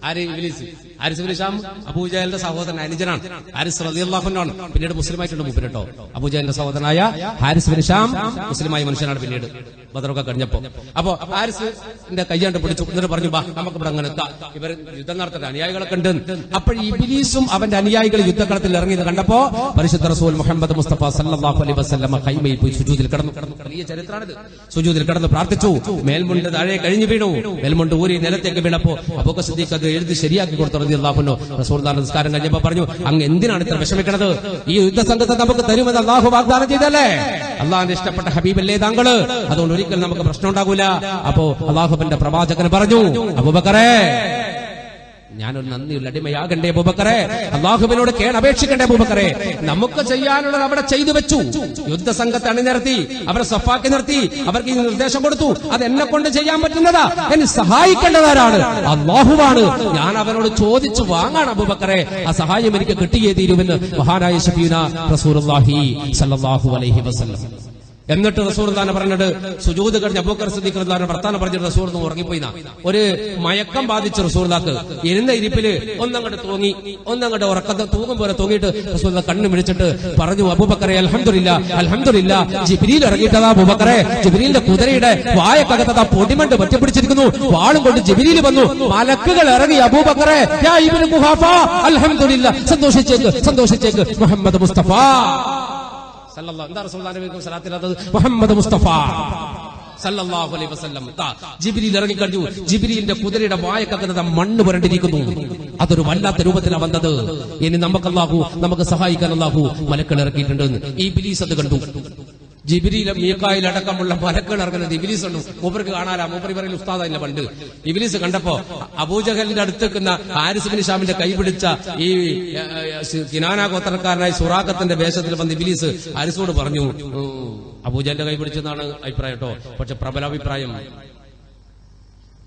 ആര്? ഇബ്ലീസ്. ഹാരിസ് ബിൻ ഹിശാം അബൂജഹലിന്റെ സഹോദരൻ, അനുജനാണ്. ഹാരിസ് റളിയല്ലാഹു അൻഹു ആണ്. പിന്നീട് മുസ്ലിമായിട്ടുണ്ട് മൂപ്പര് കേട്ടോ. അബൂജഹലിന്റെ സഹോദരനായ ഹാരിസ് ബിൻ ഹിശാം മുസ്ലിമായ മനുഷ്യനാണ് പിന്നീട് ബദറൊക്കെ കഴിഞ്ഞപ്പോ. അപ്പോ ഹാരിസിന്റെ കൈയാണ്ട് പിടിച്ചു. എന്നിട്ട് പറഞ്ഞു, ബാ നമുക്ക് ഇവിടെ അങ്ങനെ എത്താം, ഇവർ യുദ്ധം നടത്തട്ടെ, അനുയായികളൊക്കെ ഉണ്ട്. അപ്പോൾ ഇബ്ലീസും അവന്റെ അനുയായികൾ യുദ്ധക്കളത്തിൽ ഇറങ്ങിയത് കണ്ടപ്പോ പരിശുദ്ധ റസൂൽ മുഹമ്മദ് മുസ്തഫ സല്ലല്ലാഹു അലൈഹി വസല്ലം കൈമയിൽ പോയി സുജൂദിൽ കിടന്നു. വലിയ ചരിത്രമാണിത്. സുജൂദിൽ കിടന്ന് പ്രാർത്ഥിച്ചു. മേൽമുണ്ട് താഴെ കഴിഞ്ഞു വീണു. മേൽമുണ്ട് ഊരി നിലത്തേക്ക് വീണപ്പോ അബൂബക്കർ സിദ്ദീഖ് അത് എഴുതി ശരിയാക്കി കൊടുത്തു റളിയല്ലാഹു അൻഹു. റസൂലുള്ളാഹിന്റെ നിസ്കാരം കഴിഞ്ഞപ്പോ പറഞ്ഞു, അങ്ങ് എന്തിനാണ് ഇത്ര വിഷമിക്കണത്? ഈ യുദ്ധസംഘത്തെ നമുക്ക് തരുമെന്ന് അല്ലാഹു വാഗ്ദാനം ചെയ്തല്ലേ? അള്ളാഹിന്റെ ഇഷ്ടപ്പെട്ട ഹബീബല്ലേ താങ്കള്, അതുകൊണ്ട് ഒരിക്കലും നമുക്ക് പ്രശ്നം ഉണ്ടാകൂല. അപ്പോ അല്ലാഹുവിന്റെ പ്രവാചകൻ പറഞ്ഞു, അബൂബക്കറേ, ഞാനൊരു നന്ദിയുള്ള അടിമയാകണ്ടേ അബൂബക്കറേ? അല്ലാഹുവിനോട് കേണപേക്ഷിക്കണ്ടേ അബൂബക്കറേ? നമുക്ക് ചെയ്യാനുള്ളത് അവിടെ ചെയ്തു വെച്ചു. യുദ്ധസംഘത്തെ അണിനിരത്തി, അവരെ സഫാക്കി നിർത്തി, അവർക്ക് ഈ നിർദ്ദേശം കൊടുത്തു. അത് എന്നെ കൊണ്ട് ചെയ്യാൻ പറ്റുന്നതാ. എന്നെ സഹായിക്കേണ്ടവരാണ് അല്ലാഹുവാണ്. ഞാൻ അവനോട് ചോദിച്ചു വാങ്ങാണ് അബൂബക്കറേ, ആ സഹായം എനിക്ക് കിട്ടിയേ തീരുമെന്ന് മഹാനായ ശഫീന റസൂലുള്ളാഹി സ്വല്ലല്ലാഹു അലൈഹി വസല്ലം. എന്നിട്ട് റസൂലുള്ളാഹി പറഞ്ഞിട്ട് സുജൂദ് കഴിഞ്ഞ അബൂബക്കർ സിദ്ദീഖ് റളിയല്ലാഹു വർത്താനം പറഞ്ഞിട്ട് റസൂലുള്ളാഹി ഉറങ്ങിപ്പോയിനാ. ഒരു മയക്കം ബാധിച്ച റസൂലുള്ളാഹിക്ക് ഇരുന്ന ഇരിപ്പില് ഒന്നങ്ങോട്ട് തൂങ്ങി, ഒന്നങ്ങോട്ട് ഉറക്കത്തെ തൂങ്ങും പോലെ തൂങ്ങിയിട്ട് റസൂലുള്ളാഹി കണ്ണു മിഴിച്ചിട്ട് പറഞ്ഞു, അബൂബക്കറെ അൽഹംദുലില്ലാ അൽഹംദുലില്ലാ, ജിബ്രീൽ ഇറങ്ങിയിട്ടതാ അബൂബക്കറെ, ജിബ്രീലിന്റെ കുതിരയുടെ വായക്കകത്തതാ പൊടിമണ്ട് പറ്റിപ്പിടിച്ചിരിക്കുന്നു, വാളും കൊണ്ട് ജിബ്രീൽ വന്നു, മലക്കുകൾ ഇറങ്ങി. അബൂബക്കറെ യാ ഇബ്നു ഖുഹാഫ അൽഹംദുലില്ലാ, സന്തോഷിച്ചേക്ക് സന്തോഷിച്ചേക്ക്, മുഹമ്മദ് മുസ്തഫ എന്താ റസൂലുള്ളാഹിന്റെ സലാത്തിനകത്ത് മുഹമ്മദ് മുസ്തഫ സല്ലല്ലാഹു അലൈഹി വസല്ലം. ജിബ്രീൽ ഇറങ്ങിക്കഴിഞ്ഞു. ജിബ്രീലിന്റെ കുതിരയുടെ വായക്കകത്ത് മണ്ണ് പുരണ്ടിരിക്കുന്നു. അതൊരു വല്ലാത്ത രൂപത്തിലാണ് വന്നത്. ഇനി നമുക്ക് അല്ലാഹു, നമുക്ക് സഹായിക്കാൻ അല്ലാഹു മലക്കുകൾ ഇറക്കിയിട്ടുണ്ടെന്ന് ഇബ്ലീസ് അത് കണ്ടു. ജിബ്രീൽ മീകായിൽ അടക്കമുള്ള മലക്കുകൾ ഇറങ്ങുന്നത് ഇബ്ലീസ് ഉണ്ട്. മൂപ്പർക്ക് കാണാല, മൂപ്പർ ഇവരിൽ ഉസ്താദല്ല പണ്ട്. ഇബ്ലീസ് കണ്ടപ്പോ അബൂജഹലിന്റെ അടുത്ത് നിൽക്കുന്ന ഹാരിസ് ബിൻ ഹിശാമിന്റെ കൈ പിടിച്ച ഈ കിനാന ഗോത്രക്കാരനായ സുറാഖത്തിന്റെ വേഷത്തിൽ വന്ന് ഇബ്ലീസ് ഹാരിസോട് പറഞ്ഞു, അബൂജഹലിന്റെ കൈ പിടിച്ചെന്നാണ് അഭിപ്രായം കേട്ടോ. പക്ഷെ പ്രബലാഭിപ്രായം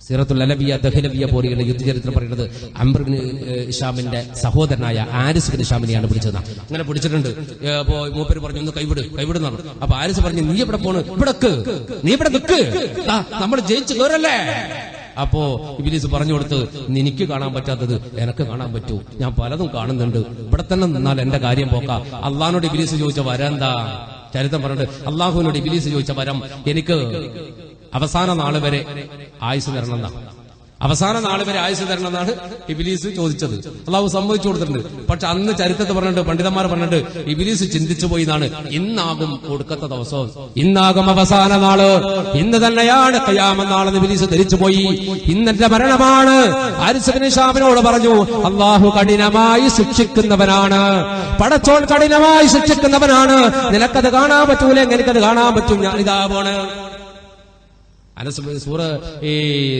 സീറത്തുൽ അലവിയ ദഹ്ലവിയ പോലെയുള്ള യുദ്ധചരിത്രം പറയുന്നത് അംർ ബിൻ ഹിശാമിന്റെ സഹോദരനായ ഹാരിസ് ബിൻ ഹിശാമിനെയാണ് പിടിച്ചത്. അങ്ങനെ പിടിച്ചിട്ടുണ്ട്. അപ്പോ മൂപ്പര് പറഞ്ഞു, ഒന്ന് കൈവിടുന്നാണ്. അപ്പൊ ഹാരിസ് പറഞ്ഞു, നീ എവിടെ പോണ്? ഇവിടക്ക്, നീ ഇവിടെ നിൽക്ക്, നമ്മൾ ജയിച്ചു കയറല്ലേ? അപ്പോ ഇബ്ലീസ് പറഞ്ഞു കൊടുത്ത്, നിനക്ക് കാണാൻ പറ്റാത്തത് എനക്ക് കാണാൻ പറ്റൂ, ഞാൻ പലതും കാണുന്നുണ്ട്, ഇവിടെ തന്നെ നിന്നാൽ എന്റെ കാര്യം പോക്കാം. അള്ളാഹിനോട് ഇബ്ലീസ് ചോദിച്ച വരം എന്താ? ചരിത്രം പറഞ്ഞിട്ട് അള്ളാഹുവിനോട് ഇബ്ലീസ് ചോദിച്ച വരം, എനിക്ക് അവസാന നാള് വരെ ആയുസ് തരണമെന്നാ. അവസാന നാള് വരെ ആയുസ് തരണമെന്നാണ് ഇബ്ലീസ് ചോദിച്ചത്. അള്ളാഹു സമ്മതിച്ചു കൊടുത്തിട്ടുണ്ട്. പക്ഷെ അന്ന് ചരിത്രത്തിൽ പറഞ്ഞിട്ട്, പണ്ഡിതന്മാർ പറഞ്ഞിട്ട്, ഇബ്ലീസ് ചിന്തിച്ചു പോയി എന്നാണ്, ഇന്നാകും കൊടുക്കത്ത ദിവസം, ഇന്നാകും അവസാന നാള്, ഇന്ന് തന്നെയാണ് ഖിയാമത്ത് നാളെന്ന് ഇബ്ലീസ് ധരിച്ചുപോയി. ഇന്നെന്റെ മരണമാണ്. ഹാരിസ് ബിൻ ഹിശാമിനോട് പറഞ്ഞു, അള്ളാഹു കഠിനമായി ശിക്ഷിക്കുന്നവനാണ്, പടച്ചോൻ കഠിനമായി ശിക്ഷിക്കുന്നവനാണ്, നിനക്കത് കാണാൻ പറ്റൂലെങ്കിൽ എനിക്കത് കാണാൻ പറ്റും, ഞാൻ ഇതാ പോണ്.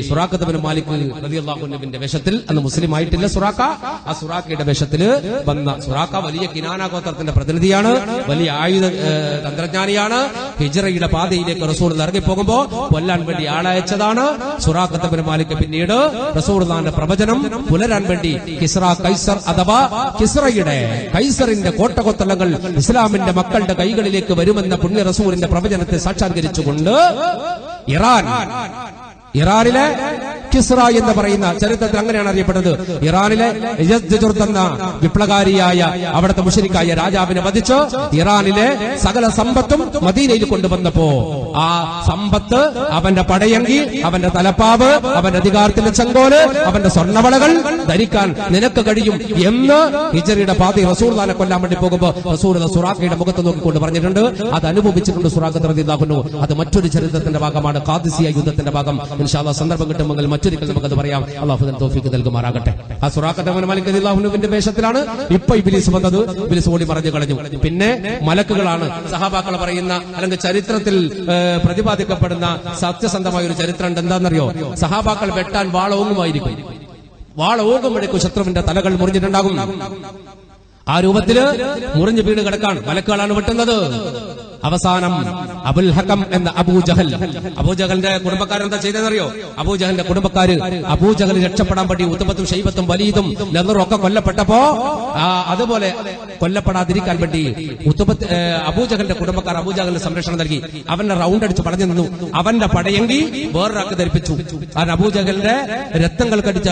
സുറാഖത്ത് ബിൻ മാലിക് റളിയല്ലാഹു അൻഹുവിന്റെ വേഷത്തിൽ, അന്ന് മുസ്ലിം ആയിട്ടില്ല സുറാഖ, ആ സുറാഖയുടെ വേഷത്തിൽ വന്ന സുറാഖ വലിയ കിനാന ഗോത്രത്തിന്റെ പ്രതിനിധിയാണ്, വലിയ ആയുധ തന്ത്രജ്ഞാനിയാണ്. ഹിജ്റയുടെ പാതയിലേക്ക് റസൂൽ ഇറങ്ങിപ്പോകുമ്പോ കൊല്ലാൻ വേണ്ടി ആളയച്ചതാണ് സുറാഖത്ത് ബിൻ മാലിക്. പിന്നീട് റസൂലുള്ളാഹിന്റെ പ്രവചനം പുലരാൻ വേണ്ടി കിസ്റ കൈസർ അഥവാ കിസ്റയുടെ കൈസറിന്റെ കോട്ടകൊത്തളങ്ങൾ ഇസ്ലാമിന്റെ മക്കളുടെ കൈകളിലേക്ക് വരുമെന്ന പുണ്യ റസൂലിന്റെ പ്രവചനത്തെ സാക്ഷാത്കരിച്ചുകൊണ്ട് ഇറാൻ ഇറാനിലെ കിസ്റ എന്ന് പറയുന്ന ചരിത്രത്തിൽ അങ്ങനെയാണ് അറിയപ്പെട്ടത്. ഇറാനിലെ യസ്ജുർദ് എന്ന വിപ്ലവകാരിയായ അവിടുത്തെ മുശ്രിക്കായ രാജാവിനെ വധിച്ച് ഇറാനിലെ സകല സമ്പത്തും മദീനയിൽ കൊണ്ടുവന്നപ്പോ ആ സമ്പത്ത്, അവന്റെ പടയങ്കി, അവന്റെ തലപ്പാവ്, അവന്റെ അധികാരത്തിന്റെ ചെങ്കോല്, അവന്റെ സ്വർണ്ണവളകൾ ധരിക്കാൻ നിനക്ക് കഴിയും എന്ന് ഹിജ്റയുടെ പാതി റസൂലുള്ളാഹിനെ കൊല്ലാൻ വേണ്ടി പോകുമ്പോൾ റസൂൽ സുറാഖയുടെ മുഖത്ത് നോക്കിക്കൊണ്ട് പറഞ്ഞിട്ടുണ്ട്. അത് അനുഭവിച്ചിട്ടുണ്ട് സുറാഖത്ത് റളിയല്ലാഹു അൻഹു. അത് മറ്റൊരു ചരിത്രത്തിന്റെ ഭാഗമാണ്, ഖാദിസിയ യുദ്ധത്തിന്റെ ഭാഗം. ഇൻഷാ അല്ലാഹ് സന്ദർഭം കിട്ടുമെങ്കിൽ മറ്റൊരിക്കൽ നമുക്കത് പറയാം. അല്ലാഹു തൗഫീഖ് നൽകുമാറാകട്ടെ. ആ സുറാഖത്ത് ഇബ്നു മാലിക് റളിയല്ലാഹു അൻഹുവിന്റെ വേഷത്തിലാണ് ഇപ്പൊ ഇബ്ലീസ് വന്നത്. ഇബ്ലീസ് ഓടി പറഞ്ഞു കളഞ്ഞു. പിന്നെ മലക്കുകളാണ് സഹാബാക്കൾ പറയുന്ന, അല്ലെങ്കിൽ ചരിത്രത്തിൽ പ്രതിപാദിക്കപ്പെടുന്ന സത്യസന്ധമായ ഒരു ചരിത്രം ഉണ്ട്. എന്താണെന്നറിയോ? സഹാബാക്കൾ വെട്ടാൻ വാളോങ്ങുമായിരിക്കും. വാളോങ്ങുമ്പോഴേക്കും ശത്രുവിന്റെ തലകൾ മുറിഞ്ഞിട്ടുണ്ടാകും. ആ രൂപത്തില് മുറിഞ്ഞു വീണ് കിടക്കാൻ മലക്കുകളാണ് വെട്ടുന്നത്. അവസാനം അബുൽ ഹകം എന്ന അബൂജഹലിന്റെ കുടുംബക്കാരൻ എന്താ ചെയ്തെന്നറിയോ? അബൂജഹലിന്റെ കുടുംബക്കാര് അബൂജഹൽ രക്ഷപ്പെടാൻ വേണ്ടി ഉത്ബത്തും ഷൈബത്തും വലീദും നദറും ഒക്കെ കൊല്ലപ്പെട്ടപ്പോ അതുപോലെ കൊല്ലപ്പെടാതിരിക്കാൻ വേണ്ടി അബൂജഹലിന്റെ കുടുംബക്കാർ അബൂജഹലിന് സംരക്ഷണം നൽകി. അവന്റെ റൗണ്ട് അടിച്ച് പറഞ്ഞു നിന്നു. അവന്റെ പടയെങ്കി വേറൊരാൾക്ക് ധരിപ്പിച്ചു. കാരണം അബൂജഹലിന്റെ രക്തങ്ങൾ കടിച്ച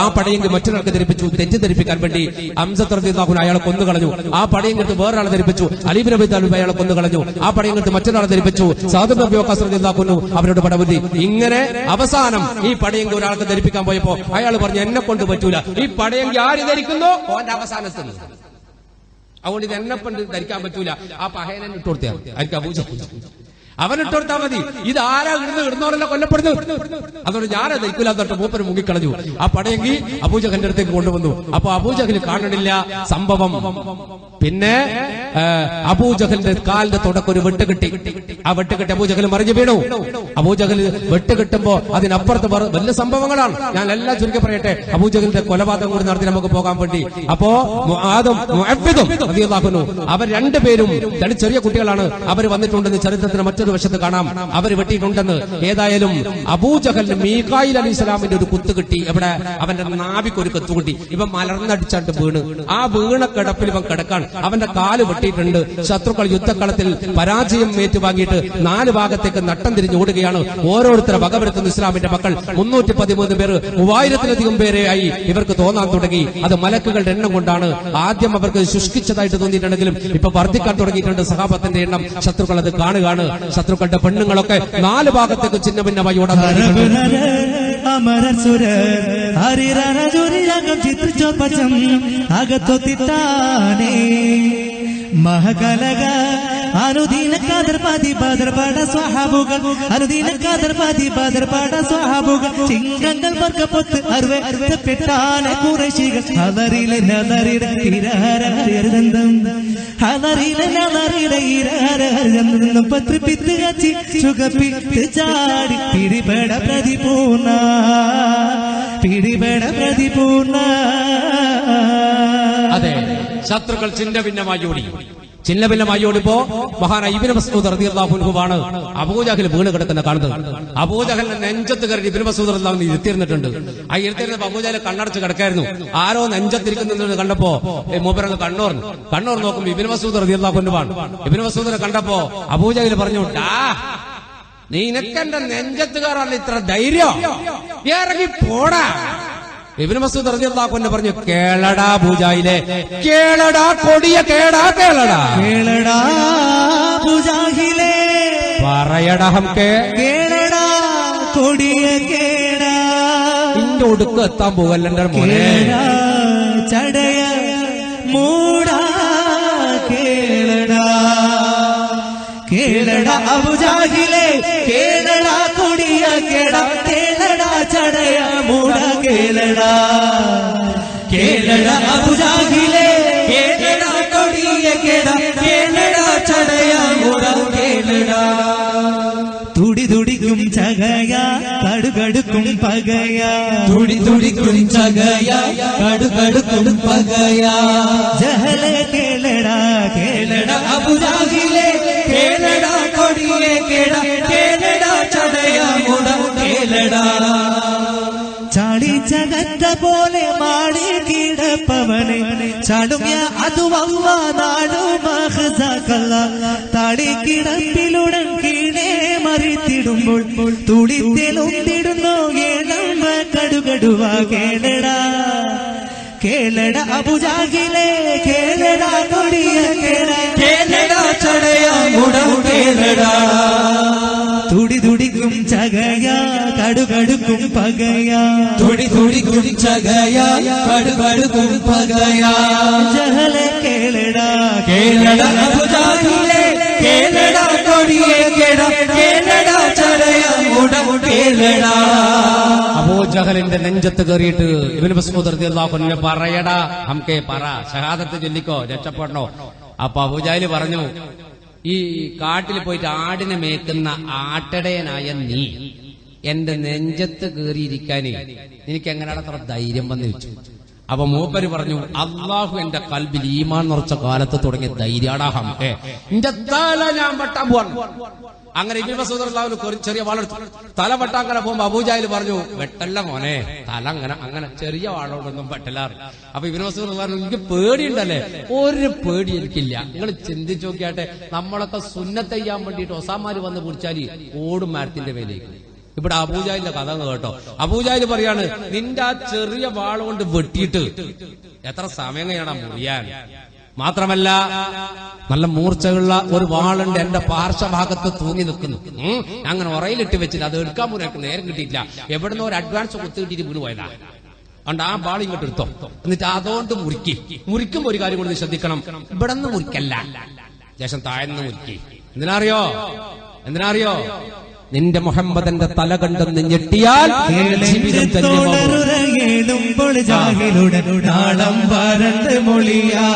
ആ പടയെങ്കി മറ്റൊരാൾക്ക് ധരിപ്പിച്ചു. തെറ്റിദ്ധരിപ്പിക്കാൻ വേണ്ടി ഹംസത്ത് റളിയല്ലാഹു അൻഹു അയാളെ കൊന്നുകളഞ്ഞു. ആ പടയെങ്കി വേറൊരാളെ ധരിപ്പിച്ചു. അലി ഇബ്നു അബീ താലിബ് അയാളെ കൊന്നുകളഞ്ഞു. ആ പടയങ്കത്ത് മറ്റൊരാളെ ധരിപ്പിച്ചു. സഅദ് ഇബ്നു അബീ വഖാസ് റളിയല്ലാഹു അൻഹു അവരോട് പടപുതി. ഇങ്ങനെ അവസാനം ഈ പടയങ്കി ഒരാൾക്ക് ധരിപ്പിക്കാൻ പോയപ്പോ അയാൾ പറഞ്ഞു, എന്നെ കൊണ്ട് പറ്റൂല. ഈ പടയങ്കി ആര് ധരിക്കുന്നോ ഓന്റെ അവസാനത്ത്. അതുകൊണ്ട് ഇത് എന്നെ കൊണ്ട് ധരിക്കാൻ പറ്റൂല. ആ പഹയനെ ഇട്ട് കൊടുത്താൽ ആയിരിക്കും അബൂജഹൽ. അവനിട്ട് കൊടുത്താൽ മതി. ഇത് ആരാ ഇടുന്നവരല്ല കൊല്ലപ്പെടുന്നു. അതുകൊണ്ട് ഞാനത് ധരിക്കില്ല എന്നിട്ട് മൂപ്പര് മുങ്ങിക്കളഞ്ഞു. ആ പടയെങ്കിൽ അബൂജഹലിന്റെ അടുത്തേക്ക് കൊണ്ടുവന്നു. അപ്പൊ അബൂജഹൽ കാണണില്ല സംഭവം. പിന്നെ അബൂജഹലിന്റെ കാലിന്റെ തുടക്കൊരു വെട്ടുകിട്ടി. ആ വെട്ടുകെട്ടി അബൂജഹൽ മറിഞ്ഞു വീണു. അബൂജഹൽ വെട്ടുകിട്ടുമ്പോ അതിനപ്പുറത്ത് വലിയ സംഭവങ്ങളാണ്. ഞാൻ എല്ലാം ചുരുക്കി പറയട്ടെ. അബൂജഹലിന്റെ കൊലപാതകം കൂടി നടത്തി നമുക്ക് പോകാൻ വേണ്ടി. അപ്പോ മുആദും മുഅവ്വിദും റളിയല്ലാഹു അൻഹു അവർ രണ്ടുപേരും ചെറിയ കുട്ടികളാണ്. അവർ വന്നിട്ടുണ്ടെന്ന് ചരിത്രത്തിന് മറ്റൊരു വശത്ത് കാണാം. അവർ വെട്ടിയിട്ടുണ്ടെന്ന്. ഏതായാലും അബൂജഹലിന് മീകായിൽ അലൈഹിസ്സലാമിന്റെ ഒരു കുത്ത് കിട്ടി. എവിടെ? അവന്റെ നാവിക്ക് ഒരു കത്ത് കിട്ടി. ഇവൻ മലർന്നടിച്ചാണ്ട് വീണ്. ആ വീണ കിടപ്പിൽ ഇവൻ കിടക്കാൻ. അവന്റെ കാല് വെട്ടിയിട്ടുണ്ട്. ശത്രുക്കൾ യുദ്ധക്കളത്തിൽ പരാജയം ഏറ്റുവാങ്ങിയിട്ട് 4 ഭാഗത്തേക്ക് നട്ടം തിരിഞ്ഞ് ഓടുകയാണ്. ഓരോരുത്തരെ വകവരുത്തുന്ന ഇസ്ലാമിന്റെ മക്കൾ 313 പേര്, 3000-ലധികം പേരെയായി ഇവർക്ക് തോന്നാൻ തുടങ്ങി. അത് മലക്കുകളുടെ എണ്ണം കൊണ്ടാണ്. ആദ്യം അവർക്ക് ശുഷ്കിച്ചതായിട്ട് തോന്നിയിട്ടുണ്ടെങ്കിലും ഇപ്പൊ വർദ്ധിക്കാൻ തുടങ്ങിയിട്ടുണ്ട് സഹാബത്തിന്റെ എണ്ണം. ശത്രുക്കൾ അത് കാണുകയാണ്. ശത്രുക്കളുടെ പെണ്ണുങ്ങളൊക്കെ 4 ഭാഗത്തേക്ക് ചിന്ന ഭിന്നമായി ഓടാൻ മഹകലക അനുദീന കാദർപാതി ബദർപാട സ്വഹാബുകൾ, അനുദീന കാദർപാതി ബദർപാട സ്വഹാബുകൾ, ചിങ്കങ്ങൾ വർഗപ്പൊത്ത് അറുവെട്ടാന കുറേശികൾ, ഹദറിലെ നദറിടെ ഇരഹരഹരിയർദന്തം, ഹദറിലെ നദറിടെ ഇരഹരഹരിയർദന്തം, പത്രിപ്പിത്ത് കച്ചി സുഖപ്പിത്ത് ചാടി പിടിപെട പ്രതിപൂർണ, പിടിപെട പ്രതിപൂർണ. അതെ, ശത്രുക്കൾ ചിന്ന ഭിന്നമായി ഓടി. ചിന്ന ഭിന്നമായി ഓടിപ്പോ മഹാനായ ഇബ്നു മസ്ഊദ് റളിയല്ലാഹു അൻഹുവാണ് അബൂജഹൽ വീണ് കിടക്കുന്ന കാണുന്നത്. അബൂജഹലിന്റെ നെഞ്ചത്ത് കയറി ഇബ്നു മസ്ഊദ് റളിയല്ലാഹു അൻഹു ഇരുത്തിരുന്നിട്ടുണ്ട്. ആ ഇരുത്തിരുന്നപ്പോ അബൂജഹൽ കണ്ണടച്ച് കിടക്കായിരുന്നു. ആരോ നെഞ്ചത്തിരിക്കുന്നത് കണ്ടപ്പോ മൂപ്പരങ്ങ് കണ്ണൂർ നോക്കുമ്പോ ഇബ്നു മസ്ഊദ് റളിയല്ലാഹു അൻഹുവാണ്. ഇബ്നു മസ്ഊദിനെ കണ്ടപ്പോ അബൂജഹൽ പറഞ്ഞു, നിനക്കെന്റെ നെഞ്ചത്ത് കയറാൻ ഇത്ര ധൈര്യം, ഇറങ്ങി പോടാ. ഇബ്നു മസ്ഊദ് റളിയല്ലാഹു അൻഹു പറഞ്ഞു, കേളടാ ബൂജായിലെ, കേളടാ കൊടിയ കേടാ, കേളടാ കേളടാ ബൂജാഹിലെ, പറയടാ ഹംകെ, കേളടാ കൊടിയ കേടാ. ഇന്റെ ഒടുക്ക് എത്താൻ പോകല്ല എന്റെ മോനെ, ചടയ മൂടാ കേളടാ, കേളടാ അബൂജാഹിലെ, കേളടാ കൊടിയ കേടാ, കേളടാ ചടയ മൂട കേളടാ, കേളടാ അബൂജാഹിലെ, കേളടാ കൊടിയ കേടാ, കേളടാ ചടയ മൂട കേളടാ. തുടി തുടിക്കും ചകയ കടുകടുക്കും പകയ, തുടി തുടിക്കും ചകയ കടുകടുക്കും പകയ. ജഹല കേളടാ, കേളടാ അബൂജാഹിലെ, കേളടാ കൊടിയ കേടാ, കേളടാ ചടയ മൂട കേളടാ. ചാടിച്ചകറ്റ പോലെ മാടി കിടപ്പവനെ, ചടുമ്യ അതുവല്ല നാടു മഹ്സകല്ല, താടി കിടപ്പിലുടൻ കീഴേ മറിത്തിട വാഴ്ത്തിടുമ്പോൾ തുടിത്തെളുത്തിടുന്നു ഏഴമ്മ കടുകടുവ കേളടാ കേളട അബുജാഹിലെ കേളടാ കൊടിയ കേളടാ ചടയാ മുടം കേളടാ തുടി തുടിക്കും ചകയാ കടുകടുക്കും പകയാ തുടി തുടിക്കും ചകയാ കടുകടുക്കും പകയാ ജഹല കേളടാ കേളടാ അബുജാഹിലെ കേളടാ കൊടിയ കേളടാ ചടയാ മുടം കേളടാ. അബൂജഹലിന്റെ നെഞ്ചത്ത് കയറിയിട്ട് ഇബ്നു മസ്ഊദ് റളിയല്ലാഹു അൻഹു പറയടാ ഹംകെ പറ ഷഹാദത്ത് ചൊല്ലിക്കോ രക്ഷപ്പെടണോ. അപ്പൊ അബൂജഹൽ പറഞ്ഞു, ഈ കാട്ടിൽ പോയിട്ട് ആടിനെ മേക്കുന്ന ആട്ടടയനായ നീ എന്റെ നെഞ്ചത്ത് കയറിയിരിക്കാന് എനിക്ക് എങ്ങനെയാണ് അത്ര ധൈര്യം വന്ന് വെച്ചു. അപ്പൊ മൂപ്പര് പറഞ്ഞു, അള്ളാഹു എന്റെ കൽബിൽ ഈമാൻ നിറച്ച കാലത്ത് തുടങ്ങിയ ധൈര്യാടാ ഹംകെ, എന്റെ തല ഞാൻ വെട്ടാൻ പോവാണ്. അങ്ങനെ ഇബ്നു മസ്ഊദ് റളിയല്ലാഹു അൻഹു ചെറിയ വാളെടുത്തു തല വെട്ടാൻ അങ്ങനെ പോകുമ്പോ അബൂജഹൽ പറഞ്ഞു, വെട്ടല്ല മോനെ, തല അങ്ങനെ ചെറിയ വാളോടൊന്നും വെട്ടലാറ്. അപ്പൊ ഇബ്നു മസ്ഊദ് റളിയല്ലാഹു അൻഹു, എനിക്ക് പേടിയുണ്ടല്ലേ? ഒരു പേടി എനിക്കില്ല. നിങ്ങൾ ചിന്തിച്ചു നോക്കിയാട്ടെ, നമ്മളൊക്കെ സുന്നത്ത് ചെയ്യാൻ വേണ്ടിയിട്ട് ഒസാമാര് വന്ന് പിടിച്ചാല് ഓടും മരത്തിന്റെ മേലേക്ക്. ഇവിടെ അബൂജഹലിന്റെ കഥ കേട്ടോ. അബൂജഹൽ പറയാണ്, നിന്റെ ആ ചെറിയ വാള കൊണ്ട് വെട്ടിയിട്ട് എത്ര സമയം കഴിയണം മുറിയാൻ. മാത്രമല്ല നല്ല മൂർച്ചയുള്ള ഒരു വാളുണ്ട് എന്റെ പാർശ്വഭാഗത്ത് തൂങ്ങി നിൽക്കുന്നു. അങ്ങനെ ഉറയിലിട്ട് വെച്ചിട്ട് അത് എടുക്കാൻ പോലും നേരം കിട്ടിയിട്ടില്ല. എവിടുന്ന് ഒരു അഡ്വാൻസ് കുത്തി കിട്ടിയിട്ട് വീണ് പോയതാ. അതുകൊണ്ട് ആ ബാൾ ഇങ്ങോട്ട് എടുത്തോ, എന്നിട്ട് അതുകൊണ്ട് മുറിക്കുമ്പോ ഒരു കാര്യം കൊണ്ട് ശ്രദ്ധിക്കണം, ഇവിടെ നിന്ന് മുറിക്കല്ല, ശേഷം താഴ്ന്ന് മുറിക്കി. എന്തിനാറിയോ നിന്റെ മുഹമ്മദന്റെ തല കണ്ടെന്ന് ഞെട്ടിയാൽ ജീവിതം തന്നെയുമ്പോൾ ജാഹിലുടനാളം വരണ്ട് മൊഴിയാ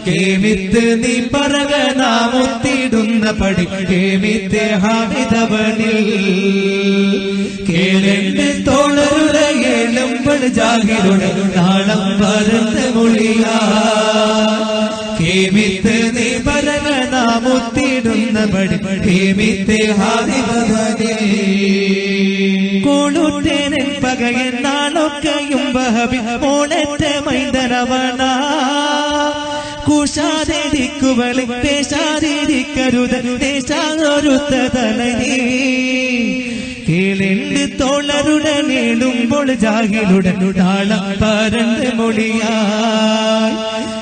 കേമിത്ത് നീ പറക നാമൊത്തിടുന്ന പടി കേമിത്തെ ഹാമിതവനിൽ കേളെണ്ട് തോളരുരയേളുമ്പോൾ ജാഹിലുടനാളം വരണ്ട് മൊഴിയാ കേമിത്ത് നീ പറക നാമൊത്തിടുന്ന പടി കേമിത്തെ ഹാമിതവനിൽ കോളുറ്റേനൻ പകയെന്നാളൊക്കെയും ബഹബി മോളറ്റ മൈന്ദനവണ കുശാതിരിക്കുവളി പേശാതിരിക്കരുത് ദേശാതൊരുത്തതലനീ കേളെണ്ട് തോളരുടനേടുമ്പോൾ ജാഹിലുടനുടാളം പരണ്ട് മൊഴിയായി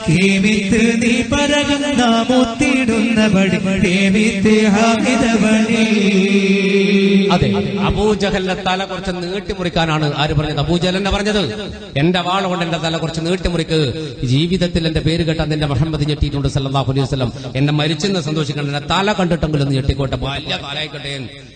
കേമിത്ത് നീ പറക നാമൊത്തിടുന്ന പടി കേമിത്തെ ഹാമിതവനീ. അതെ, അബൂജഹലിന്റെ തല കുറച്ച് നീട്ടിമുറിക്കാനാണ് ആര് പറഞ്ഞത്? അബൂജഹൽ എന്നെ പറഞ്ഞത്, എന്റെ വാള കൊണ്ട് എന്റെ തല കുറച്ച് നീട്ടിമുറിക്ക്, ജീവിതത്തിൽ എന്റെ പേര് കേട്ടാൻ നിന്റെ മുഹമ്മദ് ഞെട്ടിയിട്ടുണ്ട് സല്ലല്ലാഹു അലൈഹി വസല്ലം, എന്നെ മരിച്ചെന്ന് സന്തോഷിക്കണം, എന്റെ തല കണ്ടിട്ടെങ്കിലും ഒന്ന് ഞെട്ടിക്കോട്ടെ, വലിയ തലയായിക്കട്ടെ.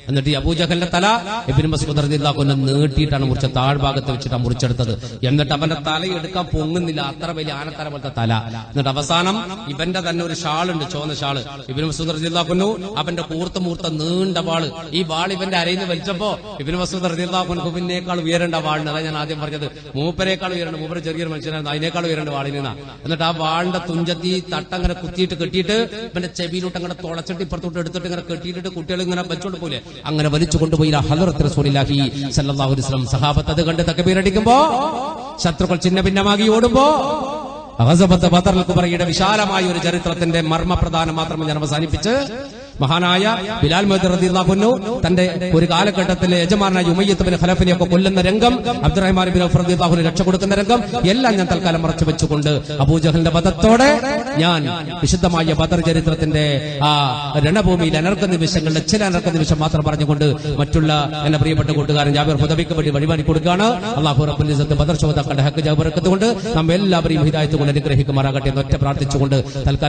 എന്നിട്ട് അബൂജഹലിന്റെ തല ഇബ്നു മസ്ഊദ് റളിയല്ലാഹു അൻഹു നീട്ടിയിട്ടാണ് മുറിച്ച, താഴ്ഭാഗത്ത് വെച്ചിട്ടാണ് മുറിച്ചെടുത്തത്. എന്നിട്ട് അവന്റെ തല എടുക്കാൻ പൊങ്ങുന്നില്ല, അത്ര വലിയ ആനത്തല പോലത്തെ തല. എന്നിട്ട് അവസാനം ഇവന്റെ തന്നെ ഒരു ഷാളുണ്ട്, ചുവന്ന ഷാള്. ഇബ്നു മസ്ഊദ് റളിയല്ലാഹു അൻഹു അവന്റെ കൂർത്ത നീണ്ട വാള്, ഈ വാൾ ഇവന്റെ അരയിന്ന് വലിച്ചപ്പോ ഇബ്നു മസ്ഊദ് റളിയല്ലാഹു അൻഹു പിന്നേക്കാൾ ഉയരേണ്ട വാളിന്, അതാ ഞാൻ ആദ്യം പറഞ്ഞത്, മൂപ്പരേക്കാൾ ഉയരേണ്ട, മൂപ്പര് ചെറിയൊരു മനുഷ്യനായിരുന്നു, അതിനേക്കാൾ ഉയരേണ്ട വാളിനാ. എന്നിട്ട് ആ വാളിന്റെ തുഞ്ചത്തി തട്ടങ്ങനെ കുത്തിയിട്ട് കെട്ടിയിട്ട് ഇവന്റെ ചെവിയിലോട്ട് അങ്ങനെ തുളച്ചിട്ട് ഇപ്പുറത്തോട്ട് എടുത്തിട്ട് ഇങ്ങനെ കെട്ടിയിട്ട് കുട്ടികൾ ഇങ്ങനെ വെച്ചോണ്ട് പോലെ അങ്ങനെ വലിച്ചു കൊണ്ടുപോയി ഹദ്റത്ത് റസൂലുള്ളാഹി സ്വല്ലല്ലാഹു അലൈഹി വസല്ലം. സഹാബത്ത് അത് കണ്ട് തക്ബീറടിക്കുമ്പോ, ശത്രുക്കൾ ചിന്ന ഭിന്നമാകി ഓടുമ്പോ, ഗസവത്ത് ബദറുൽ കുബ്രയുടെ വിശാലമായ ഒരു ചരിത്രത്തിന്റെ മർമ്മപ്രധാനം മാത്രം ഞാൻ അവസാനിപ്പിച്ച്, മഹാനായ ബിലാൽ മുഅദ്ദിൻ റളിയല്ലാഹു അൻഹു തന്റെ ഒരു കാലഘട്ടത്തിലെ യജമാനായ ഉമയ്യത്ത് ബിൻ ഖലഫിനെ ഒക്കെ കൊല്ലുന്ന രംഗം, അബ്ദുറഹ്മാൻ ബിൻ ഔഫ് റളിയല്ലാഹു അൻഹു രക്ഷ കൊടുക്കുന്ന രംഗം എല്ലാം ഞാൻ തൽക്കാലം മറച്ചു വെച്ചുകൊണ്ട് അബൂജഹലിന്റെ വധത്തോടെ ഞാൻ വിശുദ്ധമായ ബദർ ചരിത്രത്തിന്റെ ആ രണഭൂമിയിൽ അനർഘ നിമിഷങ്ങളുടെ ചില അനർഘ നിമിഷം മാത്രം പറഞ്ഞുകൊണ്ട് മറ്റുള്ള എന്റെ പ്രിയപ്പെട്ട കൂട്ടുകാരൻ ജാബിർ ഹുദവിക്ക് വേണ്ടി വഴിമാറി കൊടുക്കുകയാണ്. അല്ലാഹു റബ്ബുൽ ഇസ്സത്ത് ബദർ ശോതാക്കളുടെ ഹക്ക് ജാബിറക്കത്ത് കൊണ്ട് നമ്മെ എല്ലാവരെയും ഹിദായത്ത് കൊണ്ട് അനുഗ്രഹിക്കുമാറാകട്ടെ എന്ന് ഒറ്റ പ്രാർത്ഥിച്ചുകൊണ്ട് തൽക്കാലം